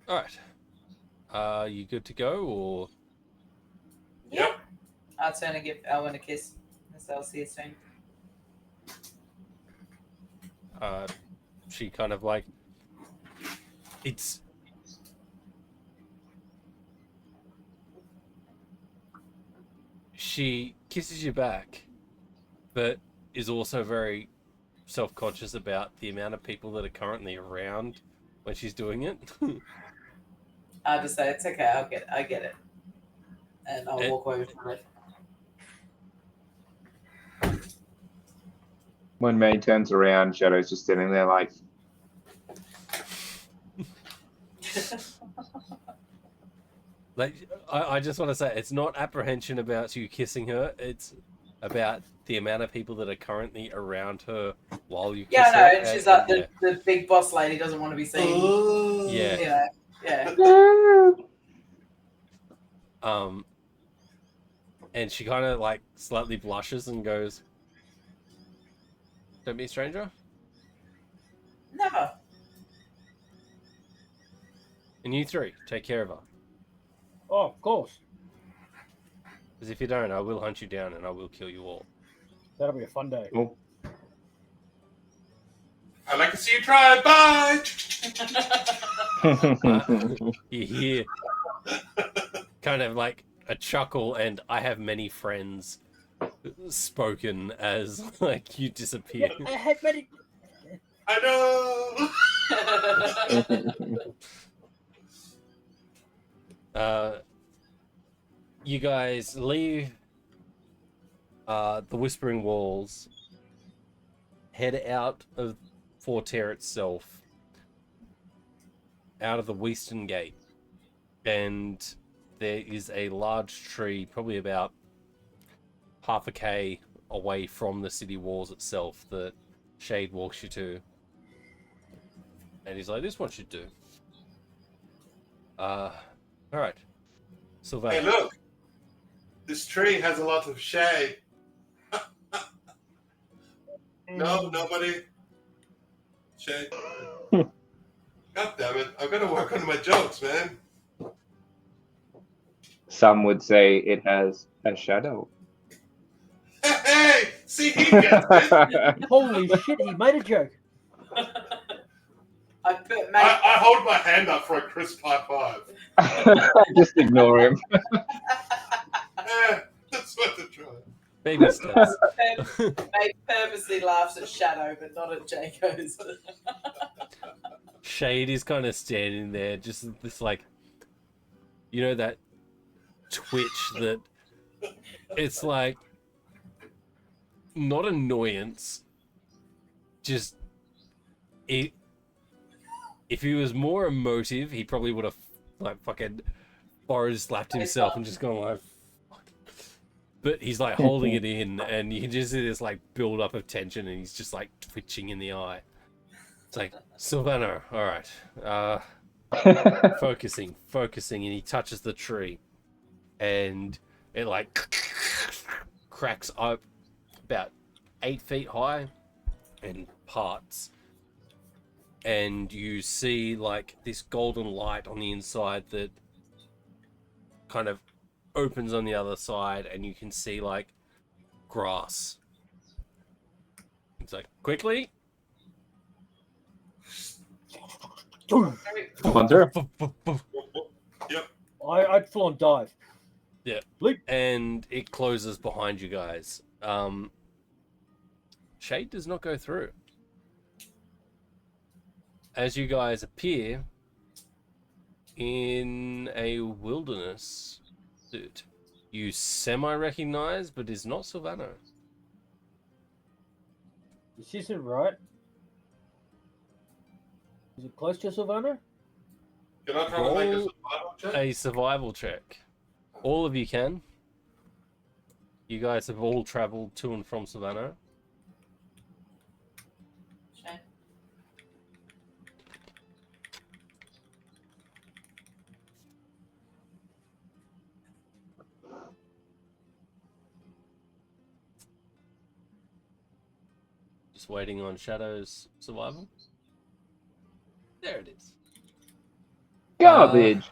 All right. Are you good to go, or Yep. I'll turn and give Elwyn a kiss. As I'll see you soon. she kind of like it's she kisses you back, but is also very self-conscious about the amount of people that are currently around when she's doing it. I'll just say it's okay. I get it, and I'll walk away from it. When May turns around, Shadow's just sitting there like, Like, I just want to say, it's not apprehension about you kissing her. It's about the amount of people that are currently around her while you kiss Yeah, her. no, and she's like yeah. the big boss lady doesn't want to be seen. Yeah. You know, yeah. And she kind of like slightly blushes and goes, "Don't be a stranger." Never. And you three, take care of her. Oh, of course. Because if you don't, I will hunt you down and I will kill you all. That'll be a fun day. oh, I'd like to see you try. Bye. You hear kind of like a chuckle, and "I have many friends" spoken as like you disappear. I had many. I know. You guys leave the Whispering Walls, head out of Forterre itself, out of the Western Gate, and there is a large tree, probably about half a k away from the city walls itself, that Shade walks you to. And he's like, "This one should do." Alright. Sylvain. Hey, look. This tree has a lot of shade. No, nobody. Shade. God damn it. I've got to work on my jokes, man. some would say it has a shadow. Hey! See, he gets it. Holy shit, he made a joke. I put mate. I hold my hand up for a crisp high five. Just ignore him. That's what to try. Baby steps. Mate purposely laughs at Shadow, but not at Jacob's. Shade is kind of standing there, just this like, you know, that twitch that it's like not annoyance, just it. If he was more emotive, he probably would have like fucking forehead slapped himself and just gone like. Fuck. But he's like holding it in, and you can just see this like build up of tension, and he's just like twitching in the eye. It's like, "Silvano, all right, focusing, and he touches the tree, and it like cracks up about 8 feet high and parts. And you see like this golden light on the inside that kind of opens on the other side, and you can see like grass. It's like, quickly. One through. Yep. I'd full on dive. Yeah. Leap. And it closes behind you guys. Shade does not go through. As you guys appear in a wilderness suit, you semi-recognize, but is not Silvano. Is this it right? Is it close to Silvano? Can I try to make a Roll survival check? a survival check. All of you can. You guys have all travelled to and from Savannah. Shane? Just waiting on Shadow's survival. There it is. Garbage.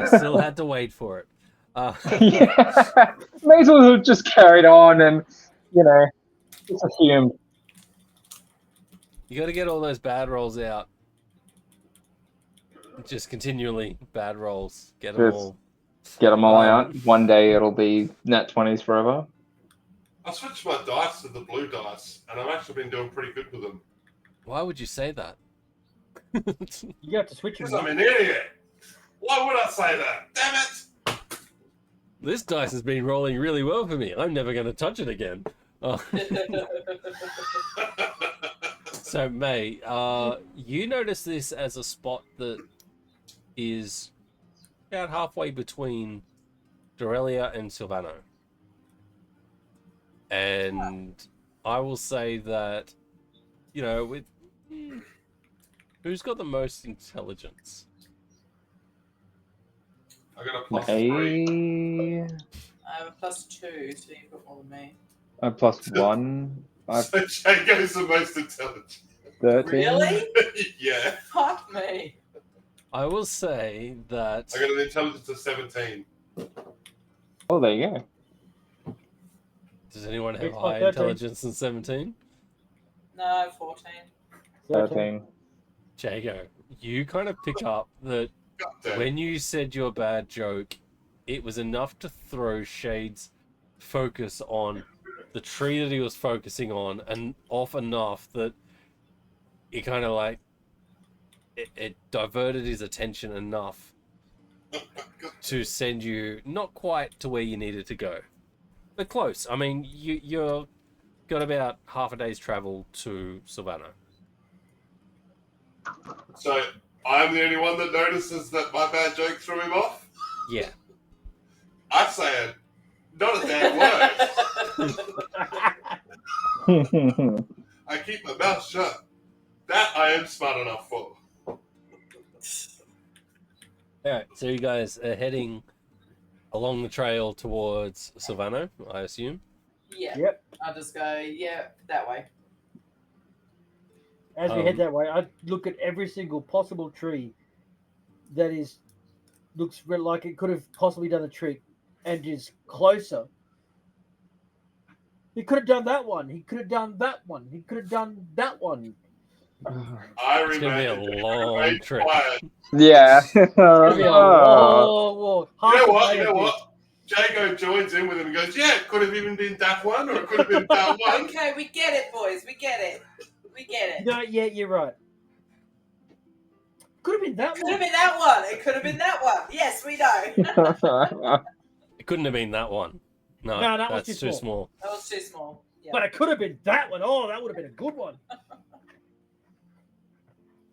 Still had to wait for it. Yeah. May as well have just carried on and, just assumed. You got to get all those bad rolls out. Just continually bad rolls. Get them Just all. get them all out. One day it'll be nat 20s forever. I switched my dice to the blue dice, and I've actually been doing pretty good with them. Why would you say that? You have to switch Because them. I'm an idiot. Why would I say that? Damn it! This dice has been rolling really well for me. I'm never going to touch it again. Oh. So, May, you notice this as a spot that is about halfway between Dorelia and Silvano. And I will say that, with who's got the most intelligence? I got a +3. I have a +2, so you've got more than me. I'm +1. I'm So Jago's the most intelligent. 13. Really? Yeah. Fuck me. I will say that I got an intelligence of 17. Oh, there you go. does anyone have It's high 13. intelligence than 17? No, 14. 13. Jago, you kind of pick up that God damn. when you said your bad joke, it was enough to throw Shade's focus on the tree that he was focusing on, and off enough that it kind of like it diverted his attention enough to send you not quite to where you needed to go, but close. I mean, you're got about half a day's travel to Savannah. So I'm the only one that notices that my bad joke threw him off? Yeah. I say it. Not a damn word. I keep my mouth shut. That I am smart enough for. Alright, so you guys are heading along the trail towards Savannah, I assume. Yeah. Yep. I'll just go, that way. As we head that way, I look at every single possible tree that looks like it could have possibly done the trick and is closer. He could have done that one. He could have done that one. He could have done that one. I It's gonna be a remain long trip. quiet. Yeah. It's gonna be a long walk. You know Half a day of this. what? Jago joins in with him and goes, yeah, it could have even been that one, or it could have been that one. Okay, we get it, boys. We get it. We get it. No, yeah, you're right. Could have been that Could have one. been that one. It could have been that one. Yes, we know. It couldn't have been that one. No, No, that was that's too too small. small. That was too small. Yeah. But it could have been that one. Oh, that would have been a good one.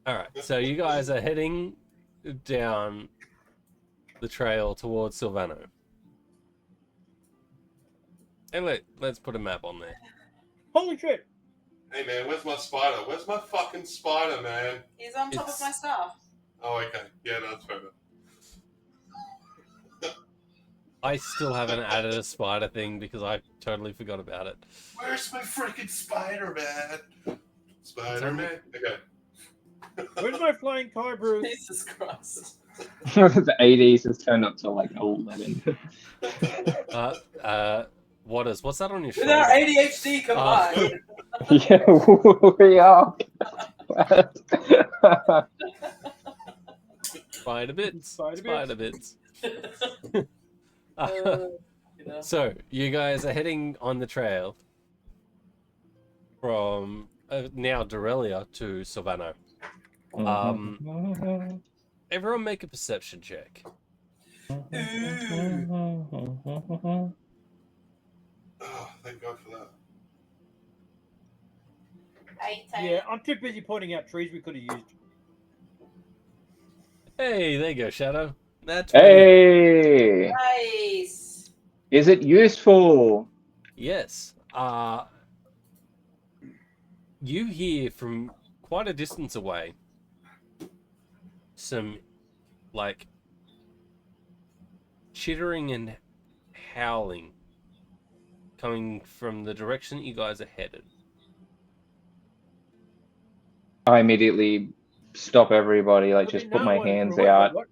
Alright, so you guys are heading down the trail towards Silvano. And let's put a map on there. Holy shit. Hey, man, where's my spider? Where's my fucking spider, man? He's on top of my stuff. Oh, okay. Yeah, no, that's fair enough. I still haven't added a spider thing because I totally forgot about it. Where's my freaking Spider-Man? Spider-Man? Okay. Where's my flying car, Bruce? Jesus Christ. The 80s has turned up to like 11. What's that on your With shoulder? our ADHD combined. Yeah, we are. Spider bits. Spider bits. Spider bits. You know. So, you guys are heading on the trail from now Dorelia to Silvano. Everyone make a perception check. Oh, thank God for that. 18. Yeah, I'm too busy pointing out trees we could have used. Hey, there you go, Shadow. That's Hey! Nice. Is it useful? Yes. You hear from quite a distance away some like chittering and howling coming from the direction that you guys are headed. I immediately stop everybody, like There'll just be put no my one hands for wait, out. what?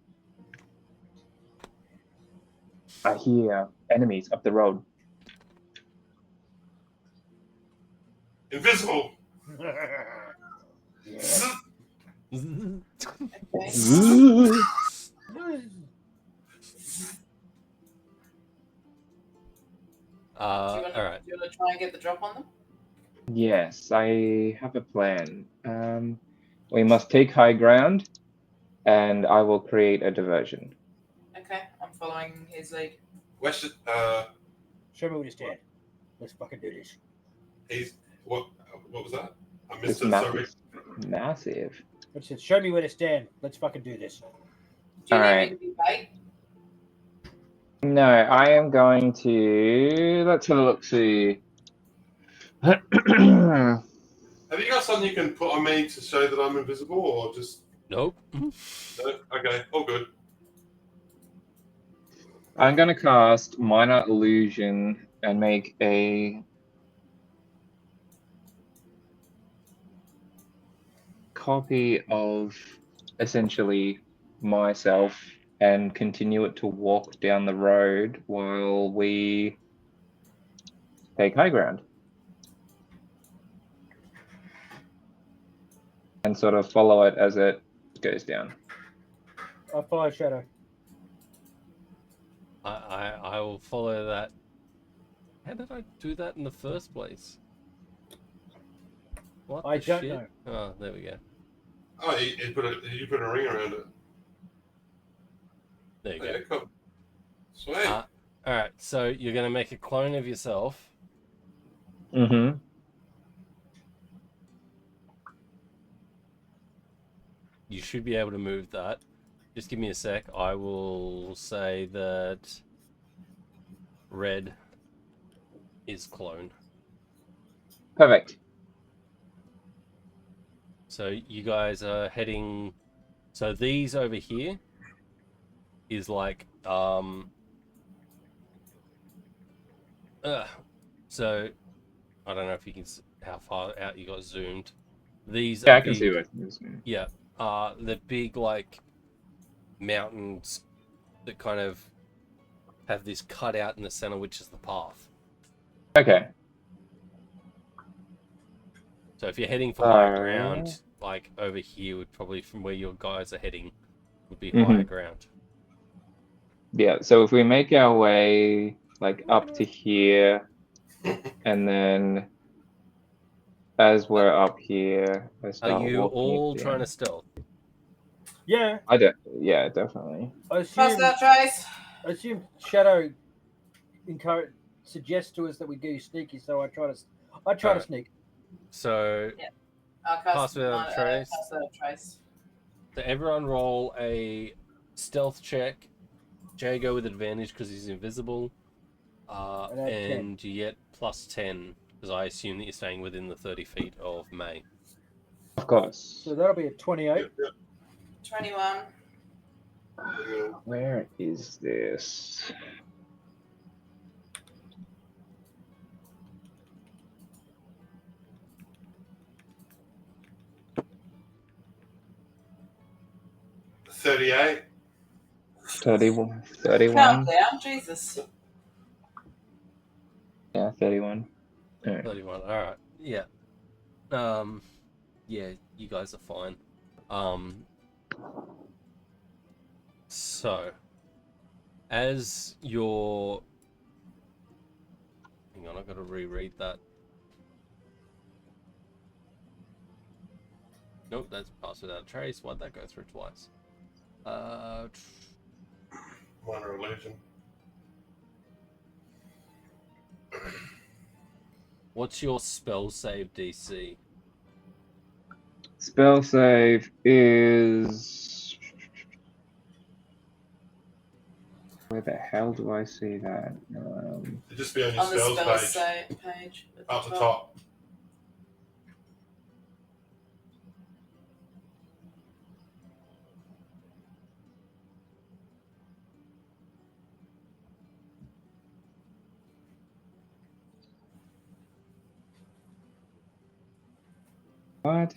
I hear enemies up the road. Invisible. Yeah. Okay. All right. Do you want to try and get the drop on them? Yes, I have a plan. We must take high ground, and I will create a diversion. Okay, I'm following his lead. West. Show me where to stand. Let's fucking do this. He's what? What was that? I This missed it. map Sorry. is massive. It said, show me where to stand. Let's fucking do this. Do you need Alright. me to be bait? No, I am going to. Let's have a look. See. Have you got something you can put on me to show that I'm invisible, or just Nope. no? Okay, all good. I'm going to cast Minor Illusion and make a copy of essentially myself and continue it to walk down the road while we take high ground. And sort of follow it as it goes down. I follow Shadow. I will follow that. How did I do that in the first place? What I the don't shit? know. Oh, there we go. Oh, you put a ring around it. There you go. Okay, cool. Sweet. All right, so you're gonna make a clone of yourself. Mm-hmm. You should be able to move that. Just give me a sec. I will say that red is clone. Perfect. So you guys are heading. So these over here is like So I don't know if you can how far out you got zoomed. These Yeah, are I can see big, what it is. yeah, the big like mountains that kind of have this cut out in the center, which is the path. Okay. So if you're heading for higher ground, like over here would probably from where your guys are heading would be higher ground. Yeah, so if we make our way like up to here, and then as we're up here, I Are start you walking all it trying to down. stealth? Yeah. Yeah, definitely. I Pass assume, that, Trace. I assume Shadow suggests to us that we do sneaky, so I try to Alright. sneak. So I'll Pass without a trace. Pass that Trace. So everyone roll a stealth check. Jago with advantage because he's invisible. And you get plus 10 because I assume that you're staying within the 30 feet of May. Of course. So that'll be a 28. Yep, yep. 21. Where is this? $38. 31. Calm down, Jesus. Yeah, 31. All right. 31. All right. Yeah. Yeah, you guys are fine. So as you're hang on, I've got to reread that. Nope, that's pass without a trace. Why'd that go through twice? Minor illusion. What's your spell save DC? Spell save is Where the hell do I see that? It'd just be on your On the spells spells page. page at Up the top. What?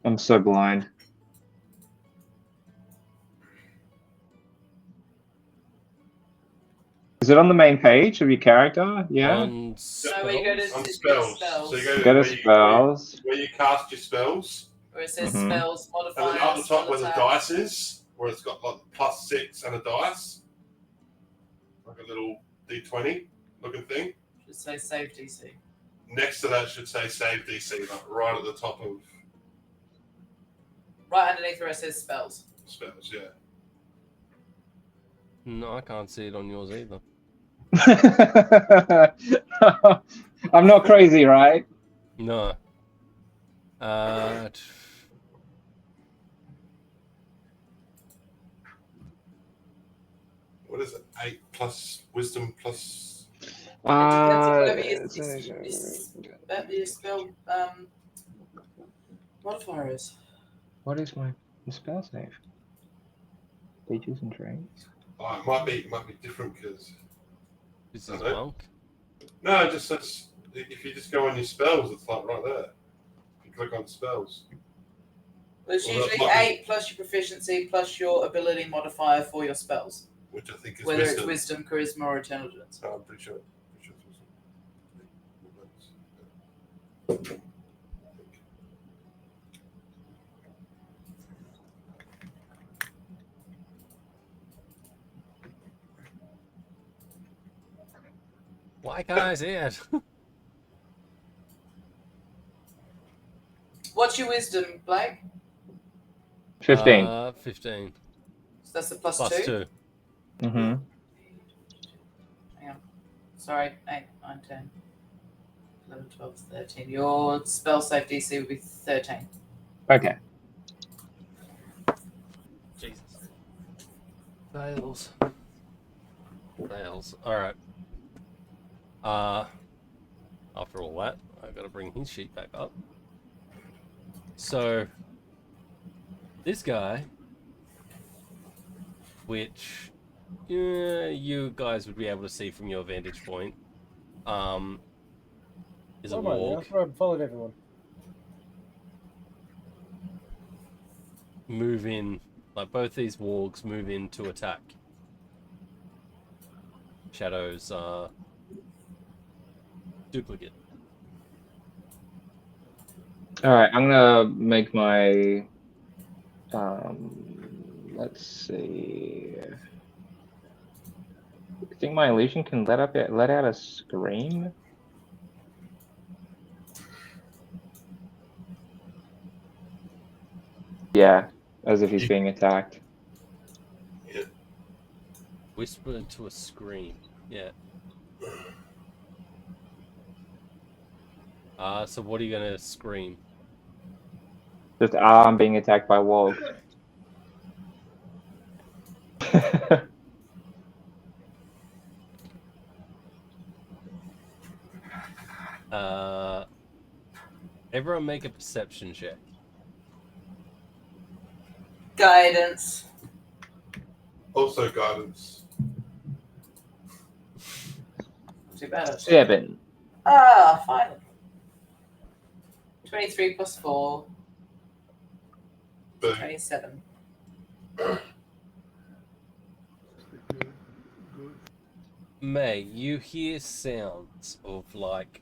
I'm so blind. Is it on the main page of your character? Yeah. On No, where you go to spells? On it's spells. spells. So you go to Go to where you, spells. where you cast your spells. Where it says Mhm. spells, And modifiers, then up the top where the spell attack. dice is, where it's got like +6 and a dice. Like a little D20 looking thing. Should say save DC. Next to that should say save DC, like right at the top of Right underneath where it says spells. spells, yeah. No, I can't see it on yours either. I'm not crazy, right? No. What is it? 8 plus wisdom plus. It depends on whatever your spell modifier is. What is my spell save? Features and traits. Oh, it might be different because. This is Okay. monk. No, it just says if you just go on your spells, it's like right there. If you click on spells. Well, it's Well, that usually might be- 8 plus your proficiency plus your ability modifier for your spells. Which I think is Whether wisdom. it's wisdom, charisma, or intelligence. Oh, I'm pretty sure. It's wisdom. Why can't I see it? What's your wisdom, Blake? 15. 15. So that's the plus Plus 2. 2. Mm-hmm. Hang on. Sorry, 8, 9, 10, 11, 12, 13. Your spell save DC would be 13. Okay. Jesus. Fails. Alright. After all that, I've got to bring his sheet back up. So, this guy, which you guys would be able to see from your vantage point, is a Oh my God, I walk thought I'd followed everyone. move in, like both these wargs move in to attack. Shadow's duplicate. All right, I'm gonna make my. Let's see. I think my illusion can let out a scream. Yeah, as if he's being attacked. Whisper to a scream. Yeah. So what are you gonna scream? Just I'm being attacked by wolves. Everyone make a perception check. Guidance. Also guidance. Not too bad, actually. 7. Ah, finally. 23 plus 4. Boom. 27. May, you hear sounds of like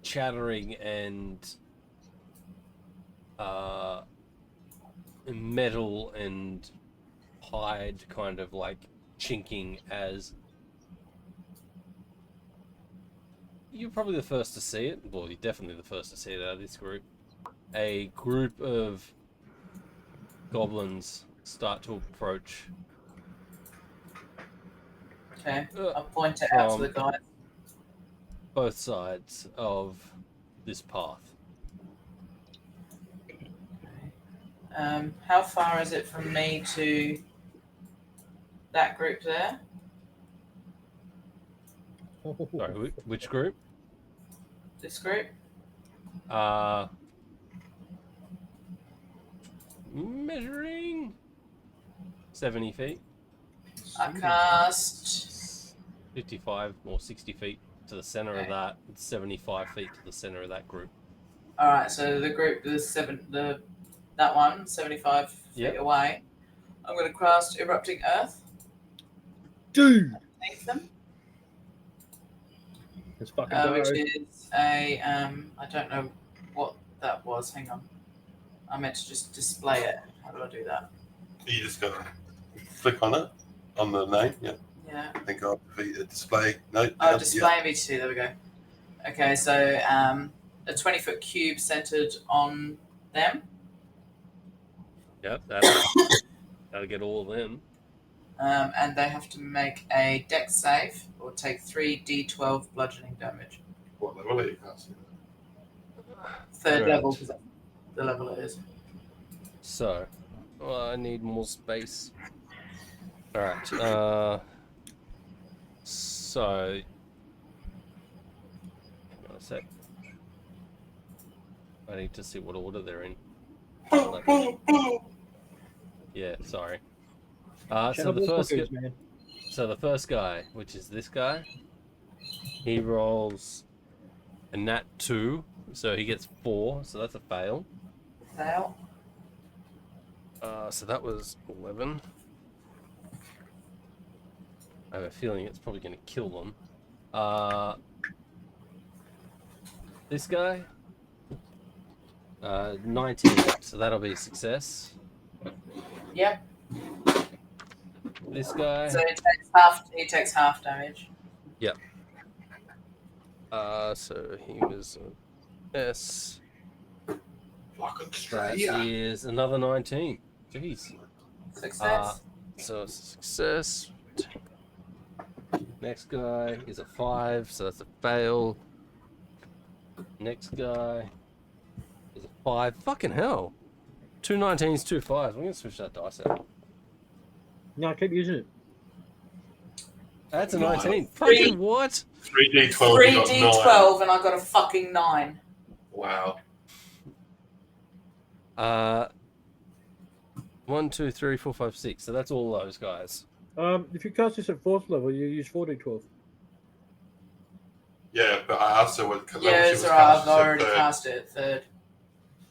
chattering and metal and hide kind of like chinking as you're probably the first to see it. Well, you're definitely the first to see it out of this group. A group of goblins start to approach. Okay. I'll point it out to the guy. Both sides of this path. How far is it from me to that group there? Sorry, which group? This group? Measuring 70 feet, I cast. 55 or 60 feet to the center of Okay. that, 75 feet to the center of that group. All right, so the group, that one, 75 Yep. feet away. I'm going to cast Erupting Earth. Dude, Thank them. let's fucking Which go. is a I don't know what that was. Hang on, I meant to just display it. How do I do that? You just got to click on it, on the name, yeah. Yeah. Then go up to display. No, Oh, down, display me too. There we go. Okay, so a 20-foot cube centered on them, Yep, that'll get all of them. and they have to make a dex save or take 3d12 bludgeoning damage. What level are you casting? Third Right. level, because that's the level it is. So, I need more space. All right. So, hang on a sec. I need to see what order they're in. Yeah, sorry. So the first man. So the first guy, which is this guy, he rolls a nat 2, so he gets 4, so that's a fail. Fail. So that was 11. I have a feeling it's probably going to kill them. This guy, 19, so that'll be a success. Yep. This guy, So he takes half damage. so he was S. Fucking That straight. is another 19. Jeez. Success. So it's a success. Next guy is a 5, so that's a fail. Next guy is a 5. Fucking hell. 2 19s, 2 5s. I'm gonna switch that dice out. No, keep using it. That's a No. 19. Three. Fucking what? 3d12. You got 3d12, and I got a fucking 9. 9. Wow. 1, 2, 3, 4, 5, 6. So that's all those guys. If you cast this at 4th level, you use 4d12. Yeah, but I asked her what level Yeah, she it's was alright. cast. I've She said already third. cast it at 3rd.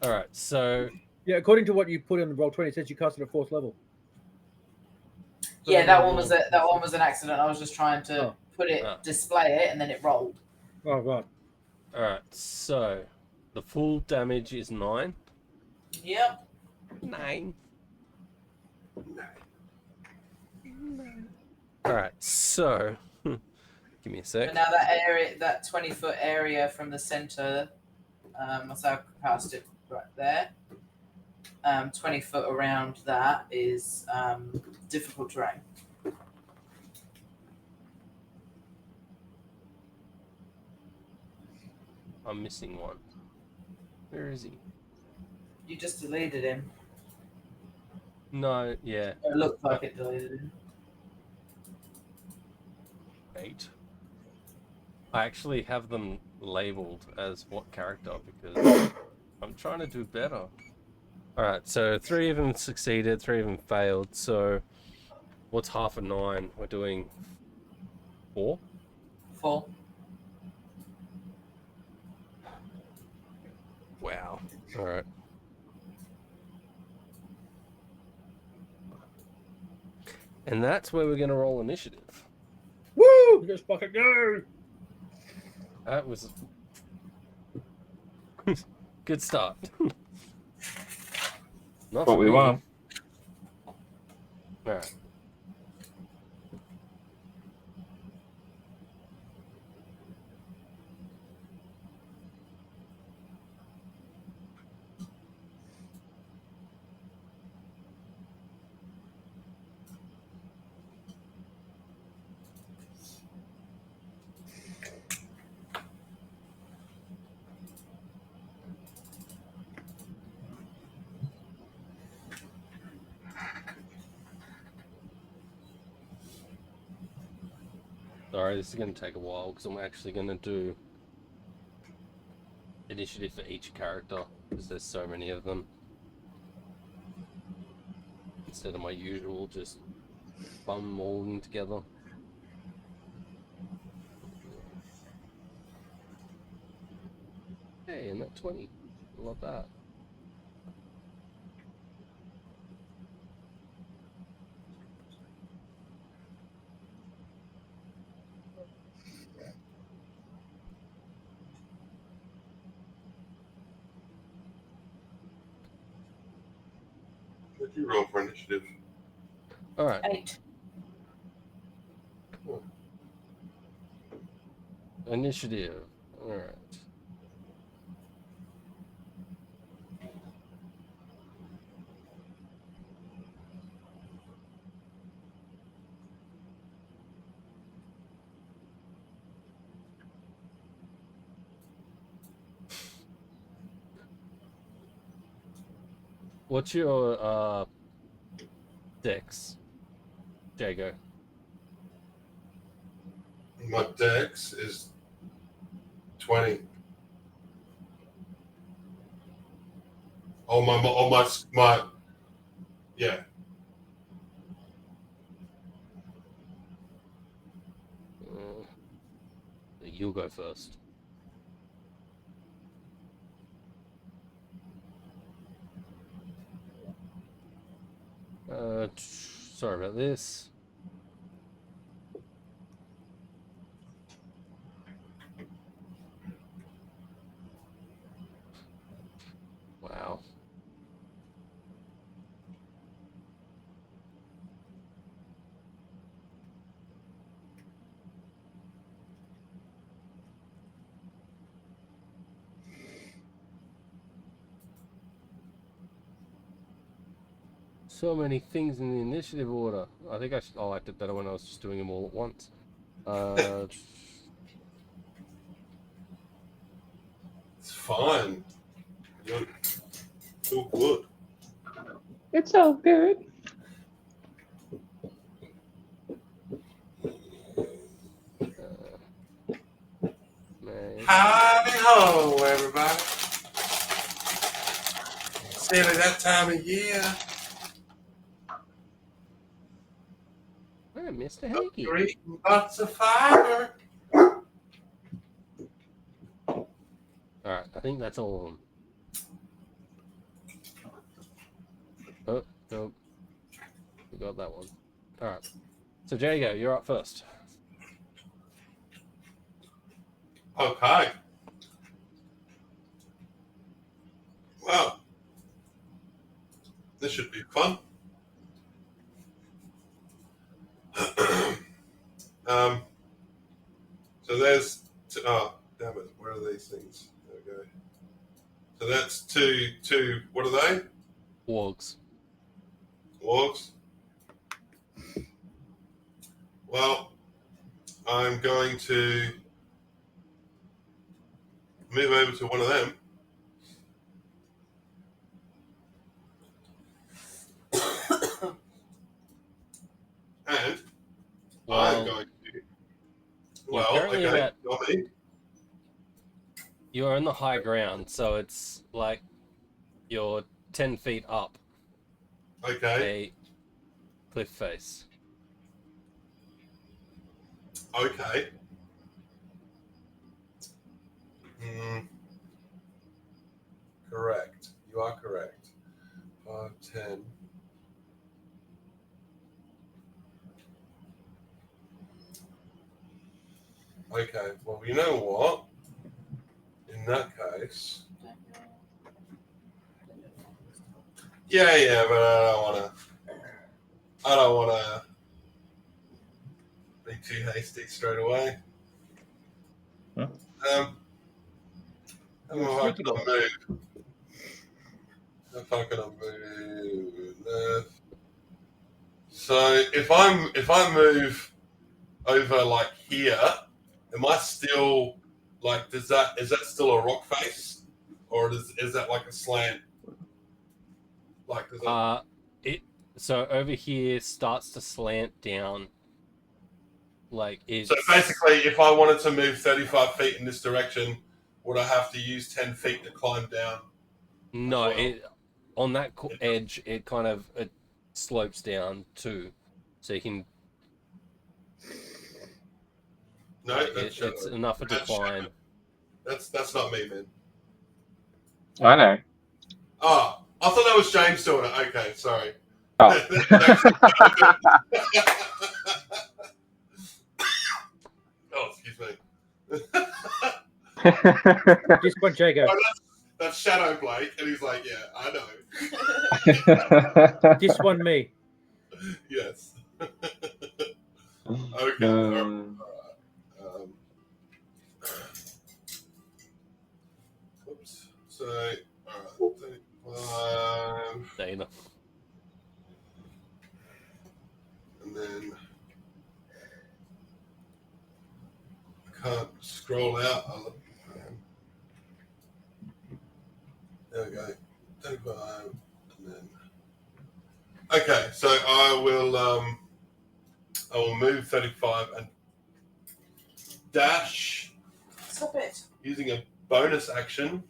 All right. So Yeah, according to what you put in the roll 20, it says you cast it at 4th level. So Yeah, that one was an accident. I was just trying to display it, and then it rolled. Oh, right. all right. So the full damage is 9. Yep. 9. All right. So give me a sec. But now that 20-foot area from the center, so I cast it right there. 20 foot around that is difficult terrain. I'm missing one. Where is he? You just deleted him. No, yeah, It looked like it deleted him. 8. I actually have them labeled as what character because I'm trying to do better. Alright, so 3 of them succeeded, 3 of them failed, so what's half a 9? We're doing 4? 4. Wow. Alright. And that's where we're going to roll initiative. Woo! Let's fucking go! That was good start. Not What for we me. want. Alright. Sorry, this is going to take a while because I'm actually going to do initiative for each character because there's so many of them. Instead of my usual just bum them all in together. Hey, and that 20. Love that. What did you roll for initiative? Alright. 8. Initiative. Alright. What's your dex, Jago? My dex is 20. My yeah. You'll go first. Sorry about this. Wow. So many things in the initiative order. I think I liked it better when I was just doing them all at once. It's fine. You're still good. It's all good. Man. Howdy ho, everybody. It's nearly that time of year. Oh, Mr. Hagee. You're eating lots of fiber. Alright, I think that's all of them. Oh, no. We got that one. Alright. So, Jago, you're up first. Okay. Well, this should be fun. So there's, oh, damn it, where are these things? There we go. So that's two, what are they? Wargs. Wargs. Well, I'm going to move over to one of them. And I'm going to. Well, currently okay. Got me. You're on the high ground, so it's like you're 10 feet up Okay. a cliff face. Okay. Correct. You are correct. 5, 10. Okay. Well, you know what? In that case. Yeah, but I don't wanna be too hasty straight away. Huh? How am I gonna move? How am I gonna move? So if I move over like here, am I still like is that still a rock face? Or is that like a slant? Like does that So over here starts to slant down Like it's So basically, if I wanted to move 35 feet in this direction, would I have to use 10 feet to climb down? no, well. it on that edge it kind of it slopes down too, so you can. No, Like, that's it's Shadow. enough a That's decline. Shadow. That's not me, man. I know. Oh, I thought that was James doing it. Okay, sorry. Oh. Oh, excuse me. This one, Jago. Oh, that's Shadow Blake, and he's like, yeah, I know. This one, me. Yes. Okay. All right. Oops. So, all right. 35. Dana. And then I can't scroll out. There we go. 35. And then. Okay, so I will move 35 and dash Stop it. using a bonus action.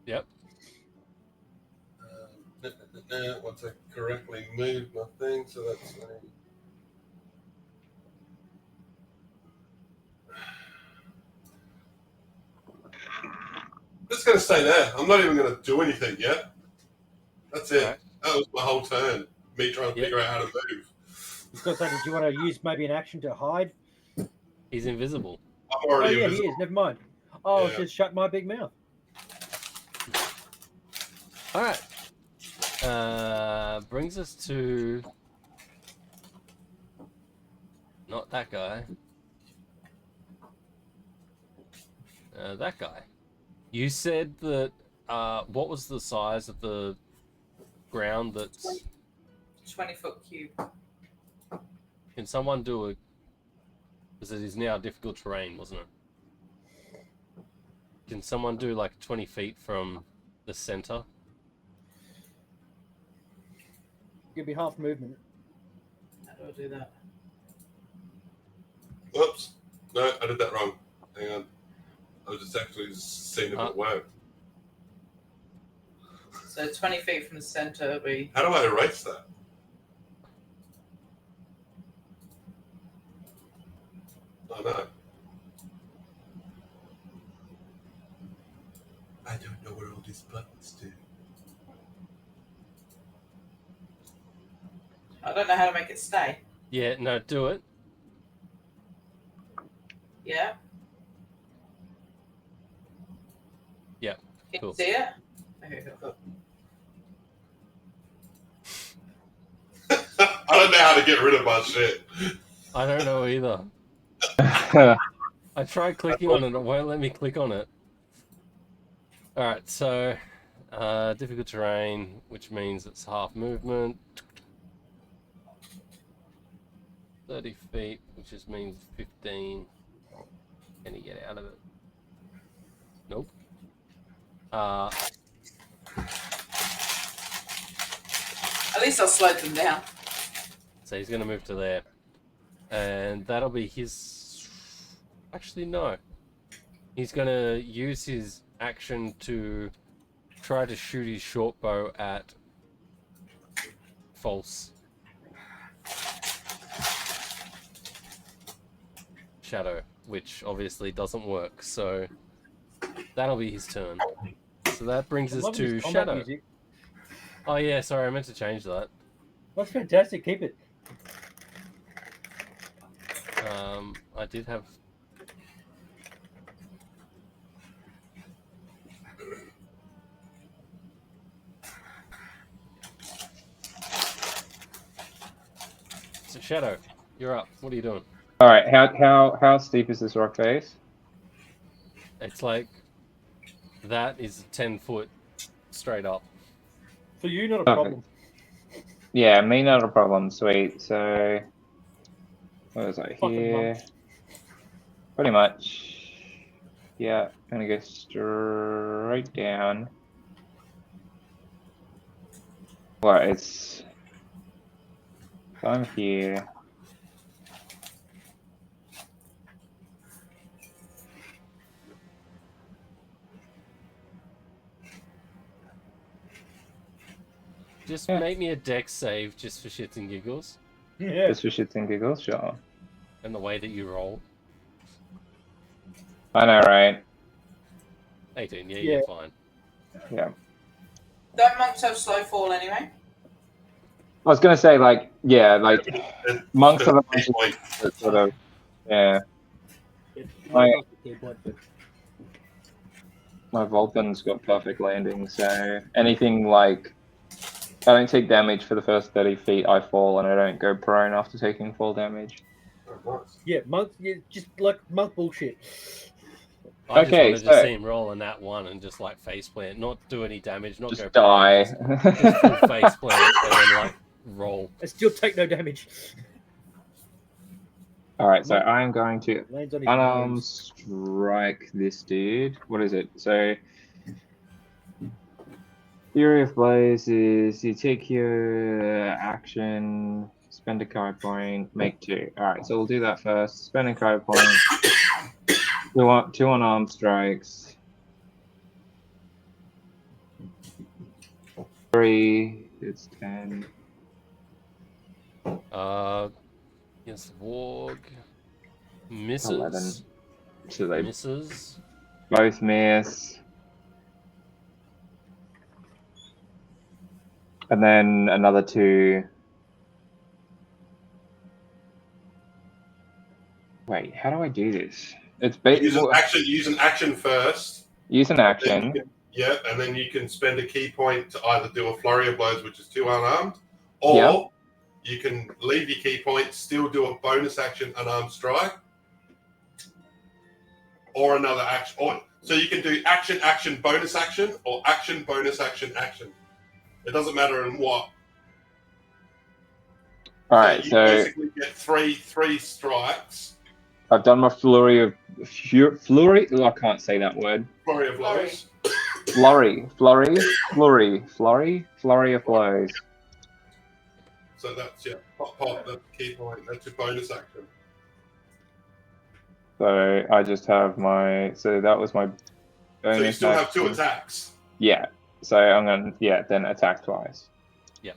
Yep. Once I correctly move my thing, so that's just going to stay there. I'm not even going to do anything yet. That's it. Right. That was my whole turn. Me trying to figure out how to move. He's got something. Do you want to use maybe an action to hide? He's invisible. I'm Oh already yeah, invisible. he is. Never mind. Oh, Yeah. just shut my big mouth. All right. Brings us to not that guy. That guy. You said that. What was the size of the ground that's? 20-foot cube. Can someone do a? Because it is now difficult terrain, wasn't it? Can someone do like 20 feet from the center? It'll be half movement. How do I do that? Whoops. No, I did that wrong. Hang on. I was just actually seeing if it worked. So 20 feet from the center, we. How do I erase that? Oh no. I don't know what all these buttons do. I don't know how to make it stay. Yeah, no, do it. Yeah. Yeah, Can cool. you see it? Okay, cool. I don't know how to get rid of my shit. I don't know either. I tried clicking on it, it won't let me click on it. Alright, so difficult terrain, which means it's half movement. 30 feet, which just means 15. Can you get out of it? Nope. At least I'll slow them down. So he's going to move to there. And that'll be his... Actually, no. He's going to use his action to try to shoot his short bow at False Shadow, which obviously doesn't work. So that'll be his turn. So that brings us Loving to this combat Shadow. music. Oh yeah, sorry, I meant to change that. That's fantastic. Keep it. I did have... So Shadow, you're up. What are you doing? All right. How steep is this rock face? It's like... That is 10 foot straight up. For you, not a Perfect. problem. Yeah, me not a problem. Sweet. So, what was I Fucking here? lump. Pretty much. Yeah, I'm gonna go straight down. Well, it's I'm here. Just Yeah. make me a dex save just for shits and giggles. Yeah. Just for shits and giggles, sure. And the way that you roll. I know, right? 18, yeah, Yeah. you're fine. Yeah. Don't monks have slow fall anyway? I was gonna say, like, yeah, like And monks are the key ones point. that sort of, yeah. It's My- not the key point, but My Vulcan's got perfect landing, so anything like I don't take damage for the first 30 feet, I fall, and I don't go prone after taking fall damage. Oh, nice. yeah, monk, yeah, just like monk bullshit. I just Okay, wanted to so- see him roll in that one and just like face plant, not do any damage, not Just go die. prone, just full face plant and then like roll. I still take no damage. Alright, so I'm going to Lands on his unarmed nose. strike this dude. What is it? So Fury of Blows is you take your action, spend a card point, make 2. Alright, so we'll do that first. Spend a card point. Two unarmed strikes. 3, it's 10. Yes, Warg misses. 11. So they Misses. both miss. And then another 2. Wait, how do I do this? It's Use an action first. use an action. Yeah, and then you can spend a key point to either do a flurry of blows, which is 2 unarmed, or Yeah. you can leave your key point, still do a bonus action unarmed strike, or another action. Or so you can do action, action, bonus action, or action, bonus action, action. It doesn't matter in what. All right, you so basically get three strikes. I've done my flurry of flurry. Oh, I can't say that word. Flurry of blows. Flurry of blows. So that's pop. That's key point. That's your bonus action. So I just have my. So that was my bonus. So you still have 2 action. attacks. Yeah. So I'm gonna then attack twice. Yeah.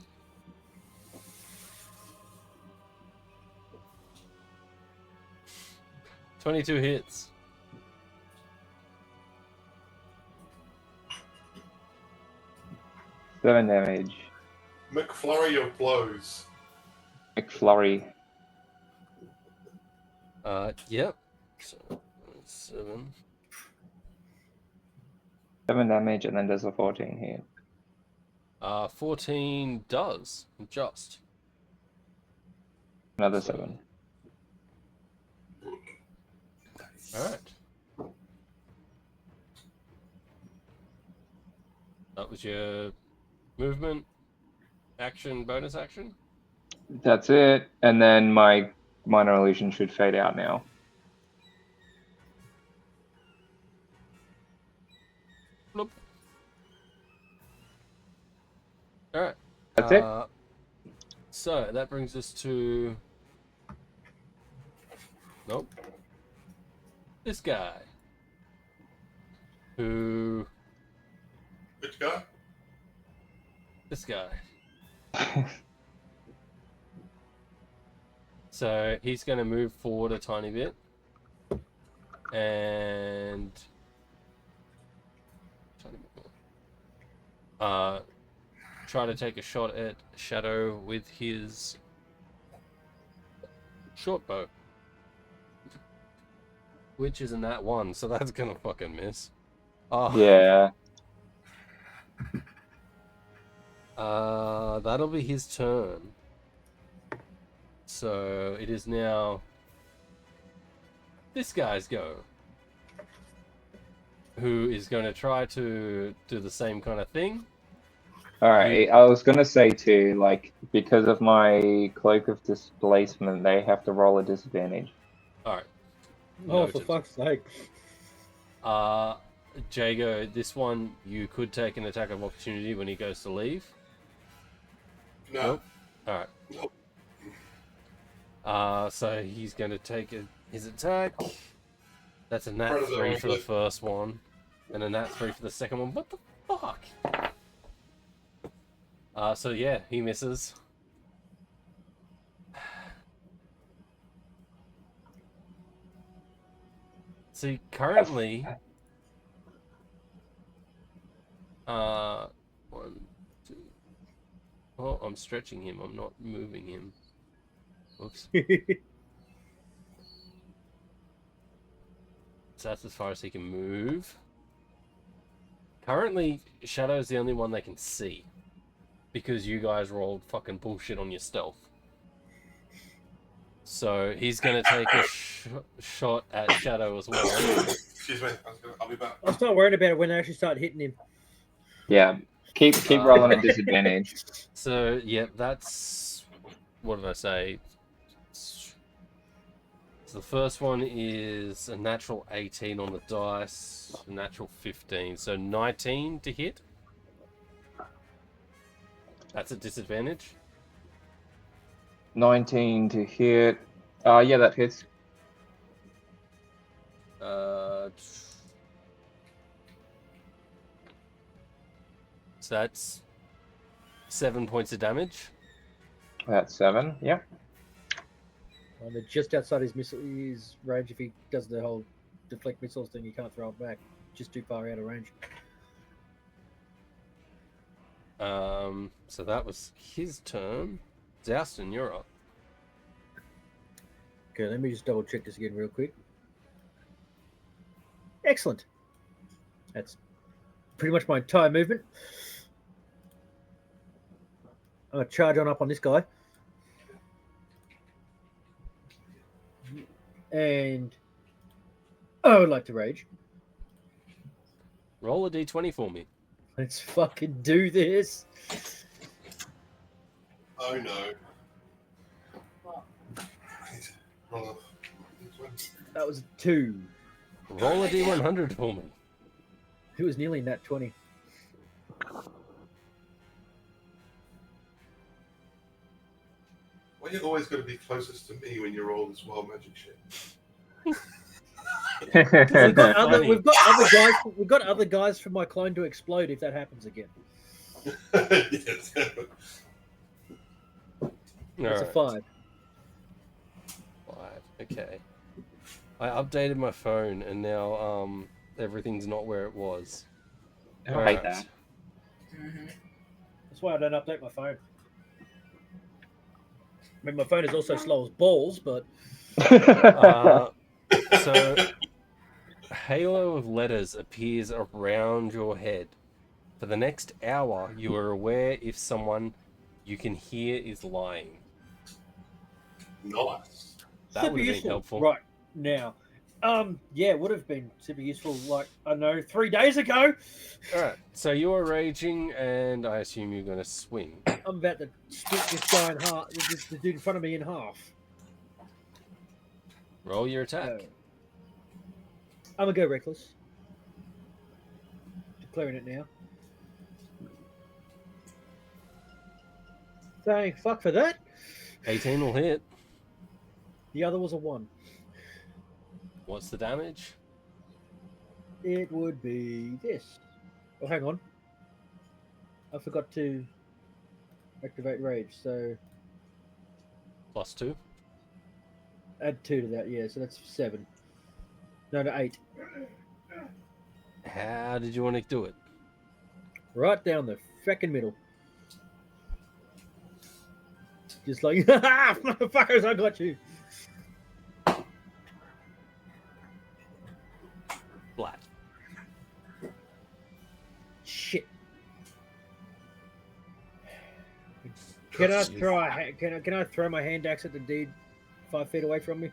$22 hits. Seven damage. McFlurry of blows. McFlurry. Yep. So 7. 7 damage, and then there's a 14 here. 14 does just. Another 7. All right. That was your movement, action, bonus action. That's it. And then my minor illusion should fade out now. Bloop. All right. That's it. So that brings us to. Nope. This guy. Who. Which guy? This guy. So he's going to move forward a tiny bit. And. Try to take a shot at Shadow with his short bow. Which isn't that one, so that's gonna fucking miss. Oh. Yeah. That'll be his turn. So it is now this guy's go. Who is going to try to do the same kind of thing. Alright, I was gonna say too, like, because of my cloak of displacement, they have to roll a disadvantage. Alright. Oh, for Noted. fuck's sake. Jago, this one you could take an attack of opportunity when he goes to leave. No. Nope. Alright. Nope. So he's going to take his attack. That's a nat Predator 3 for the only. first one, and a nat 3 for the second one. What the fuck? So yeah, he misses. See, currently, one, two. Oh, I'm stretching him. I'm not moving him. Whoops. So that's as far as he can move. Currently, Shadow's the only one they can see. Because you guys rolled fucking bullshit on your stealth. So he's going to take a shot at Shadow as well. Excuse me. I'll be back. I'll start worrying about it when I actually start hitting him. Yeah. Keep rolling at disadvantage. So, yeah, that's... What did I say? So the first one is a natural 18 on the dice, a natural 15. So 19 to hit. That's a disadvantage. 19 to hit. Yeah, that hits. So that's 7 points of damage. That's 7. Yep. They're just outside his range. If he does the whole deflect missiles thing, you can't throw it back. Just too far out of range. So that was his turn. Zouston, you're up. Okay, let me just double check this again real quick. Excellent. That's pretty much my entire movement. I'm going to charge on up on this guy. And I would like to rage. Roll a d20 for me. Let's fucking do this. Oh no. What? Roll off. That was a 2. Roll a d100 for me. It was nearly nat 20. Well, you're always going to be closest to me when you roll this wild magic shit. We've got Funny. we've got other guys from my clone to explode if that happens again. Yes. That's a Alright. 5. 5. Okay. I updated my phone and now everything's not where it was. I hate Alright. that. Mm-hmm. That's why I don't update my phone. I mean, my phone is also slow as balls, but So, a halo of letters appears around your head. For the next hour, you are aware if someone you can hear is lying. Nice. That super would have been useful helpful. right now. Yeah, it would have been super useful. Like I know, 3 days ago. Alright, so you are raging, and I assume you're going to swing. I'm about to split this guy in half. The dude in front of me in half. Roll your attack. So, I'm gonna go reckless. Declaring it now. Saying fuck for that. 18 will hit. The other was a 1. What's the damage? It would be this. Oh, hang on. I forgot to activate rage, so Plus 2. add 2 to that. Yeah, so that's 7. No, 8. How did you want to do it? Right down the feckin' middle. Just like, ha motherfuckers, I got you. Flat. Shit. Can I try? Can I throw my hand axe at the dude 5 feet away from me?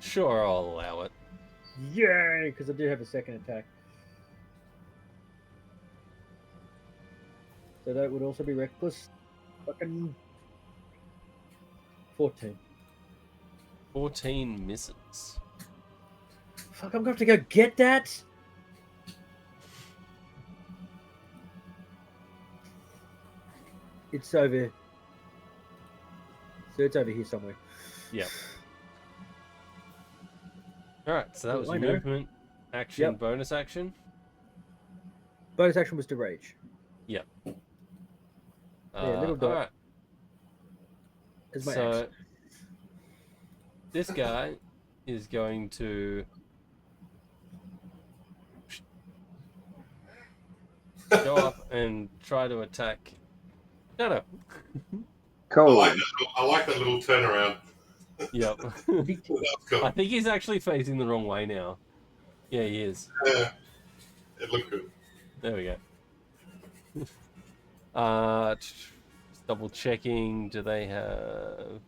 Sure, I'll allow it. Yay! Because I do have a second attack. So that would also be reckless. Fucking 14. 14 misses. Fuck! I'm going to have to go get that. It's over So it's over here somewhere. All right, so that Oh, was I know. movement, action, Yep. bonus action. Bonus action was to rage. Yep. Little all dot. right. As my So axe. this guy is going to go up and try to attack. No. Cool. I like that little turnaround. Yep. That's cool. I think he's actually facing the wrong way now. Yeah, he is. Yeah, it looked good. There we go. Just double checking. Do they have?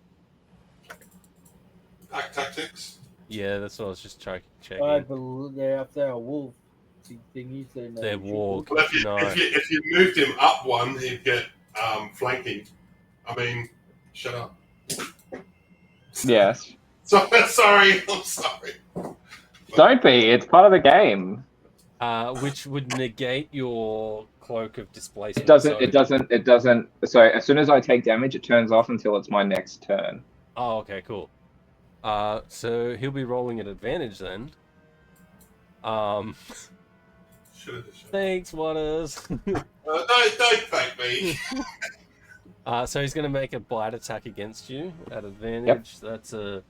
Pack tactics. Yeah, that's what I was just I checking. believe they're up there. Wolf thingies. They're walk. Well, No. if you moved him up one, he'd get flanking. I mean, shut up. Yes. Sorry, I'm sorry. Don't be. It's part of the game. Which would negate your cloak of displacement. It doesn't. so- It doesn't. So as soon as I take damage, it turns off until it's my next turn. Oh, okay, cool. So he'll be rolling at advantage then. Should've. Thanks, Waters. Don't thank me. So he's going to make a bite attack against you at advantage. That's a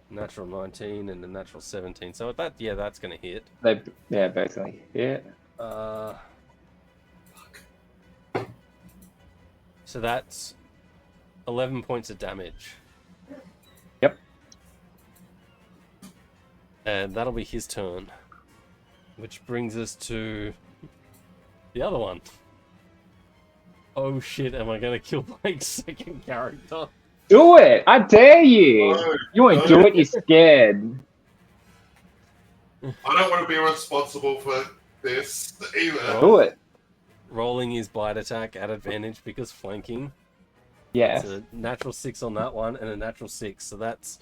natural 19 and a natural 17. So that's going to hit. They basically hit. So that's 11 points of damage. Yep. And that'll be his turn. Which brings us to the other one. Oh shit, am I gonna kill Blake's second character? Do it! I dare you! No, You won't do it, you're scared. I don't want to be responsible for this either. Do it. Rolling his bite attack at advantage because flanking. Yes. It's a natural 6 on that one and a natural 6. So that's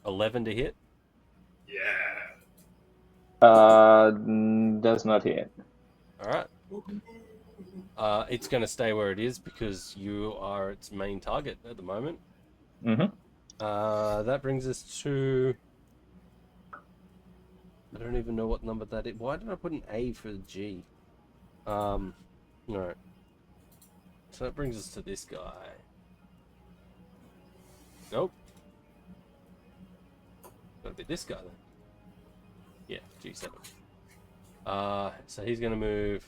11 to hit. Yeah. Does not hit. Alright. It's going to stay where it is because you are its main target at the moment. Mm-hmm. That brings us to... I don't even know what number that is. Why did I put an A for the G? No. So that brings us to this guy. Nope. Gotta be this guy then. Yeah, G7. So he's gonna move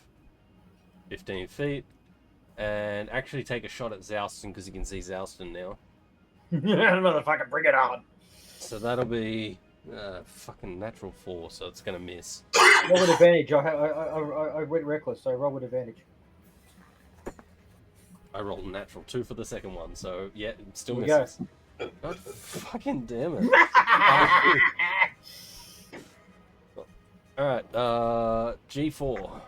15 feet and actually take a shot at Zouston because he can see Zouston now. Motherfucker, bring it on. So that'll be fucking natural 4, so it's gonna miss. Roll with advantage. I went reckless, so roll with advantage. I rolled a natural 2 for the second one, so yeah, it still Here we go. misses. God fucking damn it. Alright, G4.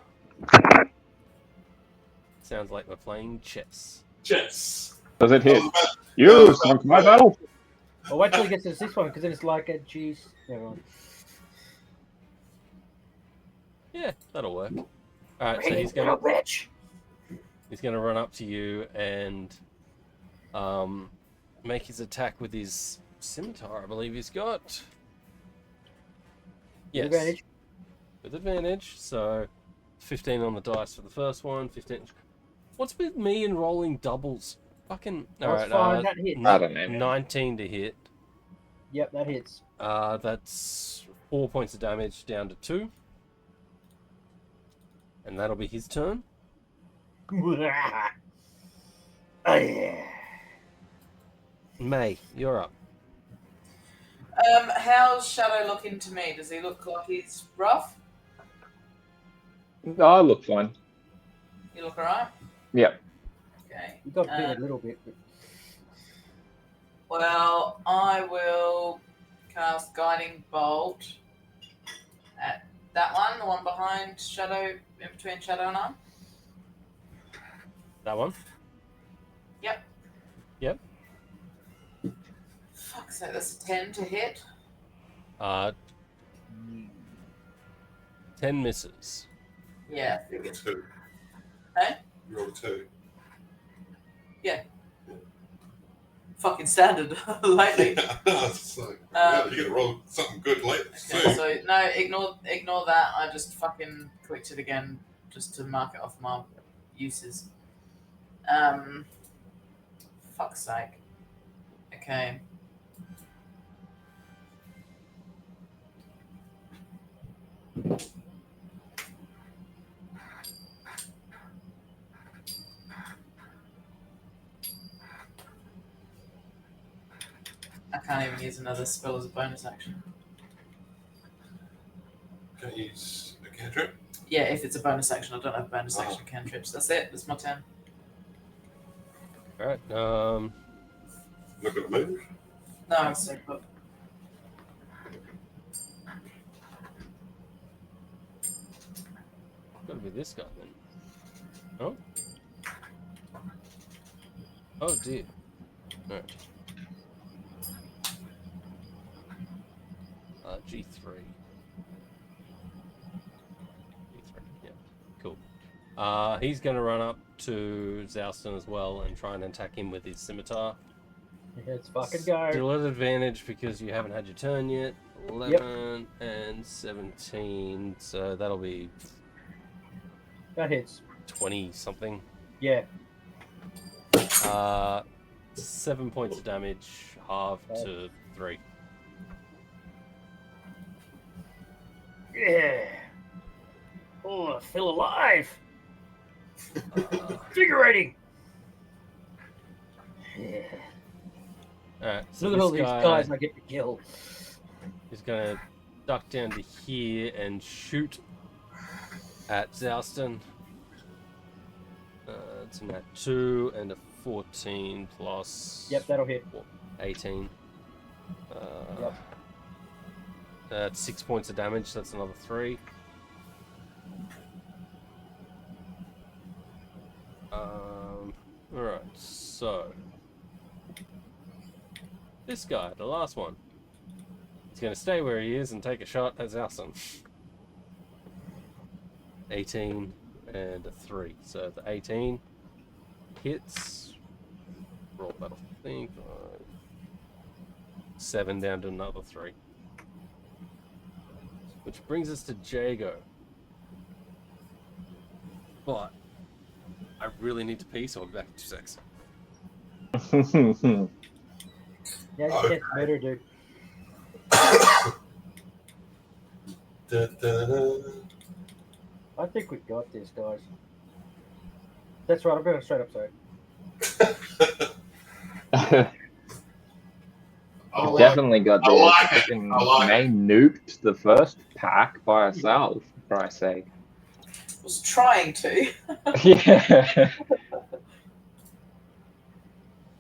Sounds like we're playing chess. Chess. Does it hit? I was about- You sunk my battle. Oh, wait till it gets to this one, because then it's like a G's. Never mind. Yeah, that'll work. Alright, so he's gonna run up to you and make his attack with his scimitar, I believe he's got. Yes. Advantage. With advantage, so 15 on the dice for the first one, 15. What's with me and rolling doubles? Fucking. That's Alright, fine, that hits. I don't know. 19 to hit. Yep, that hits. That's 4 points of damage down to 2. And that'll be his turn. Oh, yeah. May, you're up. How's Shadow looking to me? Does he look like he's rough? I look fine. You look alright? Yep. Okay. You got bit a little bit. But... Well, I will cast Guiding Bolt at that one, the one behind Shadow, in between Shadow and I. That one? Yep. Yep. Fuck's sake, that's a 10 to hit. 10 misses. Yeah. You rolled 2. Hey? You rolled 2. fucking standard lately. It's like, yeah, you gotta roll something good later. Okay, so no, ignore that. I just fucking clicked it again just to mark it off my uses. Fuck's sake. Okay. I can't even use another spell as a bonus action. Can I use a cantrip? Yeah, if it's a bonus action, I don't have bonus action cantrips. That's it. That's my turn. All right. Not gonna move. No, I'm so put. Gotta be this guy then. Oh. Oh dear. All right. G3. G3. Yeah. Cool. He's gonna run up to Zouston as well and try and attack him with his scimitar. Let's fucking go. Still at advantage because you haven't had your turn yet. 11 and 17, so that'll be That hits. 20 something. Yeah. 7 points of damage, halved to 3. Yeah. Oh, I feel alive. Invigorating. Yeah. Alright, so Look at all this these guys I get to kill. is gonna duck down to here and shoot at Zouston. It's a nat 2 and a 14 plus. Yep, that'll hit. 18. Yep. That's 6 points of damage. That's another 3. Alright, so this guy, the last one, he's going to stay where he is and take a shot at Zouston. 18 and a 3. So the 18 hits. Roll battle thing. 7 down to another 3. Which brings us to Jago. But I really need to pee, so I'll be back in 2 seconds. Yeah, you get better, dude. I think we got this, guys. That's right, I'm going straight up side. Definitely got I this. like it. Fucking I like May nuked the first pack by herself, for Christ's sake. Was trying to. Yeah.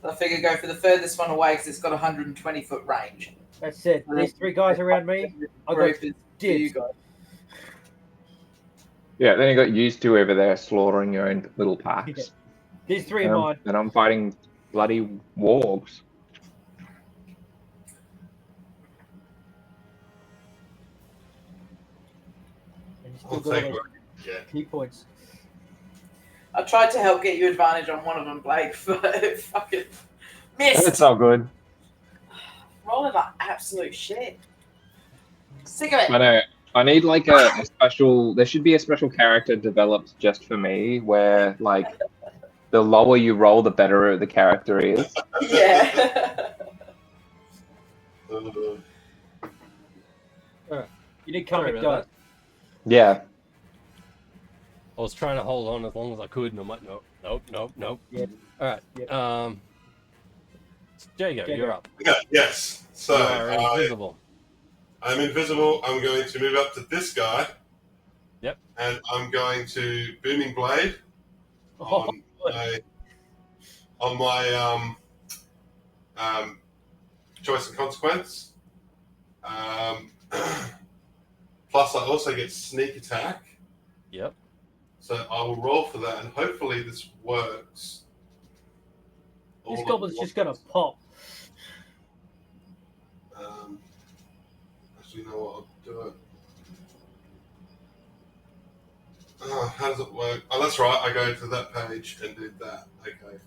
I figure go for the furthest one away because it's got a 120-foot range. That's it. These 3 guys around me, I got Group is dibs. you guys. Yeah, then you got used to over there slaughtering your own little packs. These 3 are mine. And I'm fighting bloody wargs. And you I'll still got take all it. those Yeah. key points. I tried to help get you advantage on one of them, Blake, but fucking missed. It's all good. Rolling like absolute shit. Sick of it. I know. I need like a special. There should be a special character developed just for me, where like the lower you roll, the better the character is. Yeah. You need Sorry comic about dice. Yeah. I was trying to hold on as long as I could, and I'm like, nope. Yep. All right. Yep. Jago, Jago. you're up. Yeah, yes. So You are invisible. I'm invisible. I'm going to move up to this guy. Yep. And I'm going to Booming Blade Oh, on my choice and consequence. Plus, I also get sneak attack. Yep. So I will roll for that, and hopefully this works. this All goblin's at just going to pop. Actually, you know what? I'll do it. Oh, how does it work? Oh, that's right. I go to that page and do that. Okay.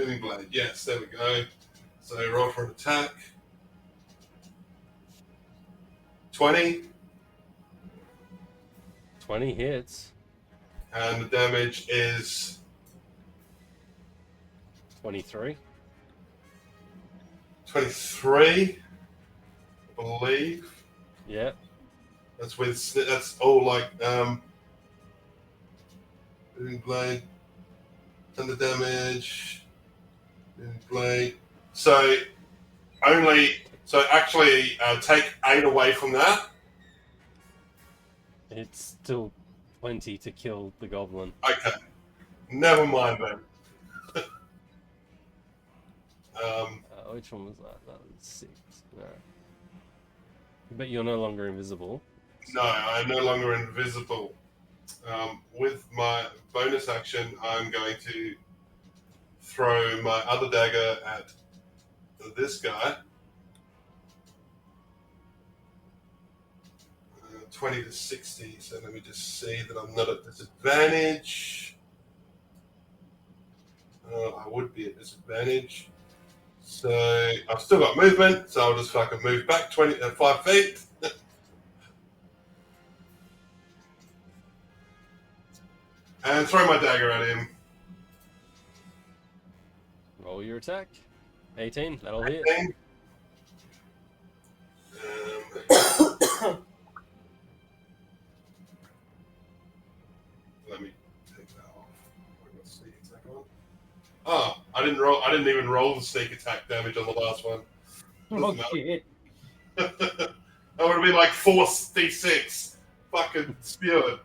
Booming blade. Yes, there we go. So roll for an attack. 20, 20 hits. and the damage is 23. 23, I believe. Yeah. That's all like booming blade, thunder damage, booming blade. So actually take 8 away from that. It's still 20 to kill the goblin. Okay, never mind then. Which one was that? That was 6. No. But you're no longer invisible. No, I'm no longer invisible. With my bonus action, I'm going to throw my other dagger at this guy. 20 to 60, so let me just see that I'm not at disadvantage. I would be at disadvantage. So I've still got movement, so I'll just fucking move back 5 feet. And throw my dagger at him. Roll your attack. 18. That'll hit. Let me take that off. I've got sneak attack on. Oh, I didn't even roll the sneak attack damage on the last one. Oh shit! That would have been like 4d6. Fucking spewed.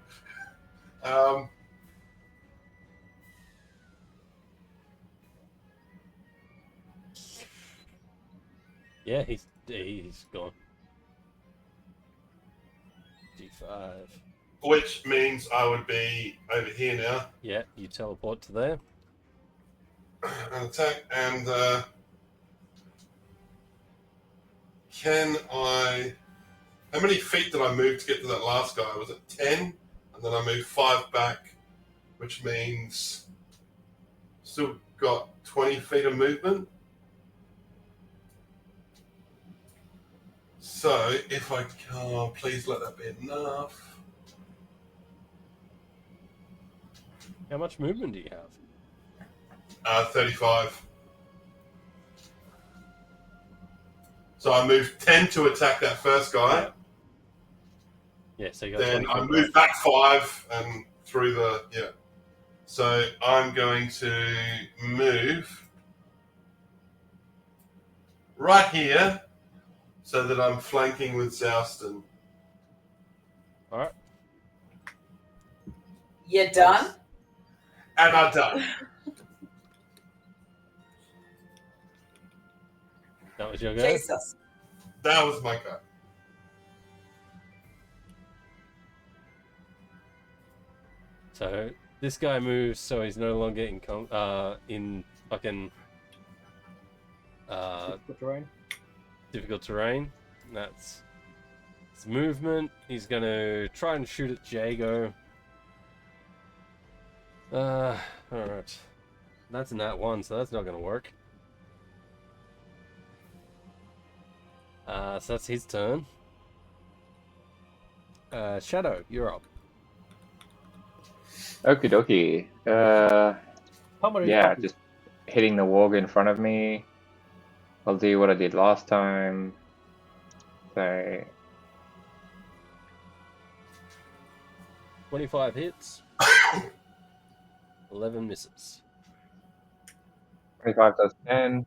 Yeah, he's gone. D5. Which means I would be over here now. Yeah, you teleport to there. An attack, and can I... How many feet did I move to get to that last guy? Was it 10? And then I moved 5 back, which means still got 20 feet of movement. So, if I can, please let that be enough. How much movement do you have? 35. So I moved 10 to attack that first guy. Yeah, so you got Then 20 I feet moved back 5 and through the... Yeah. So I'm going to move right here so that I'm flanking with Zouston. Alright. You're done? And I'm done. That was your go? Jesus. That was my go. So this guy moves, so he's no longer in fucking Difficult terrain. difficult terrain. That's his movement. He's gonna try and shoot at Jago. Alright. That's a nat 1, so that's not gonna work. So that's his turn. Shadow, you're up. Okie dokie. Pummeling Yeah, puppy. just hitting the warg in front of me. I'll do what I did last time. So 25 hits. 11 misses. 25 does 10.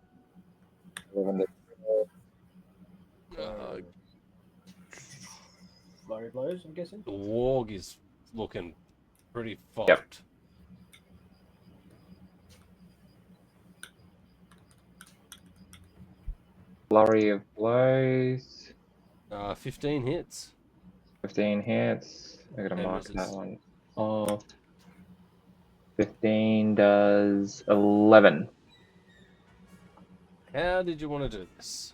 11 does 12. Flurry blows, I'm guessing. The warg is looking pretty fucked. Yep. Flurry of blows. 15 hits. 15 hits. I gotta And mark that misses. one off. 15 does 11. How did you want to do this?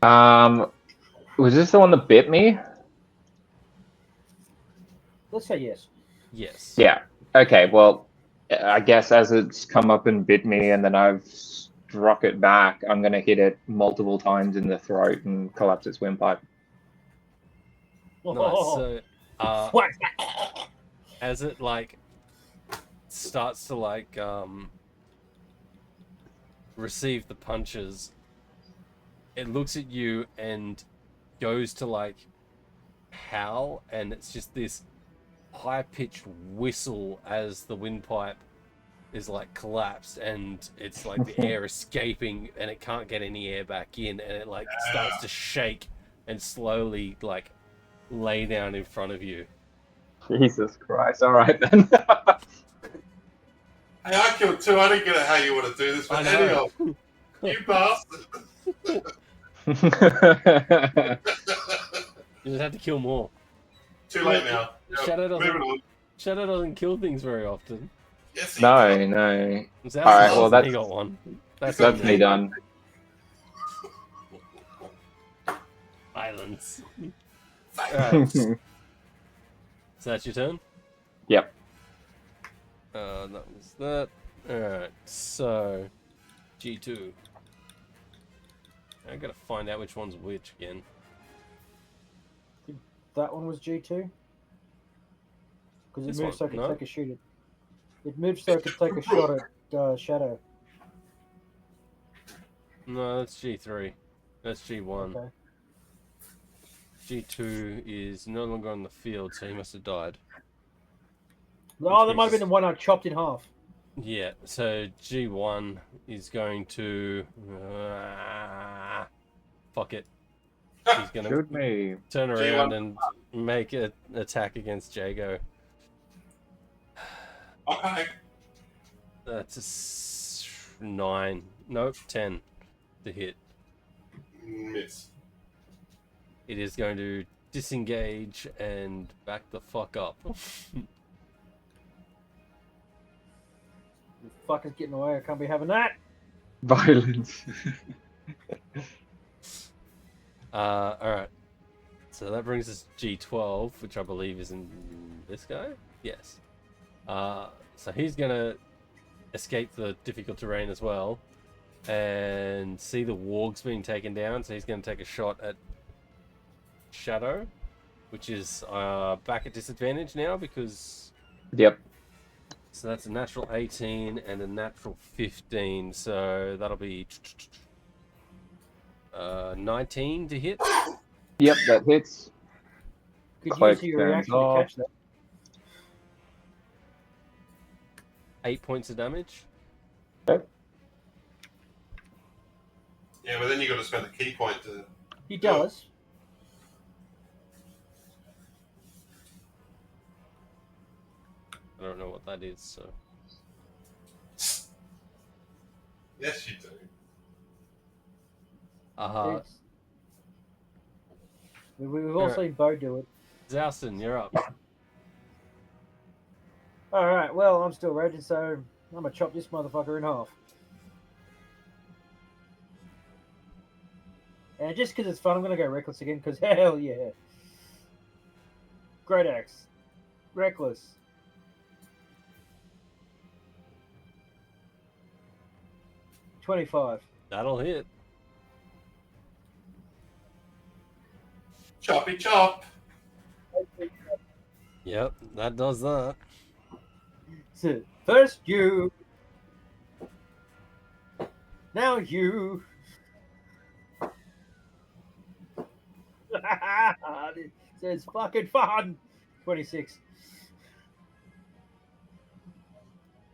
Was this the one that bit me? Let's say yes. Yes. Yeah. Okay, well, I guess as it's come up and bit me, and then I've struck it back, I'm gonna hit it multiple times in the throat and collapse its windpipe. Nice. So, Whack. as it like starts to like receive the punches, it looks at you and goes to like howl, and it's just this high-pitched whistle as the windpipe is like collapsed, and it's like the air escaping and it can't get any air back in, and it like starts to shake and slowly like lay down in front of you. Jesus Christ! All right then. Hey, I killed two. I didn't get it how you want to do this, but I know. anyhow, you bastard. You just have to kill more. Too late now. Shadow Moving doesn't, on. Shadow doesn't kill things very often. Yes, he No, does. no. Zal's Alright, well, he that's- got one. That's on me done. Violence. Thank Alright, so that's your turn? Yep. That was that. Alright, so G2. I gotta find out which one's which again. That one was G2? Because This it moved so I one, could no? take a shoot at. It moved so I could take a shot at Shadow. No, that's G3. That's G1. Okay. G2 is no longer on the field, so he must have died. Oh, that might have been the one I chopped in half. Yeah, so G1 is going to... fuck it. He's going to Shoot me. turn G1. around and make an attack against Jago. Okay. That's a 9. Nope, 10 to hit. Miss. It is going to disengage and back the fuck up. The fucker's getting away. I can't be having that. Violence. Alright. So that brings us G12, which I believe is in this guy? Yes. So he's gonna escape the difficult terrain as well. And see the wargs being taken down, so he's gonna take a shot at Shadow, which is back at disadvantage now because... Yep. So that's a natural 18 and a natural 15, so that'll be 19 to hit. Yep, that hits. Could Cloak use your turns reaction to off. catch that. 8 points of damage. Okay. Yeah, but then you got to spend a key point to. He does. I don't know what that is, so... Yes, you do. It's- We've all seen Bo do it. Zouston, you're up. Alright, well, I'm still raging, so I'm gonna chop this motherfucker in half. And just because it's fun, I'm gonna go reckless again, because hell yeah. Great axe. Reckless. $25. That'll hit. Choppy chop. Yep, that does that. So, first you. Now you. So it's fucking fun. 26.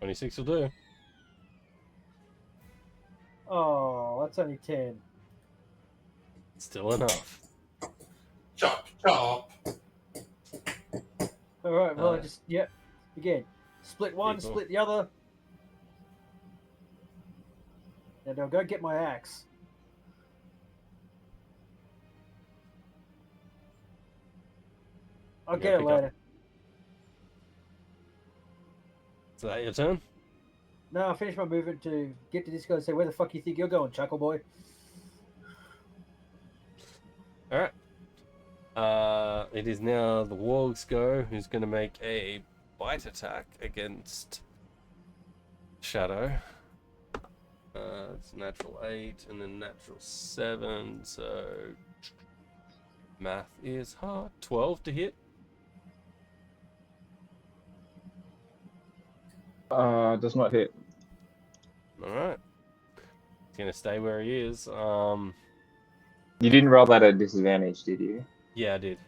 26 will do. Oh, that's only 10. Still enough. Chop chop. All right, well, Uh, yep. Again, split one, Pretty cool. split the other. And I'll go get my axe. I'll Yeah, get it pick up. later. Is that your turn? No, I'll finish my movement to get to this guy and say, where the fuck you think you're going, Chuckle Boy? Alright. It is now the Warg's go, who's going to make a bite attack against Shadow. It's natural 8 and then natural 7, so math is hard. 12 to hit. Does not hit. Alright. He's gonna stay where he is. You didn't roll that at disadvantage, did you? Yeah, I did.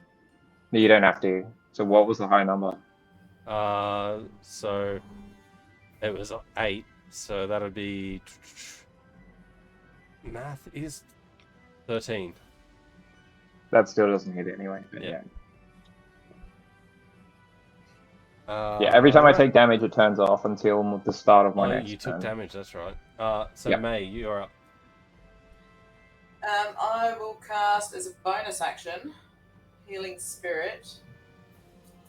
No, you don't have to. So what was the high number? So it was 8, so that'll be math is 13. That still doesn't hit anyway. But Yeah. Yeah, every time I alright. take damage, it turns off until the start of my Oh, next you took turn. damage, that's right. So Yeah. May, you're up. I will cast as a bonus action Healing Spirit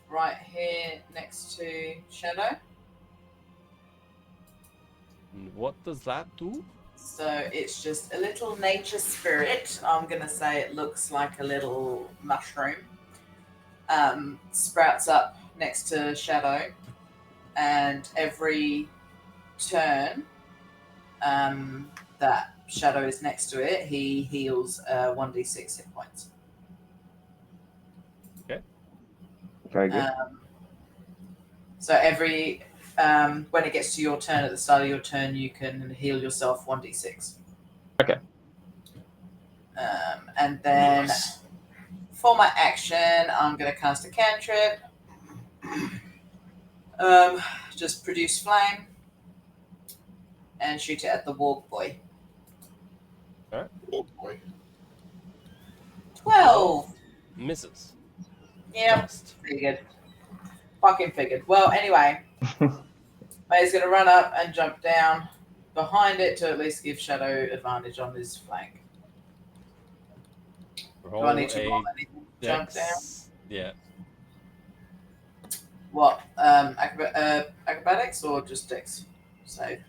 right here next to Shadow. And what does that do? So it's just a little nature spirit. I'm going to say it looks like a little mushroom. Sprouts up next to Shadow. And every turn that Shadow is next to it, he heals 1d6 hit points. Very good. So every when it gets to your turn at the start of your turn, you can heal yourself 1d6. Okay. And then Nice. for my action, I'm going to cast a cantrip. Just produce flame and shoot it at the warg boy. Oh boy. 12. Misses. Yep, Just. figured. Fucking figured. Well, anyway, May's going to run up and jump down behind it to at least give Shadow advantage on his flank. Roll Do I need to a roll anything to jump down? dex. Yeah. What? Acrobatics or just dex? Save.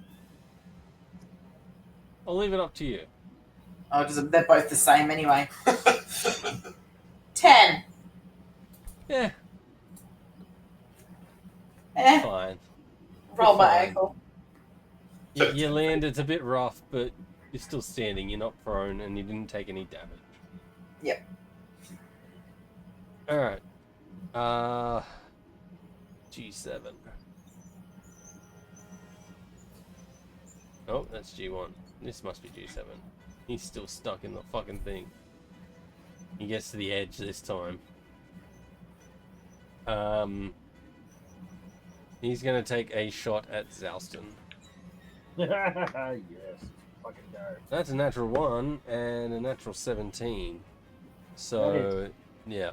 I'll leave it up to you. Oh, they're both the same anyway. 10. Yeah, Eh, fine. roll my fine. ankle. You land, it's a bit rough, but you're still standing, you're not prone, and you didn't take any damage. Yep. Alright. G7. Oh, that's G1. This must be G7. He's still stuck in the fucking thing. He gets to the edge this time. He's gonna take a shot at Zouston. Yes. Fucking go. That's a natural 1 and a natural 17. So, yeah.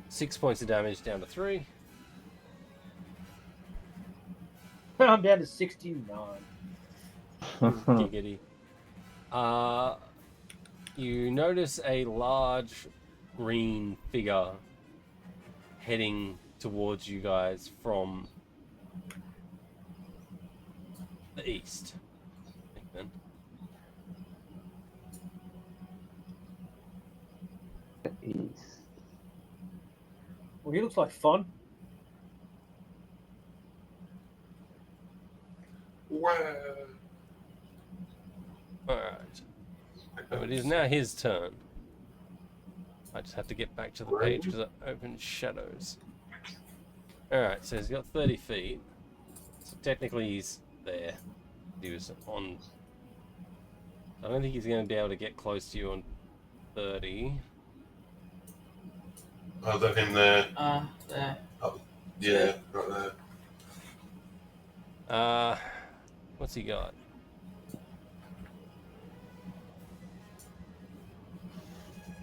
6 points of damage down to 3. I'm down to 69. Giggity. You notice a large green figure heading towards you guys from the east. I think then. East. Well, he looks like fun. Well, Alright. So it is now his turn. I just have to get back to the page because I opened shadows. Alright, so he's got 30 feet. So technically he's there. He was on... I don't think he's going to be able to get close to you on 30. Other than there. There. Yeah, right there. What's he got?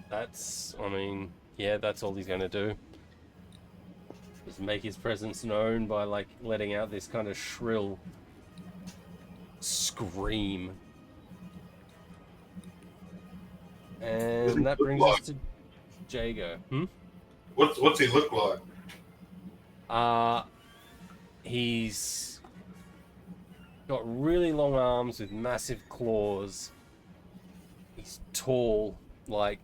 That's, I mean, yeah, that's all he's going to do. Just make his presence known by, like, letting out this kind of shrill scream. And that brings us to Jago. What's he look like? He's got really long arms with massive claws. He's tall, like...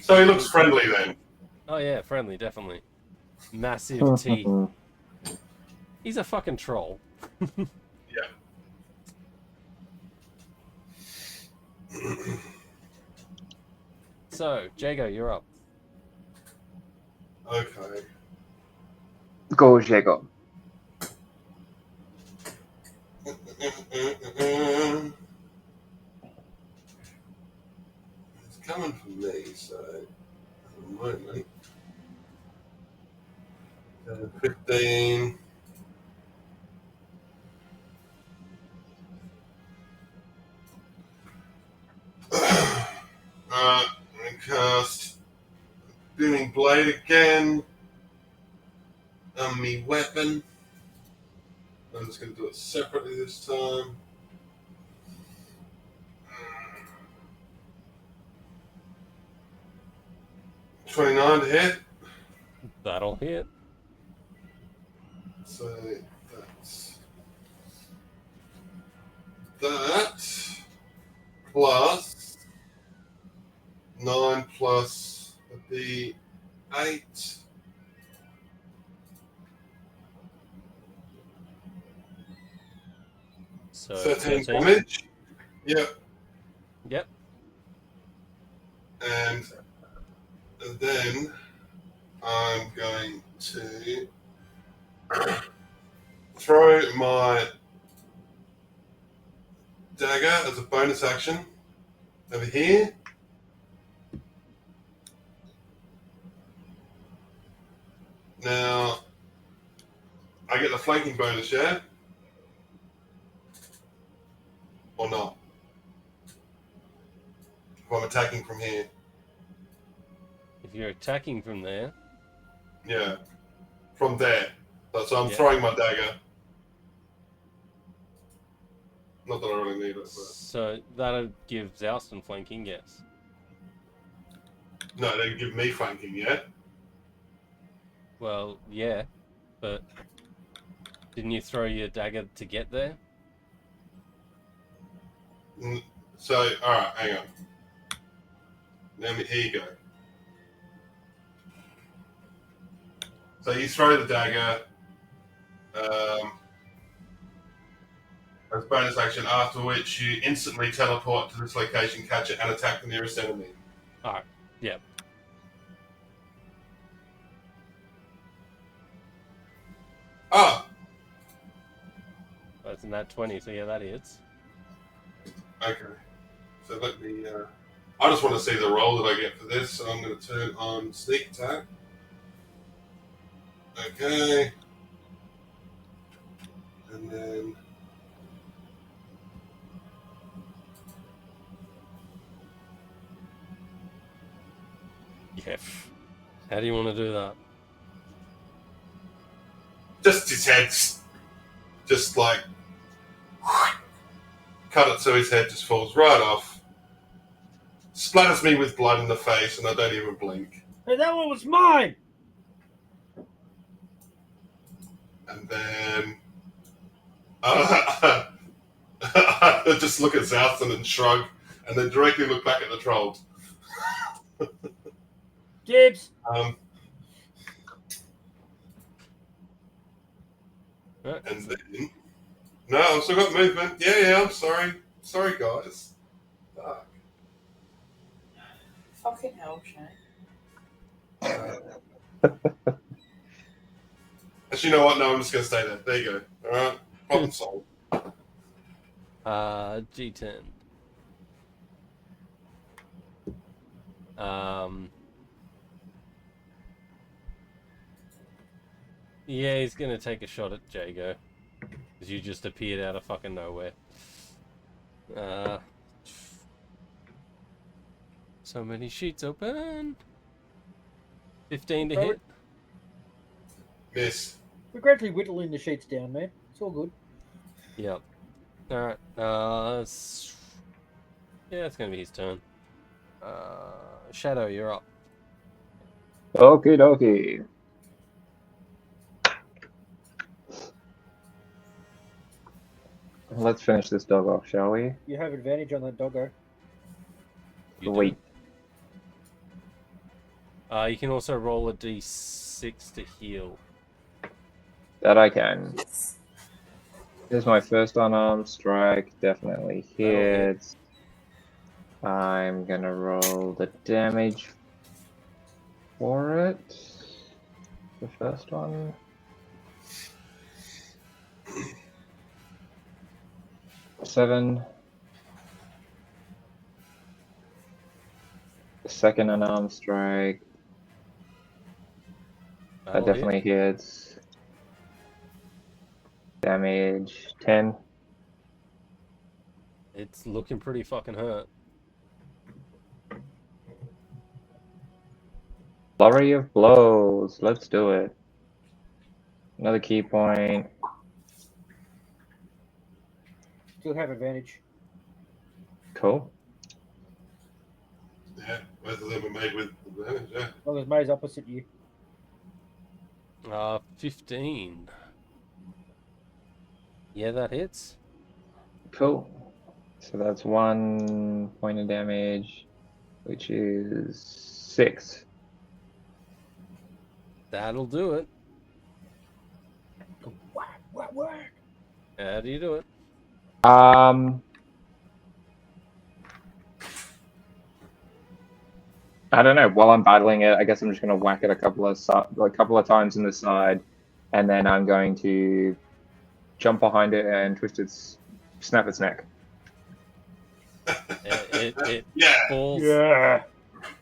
So he looks friendly then. Oh yeah, friendly, definitely. Massive teeth. He's a fucking troll. So, Jago, you're up. Okay. Go, Jago. It's coming from me, so at the moment. 15. Alright, I'm going to cast Booming Blade again on me weapon. I'm just going to do it separately this time. 29 to hit. That'll hit. So that's that plus 9 plus the 8. So 13 13. damage. Yep. Yep. And then I'm going to throw my dagger as a bonus action over here. Now, I get the flanking bonus, yeah? Or not? If I'm attacking from here. If you're attacking from there, Yeah. From there. So I'm Yeah. throwing my dagger. Not that I really need it, but... so that'll give Zouston flanking, yes. No, they give me flanking, yeah? Well, yeah, but didn't you throw your dagger to get there? So, alright, hang on. Here you go. So you throw the dagger as bonus action, after which you instantly teleport to this location, catch it, and attack the nearest enemy. Alright, yeah. Ah! That's in that 20, so yeah, that hits. Okay. So let me... I just want to see the roll that I get for this, so I'm going to turn on sneak attack. Okay. And then... Yeah. How do you want to do that? Just his head, just like... cut it so his head just falls right off. Splatters me with blood in the face, and I don't even blink. Hey, that one was mine! And then... I just look at Zouston and shrug, and then directly look back at the troll. Dibs! Right. And then... No, I've still got movement. Yeah, I'm sorry. Sorry, guys. Fuck. Fucking hell, Shane. Actually, you know what? No, I'm just going to stay there. There you go. Alright? Problem solved. G10. Yeah, he's gonna take a shot at Jago. Because you just appeared out of fucking nowhere. So many sheets open. 15 to hit. Miss. We're gradually whittling the sheets down, man. It's all good. Yep. Alright. Yeah, it's gonna be his turn. Shadow, you're up. Okie dokie. Let's finish this dog off, shall we? You have advantage on that doggo. You do. Sweet. You can also roll a d6 to heal. That I can. Yes. Here's my first unarmed strike. Definitely That'll hit. hits. I'm gonna roll the damage for it. The first one. Seven. The second unarmed strike. That That'll hit. definitely hits. Damage 10. It's looking pretty fucking hurt. Flurry of blows. Let's do it. Another key point. Still have advantage. Cool. Yeah, both of them are made with advantage, yeah. As long as May's opposite you. 15. Yeah, that hits. Cool. So that's 1 point of damage, which is 6. That'll do it. Whack, whack, whack. How do you do it? I don't know. While I'm battling it, I guess I'm just going to whack it a couple of times in the side, and then I'm going to jump behind it and snap its neck. It Yeah. falls, Yeah.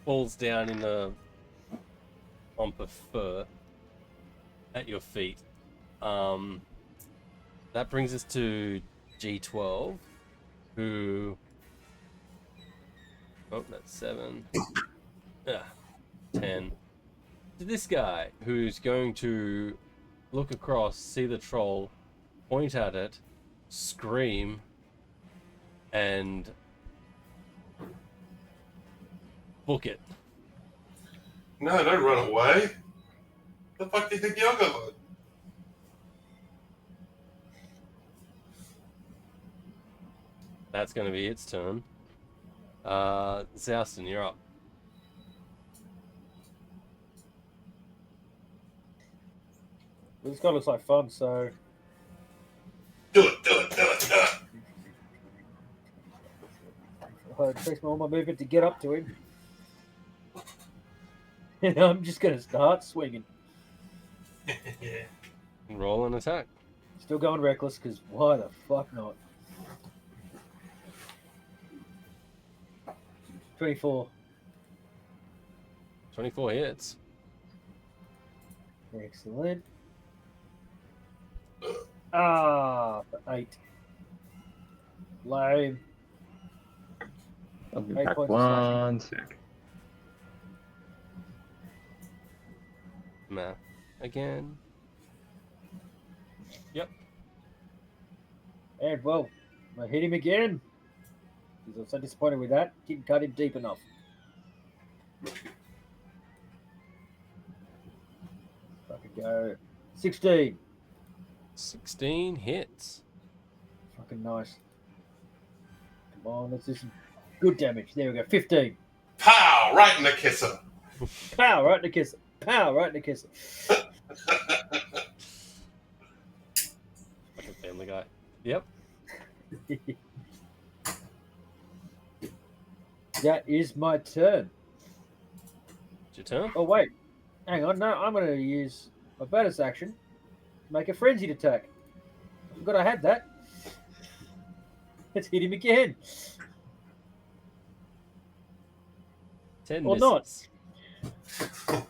falls down in a clump of fur at your feet. That brings us to G12, who... Oh, that's 7. 10. To this guy, who's going to look across, see the troll, point at it, scream, and book it. No, don't run away. The fuck do you think you're going? That's going to be its turn. Zouston, you're up. Well, this guy looks like fun, so Do it, do it, do it, do it. it takes all my movement to get up to him. And I'm just going to start swinging. Yeah. Roll an attack. Still going reckless, because why the fuck not? 24. 24 hits. Excellent. Ah, 8. Lame. I'll be 8 back points of slashing. 1 sec. Math. Again. Yep. And well, I hit him again. Because I'm so disappointed with that. Didn't cut him deep enough. I could go 16. 16 hits. Fucking nice. Come on, let's do some good damage. There we go. 15. Pow! Right in the kisser. Pow, right in the kisser. Pow, right in the kisser. Like a Family Guy. Yep. That is my turn. It's your turn. Oh, wait. Hang on. No, I'm going to use my bonus action to make a frenzied attack. I forgot I had that. Let's hit him again. 10 Or misses. not.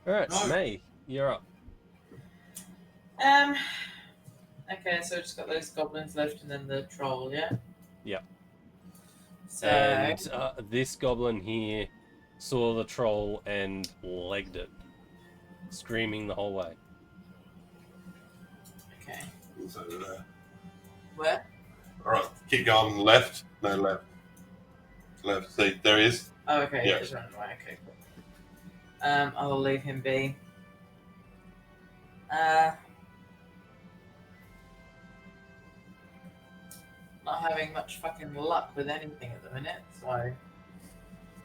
Alright, No. May, you're up. Okay, so just got those goblins left and then the troll, yeah? Yep. So And this goblin here saw the troll and legged it, screaming the whole way. okay. So, Where? alright, keep going left. No, left. Left. See, there he is. Oh, okay, Yeah. yeah, just running away. Okay, cool. I'll leave him be. not having much fucking luck with anything at the minute, so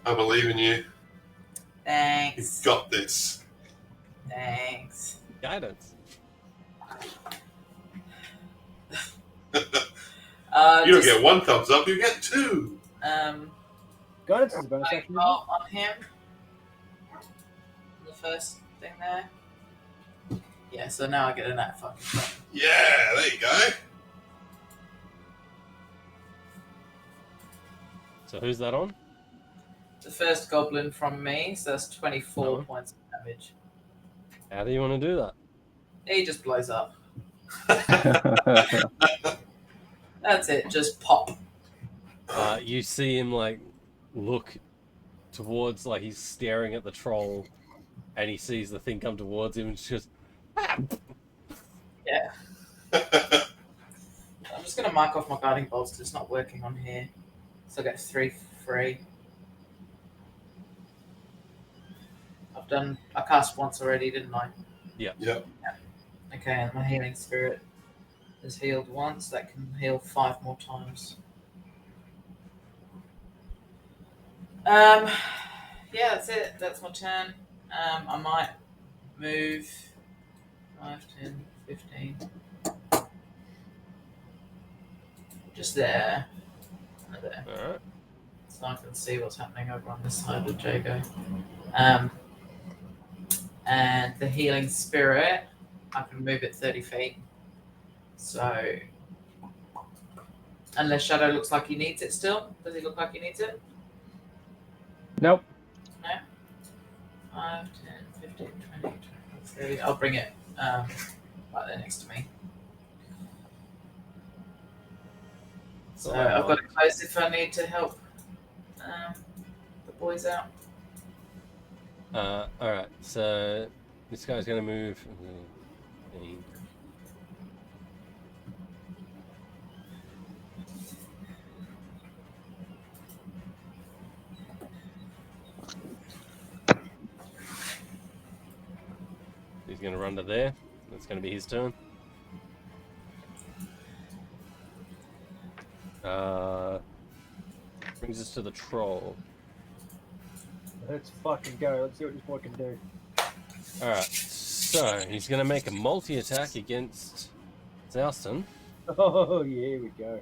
I believe in you. You've thanks. got this. Thanks. Guidance. You don't Just, get 1 thumbs up, you get 2. Guidance is a bonus action. Isn't it? bolt on him. The first thing there. Yeah, so now I get a nat fucking thing. Yeah, there you go. So who's that on? The first goblin from me, so that's 24 No. points of damage. How do you want to do that? He just blows up. That's it, just pop. You see him like look towards, like he's staring at the troll, and he sees the thing come towards him, and it's just Yeah. I'm just gonna mark off my guiding bolts because it's not working on here. So I get 3 free. I cast once already, didn't I? Yep. Okay, and my healing spirit is healed once. That can heal 5 more times. Yeah, that's it. That's my turn. I might move 5, 10, 15. Just there. And there. alright. So I can see what's happening over on this side of Jago. And the healing spirit, I can move it 30 feet. So, unless Shadow looks like he needs it still. Does he look like he needs it? Nope. 5, 10, 15, 20, 30. I'll bring it right there next to me. So I've got it close if I need to help the boys out. Alright, so this guy's gonna move. He's gonna run to there. That's gonna be his turn. Brings us to the troll. Let's fucking go. Let's see what this boy can do. Alright, so he's gonna make a multi-attack against Zouston. Oh, yeah, here we go.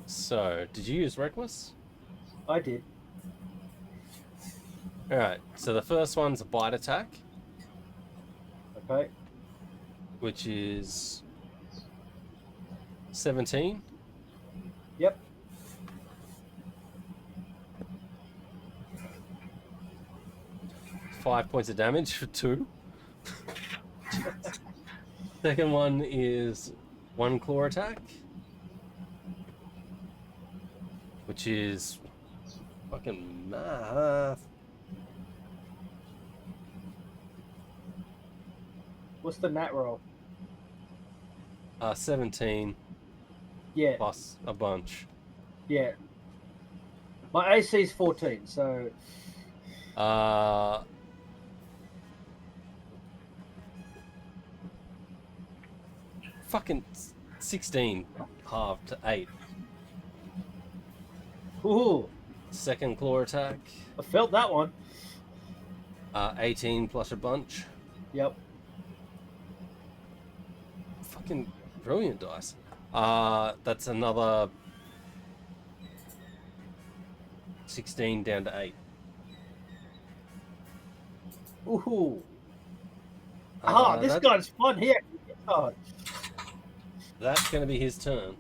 So, did you use Reckless? I did. Alright, so the first one's a bite attack, Okay. which is 17. Yep. Five points of damage for 2. Second one is 1 claw attack, which is fucking math. What's the nat roll? 17 Yeah, plus a bunch. yeah. My AC is 14, so Fucking 16 halved to 8. ooh, Second claw attack, I felt that one. 18 plus a bunch. Yep. Fucking brilliant dice. That's another 16 down to 8. Ooh. This That's- guy's fun here. Oh, That's going to be his turn.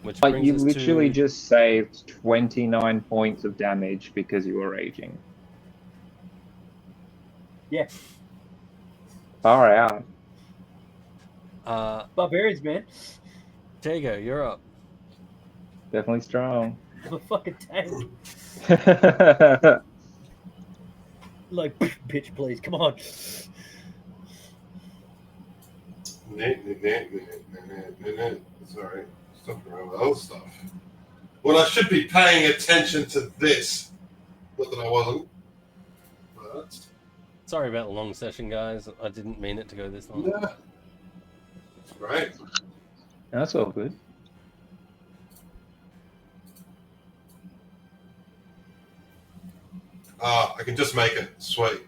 Which Like, brings you us literally to... just saved 29 points of damage because you were raging. yeah, Far out. barbarians, man. Jago, you're up. Definitely strong. I'm a fucking tank. Like, bitch, please, come on. Sorry, stuff around with other stuff. Well, I should be paying attention to this. Not that I wasn't. But Sorry about the long session, guys. I didn't mean it to go this long. yeah, right. That's all good. I can just make it. Sweet.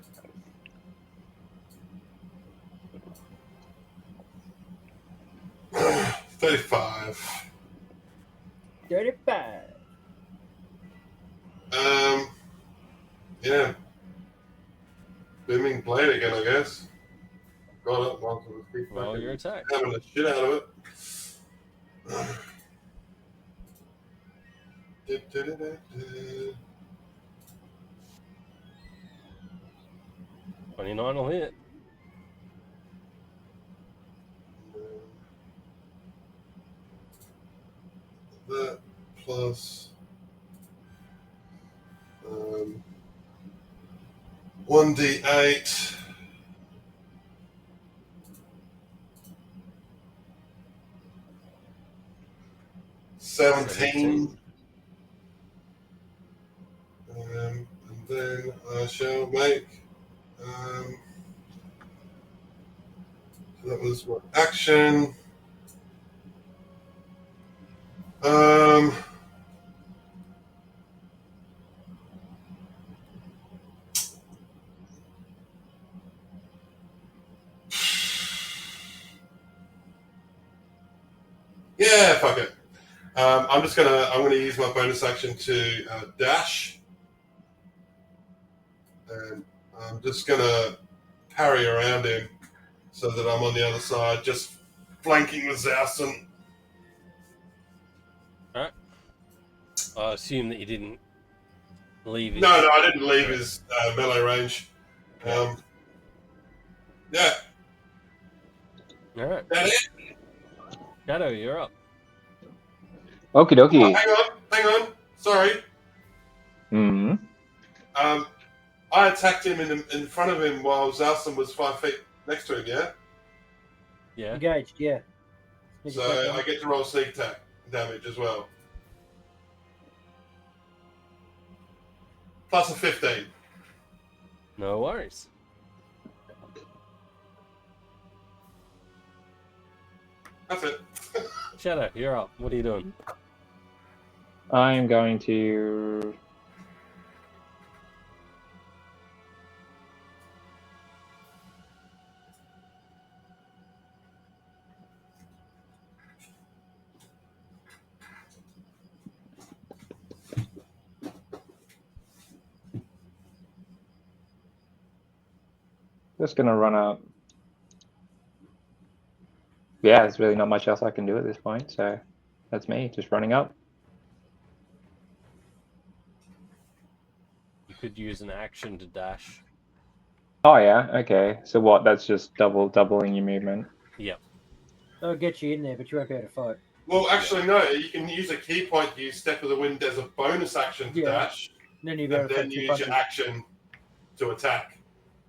$35. 35. Yeah. Booming blade again, I guess. Got it. Once it was big Roll fucking your attack. having the shit out of it. 29 will hit. That plus 1d8. $17. And then I shall make. That was what action. Yeah, fuck it. I'm gonna use my bonus action to dash, and I'm just gonna parry around him so that I'm on the other side, just flanking with Zouston. Alright. I assume that you didn't leave his... No, I didn't leave his melee range. Yeah. Alright. That it? Shadow, you're up. Okie dokie. Hang on. Sorry. Hmm. I attacked him in front of him while Zouston was 5 feet next to him, yeah? Yeah. Engaged, yeah. So I get to roll sneak attack damage as well. Plus a 15. No worries. That's it. Shadow, you're up. What are you doing? I'm going to. Just gonna run up. Yeah, there's really not much else I can do at this point, so that's me, just running up. You could use an action to dash. Oh yeah, okay. So what? That's just doubling your movement. Yep. That'll get you in there, but you won't be able to fight. Well, actually, no. You can use a key point to use Step of the Wind as a bonus action to dash, And then you'll be able and to then fight you two use your punches. action to attack.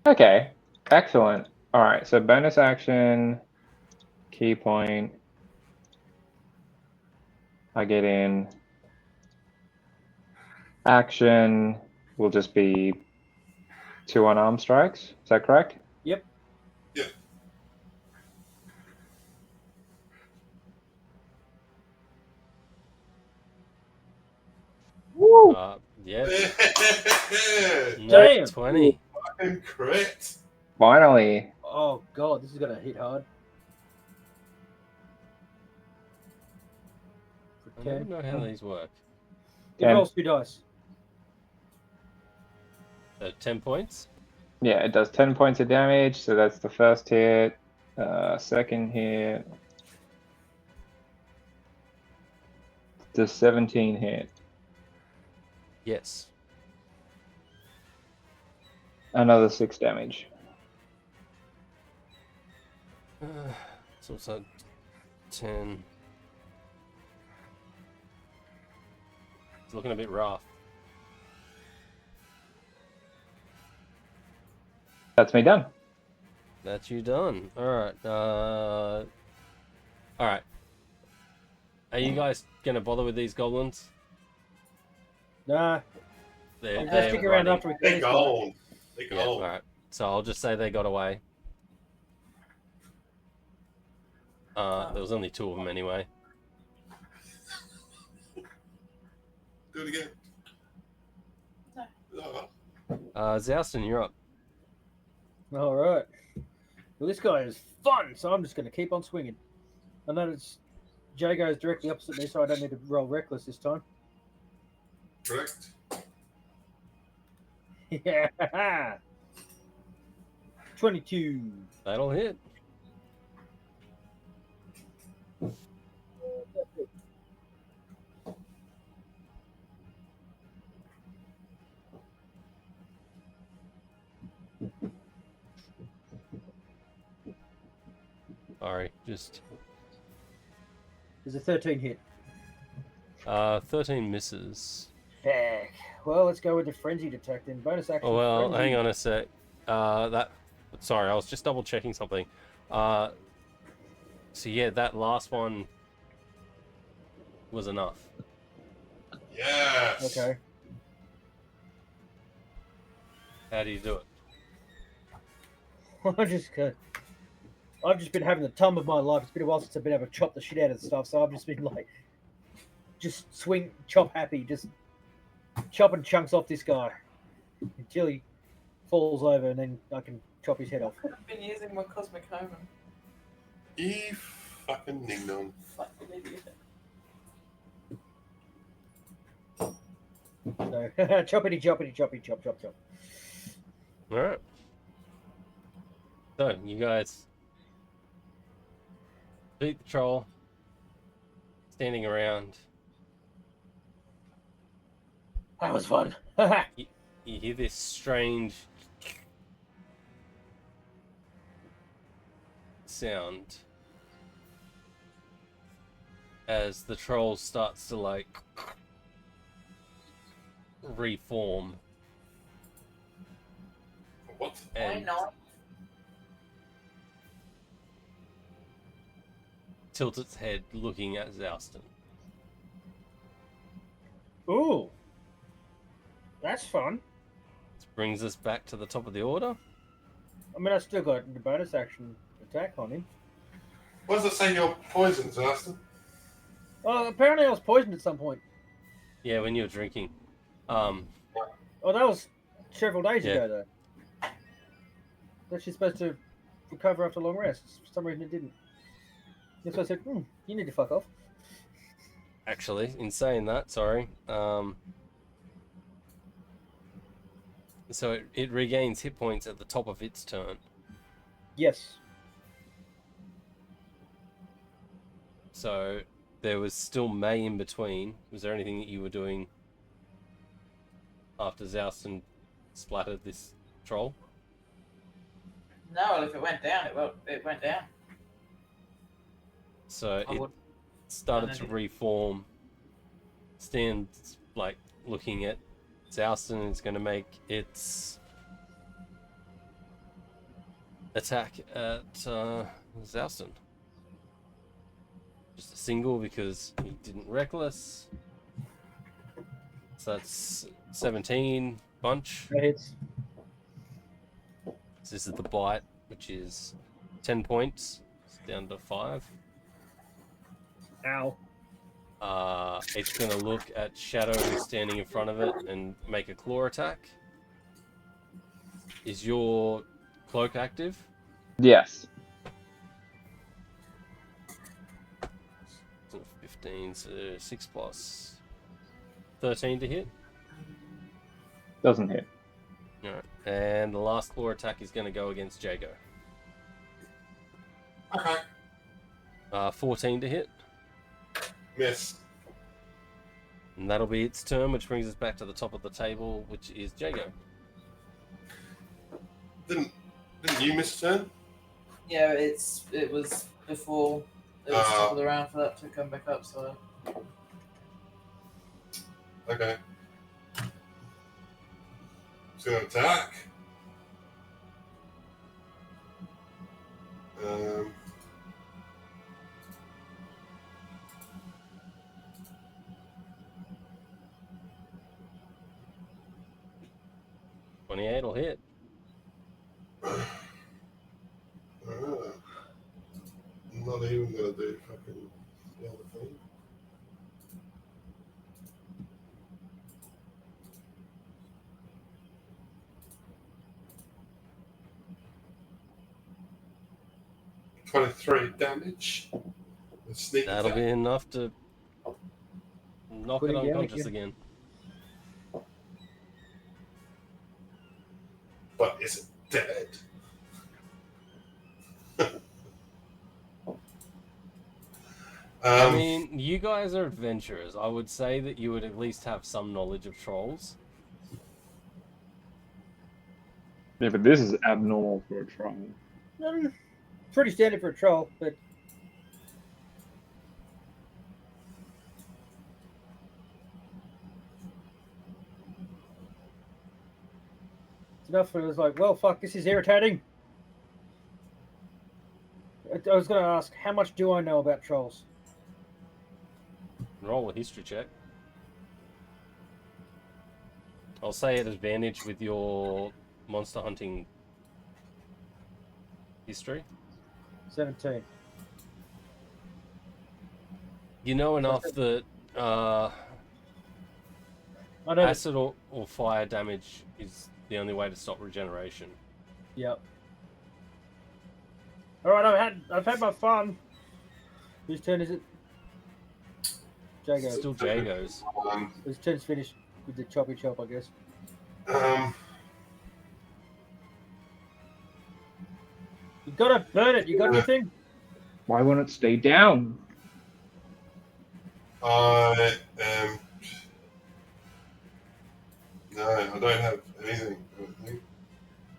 Okay, excellent. All right, so bonus action, key point. I get in. Action will just be 2 unarmed strikes. Is that correct? Yep. Yeah. Woo! Yeah. Damn. 20. Fucking crit. Finally. Oh god, this is gonna hit hard. I don't know how these work. It 10. rolls 2 dice. 10 points? Yeah, it does 10 points of damage, so that's the first hit. Second hit. Does 17 hit? Yes. Another 6 damage. So it's a 10. It's looking a bit rough. That's me done. That's you done. Alright. Alright. Are you guys gonna bother with these goblins? Nah. They're I'll stick around running. after we kill They're this guy. gone. They're Yeah, gone. alright. So I'll just say they got away. There was only 2 of them anyway. Do it again. No. Oh. Zouston, you're up. All right. Well, this guy is fun, so I'm just going to keep on swinging. I notice Jago's directly opposite me, so I don't need to roll reckless this time. Correct. Yeah. 22. That'll hit. Sorry, just There's a 13 hit. 13 misses. Heck. Well, let's go with the frenzied attack then. Bonus action. Oh well, frenzy. hang on a sec. Sorry, I was just double checking something. So yeah, that last one was enough. Yes. Okay. How do you do it? I've just been having the time of my life. It's been a while since I've been able to chop the shit out of stuff, so I've just been like, just swing, chop happy, just chopping chunks off this guy until he falls over, and then I can chop his head off. I've been using my cosmic omen. You fucking ding dong. Fucking idiot. So choppity, choppity, choppy, chop, chop, chop. All right. So you guys beat the troll, standing around. That was fun. You hear this strange sound as the troll starts to like reform What? Why and not? tilt its head looking at Zouston. Ooh, that's fun. This brings us back to the top of the order. I mean, I still got the bonus action attack on him. What does it say you're poisoned, Austin? Oh, apparently I was poisoned at some point. Yeah, when you were drinking. Oh, that was several days Yeah. ago, though. That she's supposed to recover after a long rest. For some reason, it didn't. That's why I said, you need to fuck off. Actually, in saying that, sorry. So it regains hit points at the top of its turn. Yes. So there was still May in between. Was there anything that you were doing after Zouston splattered this troll? No, well, if it went down, it went down. So I it would- started to reform. Stands like looking at Zouston and is going to make its attack at Zouston. Just a single because he didn't reckless. So that's 17 bunch. That hits. This is the bite, which is 10 points. It's down to 5. Ow. It's going to look at Shadow who's standing in front of it and make a claw attack. Is your cloak active? Yes. So 15, so 6 plus 13 to hit. Doesn't hit. Alright, and the last claw attack is going to go against Jago. Okay. 14 to hit. Miss. And that'll be its turn, which brings us back to the top of the table, which is Jago. Didn't you miss a turn? Yeah, it was before it was top of the round for that to come back up. So Okay. It's gonna attack. Um. $28 will hit. I'm not even gonna do fucking the other thing. 23 damage. Sneak That'll attack. be enough to knock Put it it down unconscious again. again. But is it dead? I mean, you guys are adventurers. I would say that you would at least have some knowledge of trolls. Yeah, but this is abnormal for a troll. Pretty standard for a troll, but it's enough. It was like, well, fuck, this is irritating. I was going to ask, how much do I know about trolls? Roll a history check. I'll say at advantage with your monster hunting history. 17. You know enough that I know. acid or fire damage is the only way to stop regeneration. Yep. All right, I've had my fun. Whose turn is it? Jago. Still Jago's. His turn's finished with the choppy chop, I guess. You gotta burn it. You got anything? Why won't it stay down? I am. No, I don't have anything. I don't think.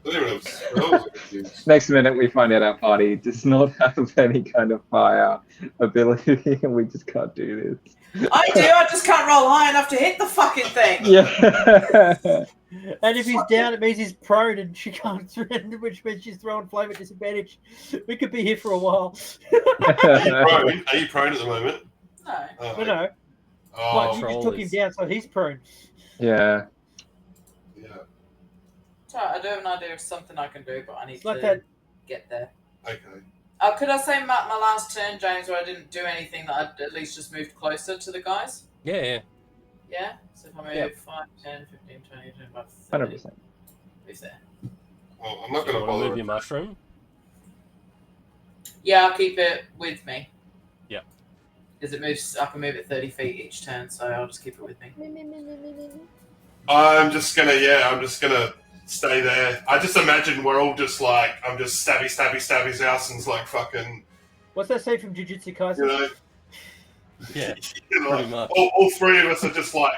I don't even have spells I can use. Next minute, we find out our party does not have any kind of fire ability, and we just can't do this. I do. I just can't roll high enough to hit the fucking thing. Yeah. And if he's down, it means he's prone and she can't surrender, which means she's throwing flame at disadvantage. We could be here for a while. Are you prone at the moment? No. Oh, No. Oh, Like, you Troll just took him is- down, so he's prone. Yeah. yeah. Sorry, I do have an idea of something I can do, but I need It's like to that. get there. Okay. Could I say my last turn, James, where I didn't do anything, that I'd at least just moved closer to the guys? Yeah. Yeah? So if I move Yep. 5, 10, 15, 20, 25, 30. 100%. Who's there? Well, I'm not Do you going to want to bother. move your mushroom? Yeah, I'll keep it with me. Yep. Because it moves, I can move it 30 feet each turn, so I'll just keep it with me. I'm just gonna stay there. I just imagine we're all just like, I'm just stabby Zalson's like fucking, What's that say from Jujutsu Kaisen? you know, Yeah. you know, Pretty much. all three of us are just like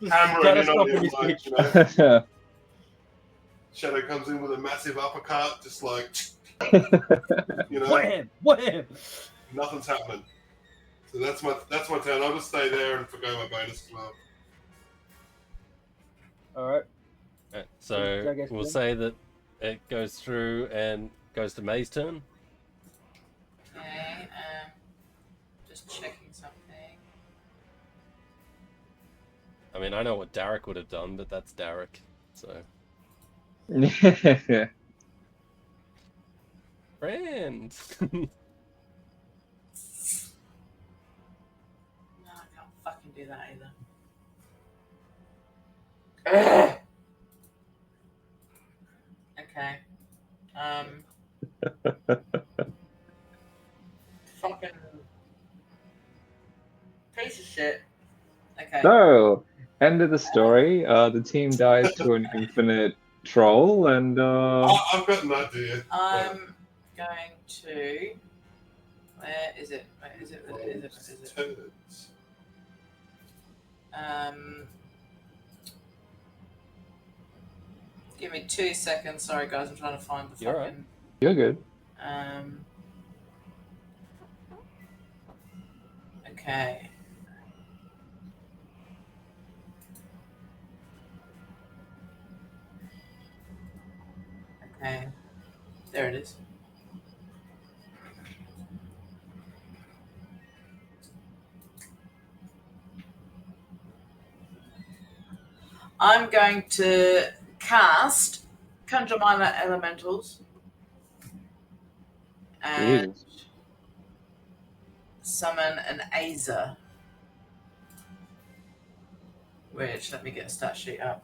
hammering in on Catastrophic him, this like, bitch. you know. Shadow comes in with a massive uppercut, just like, you know, Wham! Wham! nothing's happening. So that's my turn. I'll just stay there and forgo my bonus as well. All right. Right, so Jago's we'll turn. say that it goes through and goes to May's turn. Okay, just checking something. I mean, I know what Derek would have done, but that's Derek. So, Yeah. friend. No, I can't fucking do that either. Ugh. Okay. Fucking piece of shit. Okay. So, end of the story. The team dies to an infinite troll, and I've got an idea. I'm going to. Where is it? Where is it? Where is it? Where is it? Turns. Give me 2 seconds. Sorry, guys. I'm trying to find the You're fucking. right. you're good. Okay. Okay. There it is. I'm going to cast Conjure Minor Elementals and Jesus. summon an Azer. Which, let me get a stat sheet up.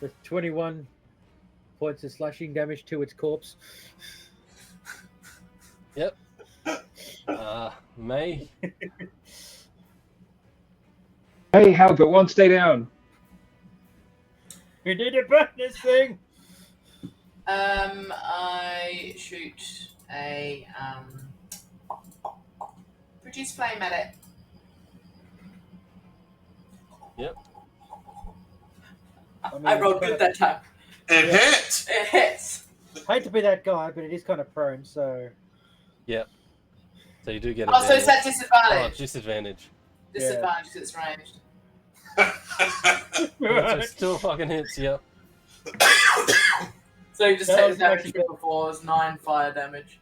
With 21 points of slashing damage to its corpse. Yep. May. Hey, Halbert, one stay down. We need to burn this thing. I shoot a produce flame at it. Yep. I rolled good that time. It hit. It hits. Hate to be that guy, but it is kind of prone, so Yep. So you do get Oh, so it's advantage. that disadvantage. Oh, disadvantage. Disadvantage because it's ranged. So it still fucking hits, yep. So you just That take the was damage actually from before. It was 9 fire damage.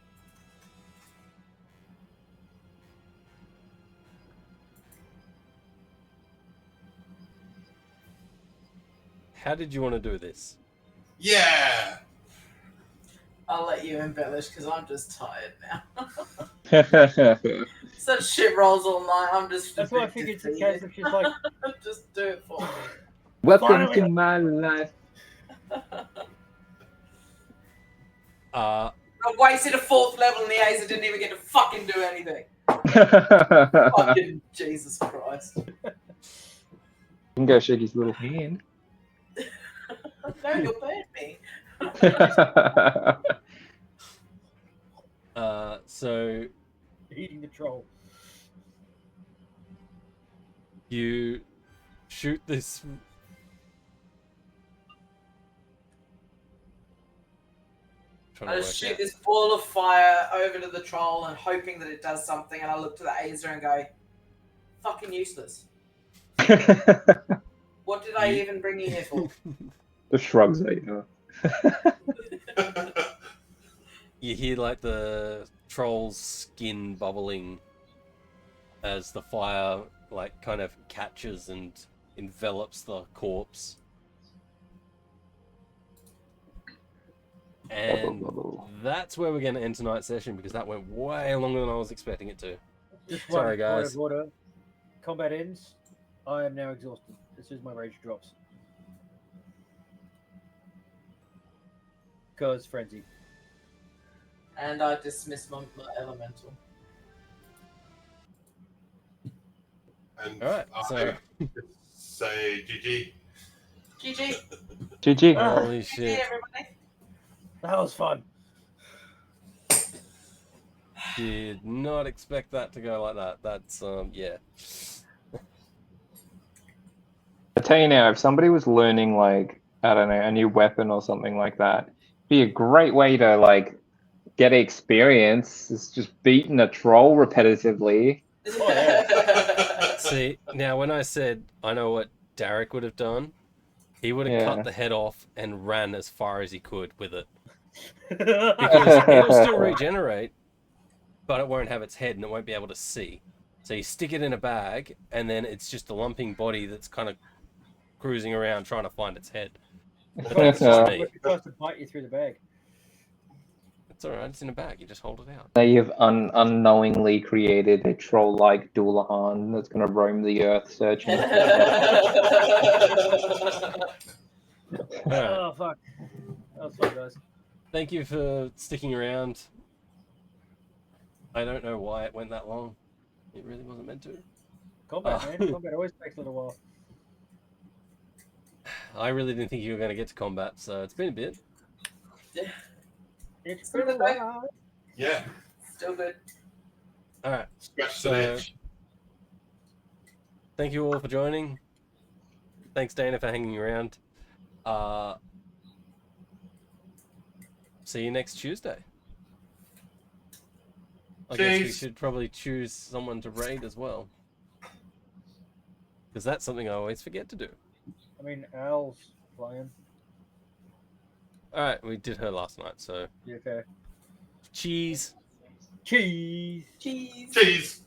How did you want to do this? Yeah. I'll let you embellish because I'm just tired now. That's Such shit rolls all night. I'm just. that's why I figured it's a case of she's like, Just do it for me. Welcome Finally. to my life. I wasted a 4th level and the Aza didn't even get to fucking do anything. You Fucking Jesus Christ. can go shake his little hand. No, you'll burn me. So eating the troll. you shoot this. Trying I to just work shoot out. this ball of fire over to the troll and hoping that it does something, and I look to the Aza and go, fucking useless. What did I even bring you here for? The shrugs at you. You hear like the troll's skin bubbling as the fire like kind of catches and envelops the corpse. And that's where we're going to end tonight's session because that went way longer than I was expecting it to. Just Sorry, one point guys. of order. Combat ends. I am now exhausted. As soon as my rage drops. Because frenzy. And I dismiss my elemental. And All right, so say GG. GG. GG. holy GG, shit, everybody. That was fun. did not expect that to go like that. That's yeah. I tell you now, if somebody was learning like, I don't know, a new weapon or something like that, it'd be a great way to like get experience. It's just beating a troll repetitively. See, now when I said I know what Derek would have done, he would have Yeah. cut the head off and ran as far as he could with it. Because it'll still regenerate, but it won't have its head and it won't be able to see. So you stick it in a bag, and then it's just a lumping body that's kind of cruising around trying to find its head. But that's just me. It tries to bite you through the bag. It's alright, it's in a bag, you just hold it out. Now you've unknowingly created a troll-like Doulahan that's going to roam the earth searching. Alright, Oh, fuck. That was fun, guys. thank you for sticking around. I don't know why it went that long. It really wasn't meant to. Combat, Oh. man. Combat always takes a little while. I really didn't think you were going to get to combat, so it's been a bit. It's been a while. Yeah. Still good. Alright, Scratch So- the itch. thank you all for joining. Thanks, Dana, for hanging around. See you next Tuesday. I guess we Jeez. should probably choose someone to raid as well. Because that's something I always forget to do. I mean, Al's playing. Alright, we did her last night, so You okay? cheese. Cheese. Cheese. Cheese.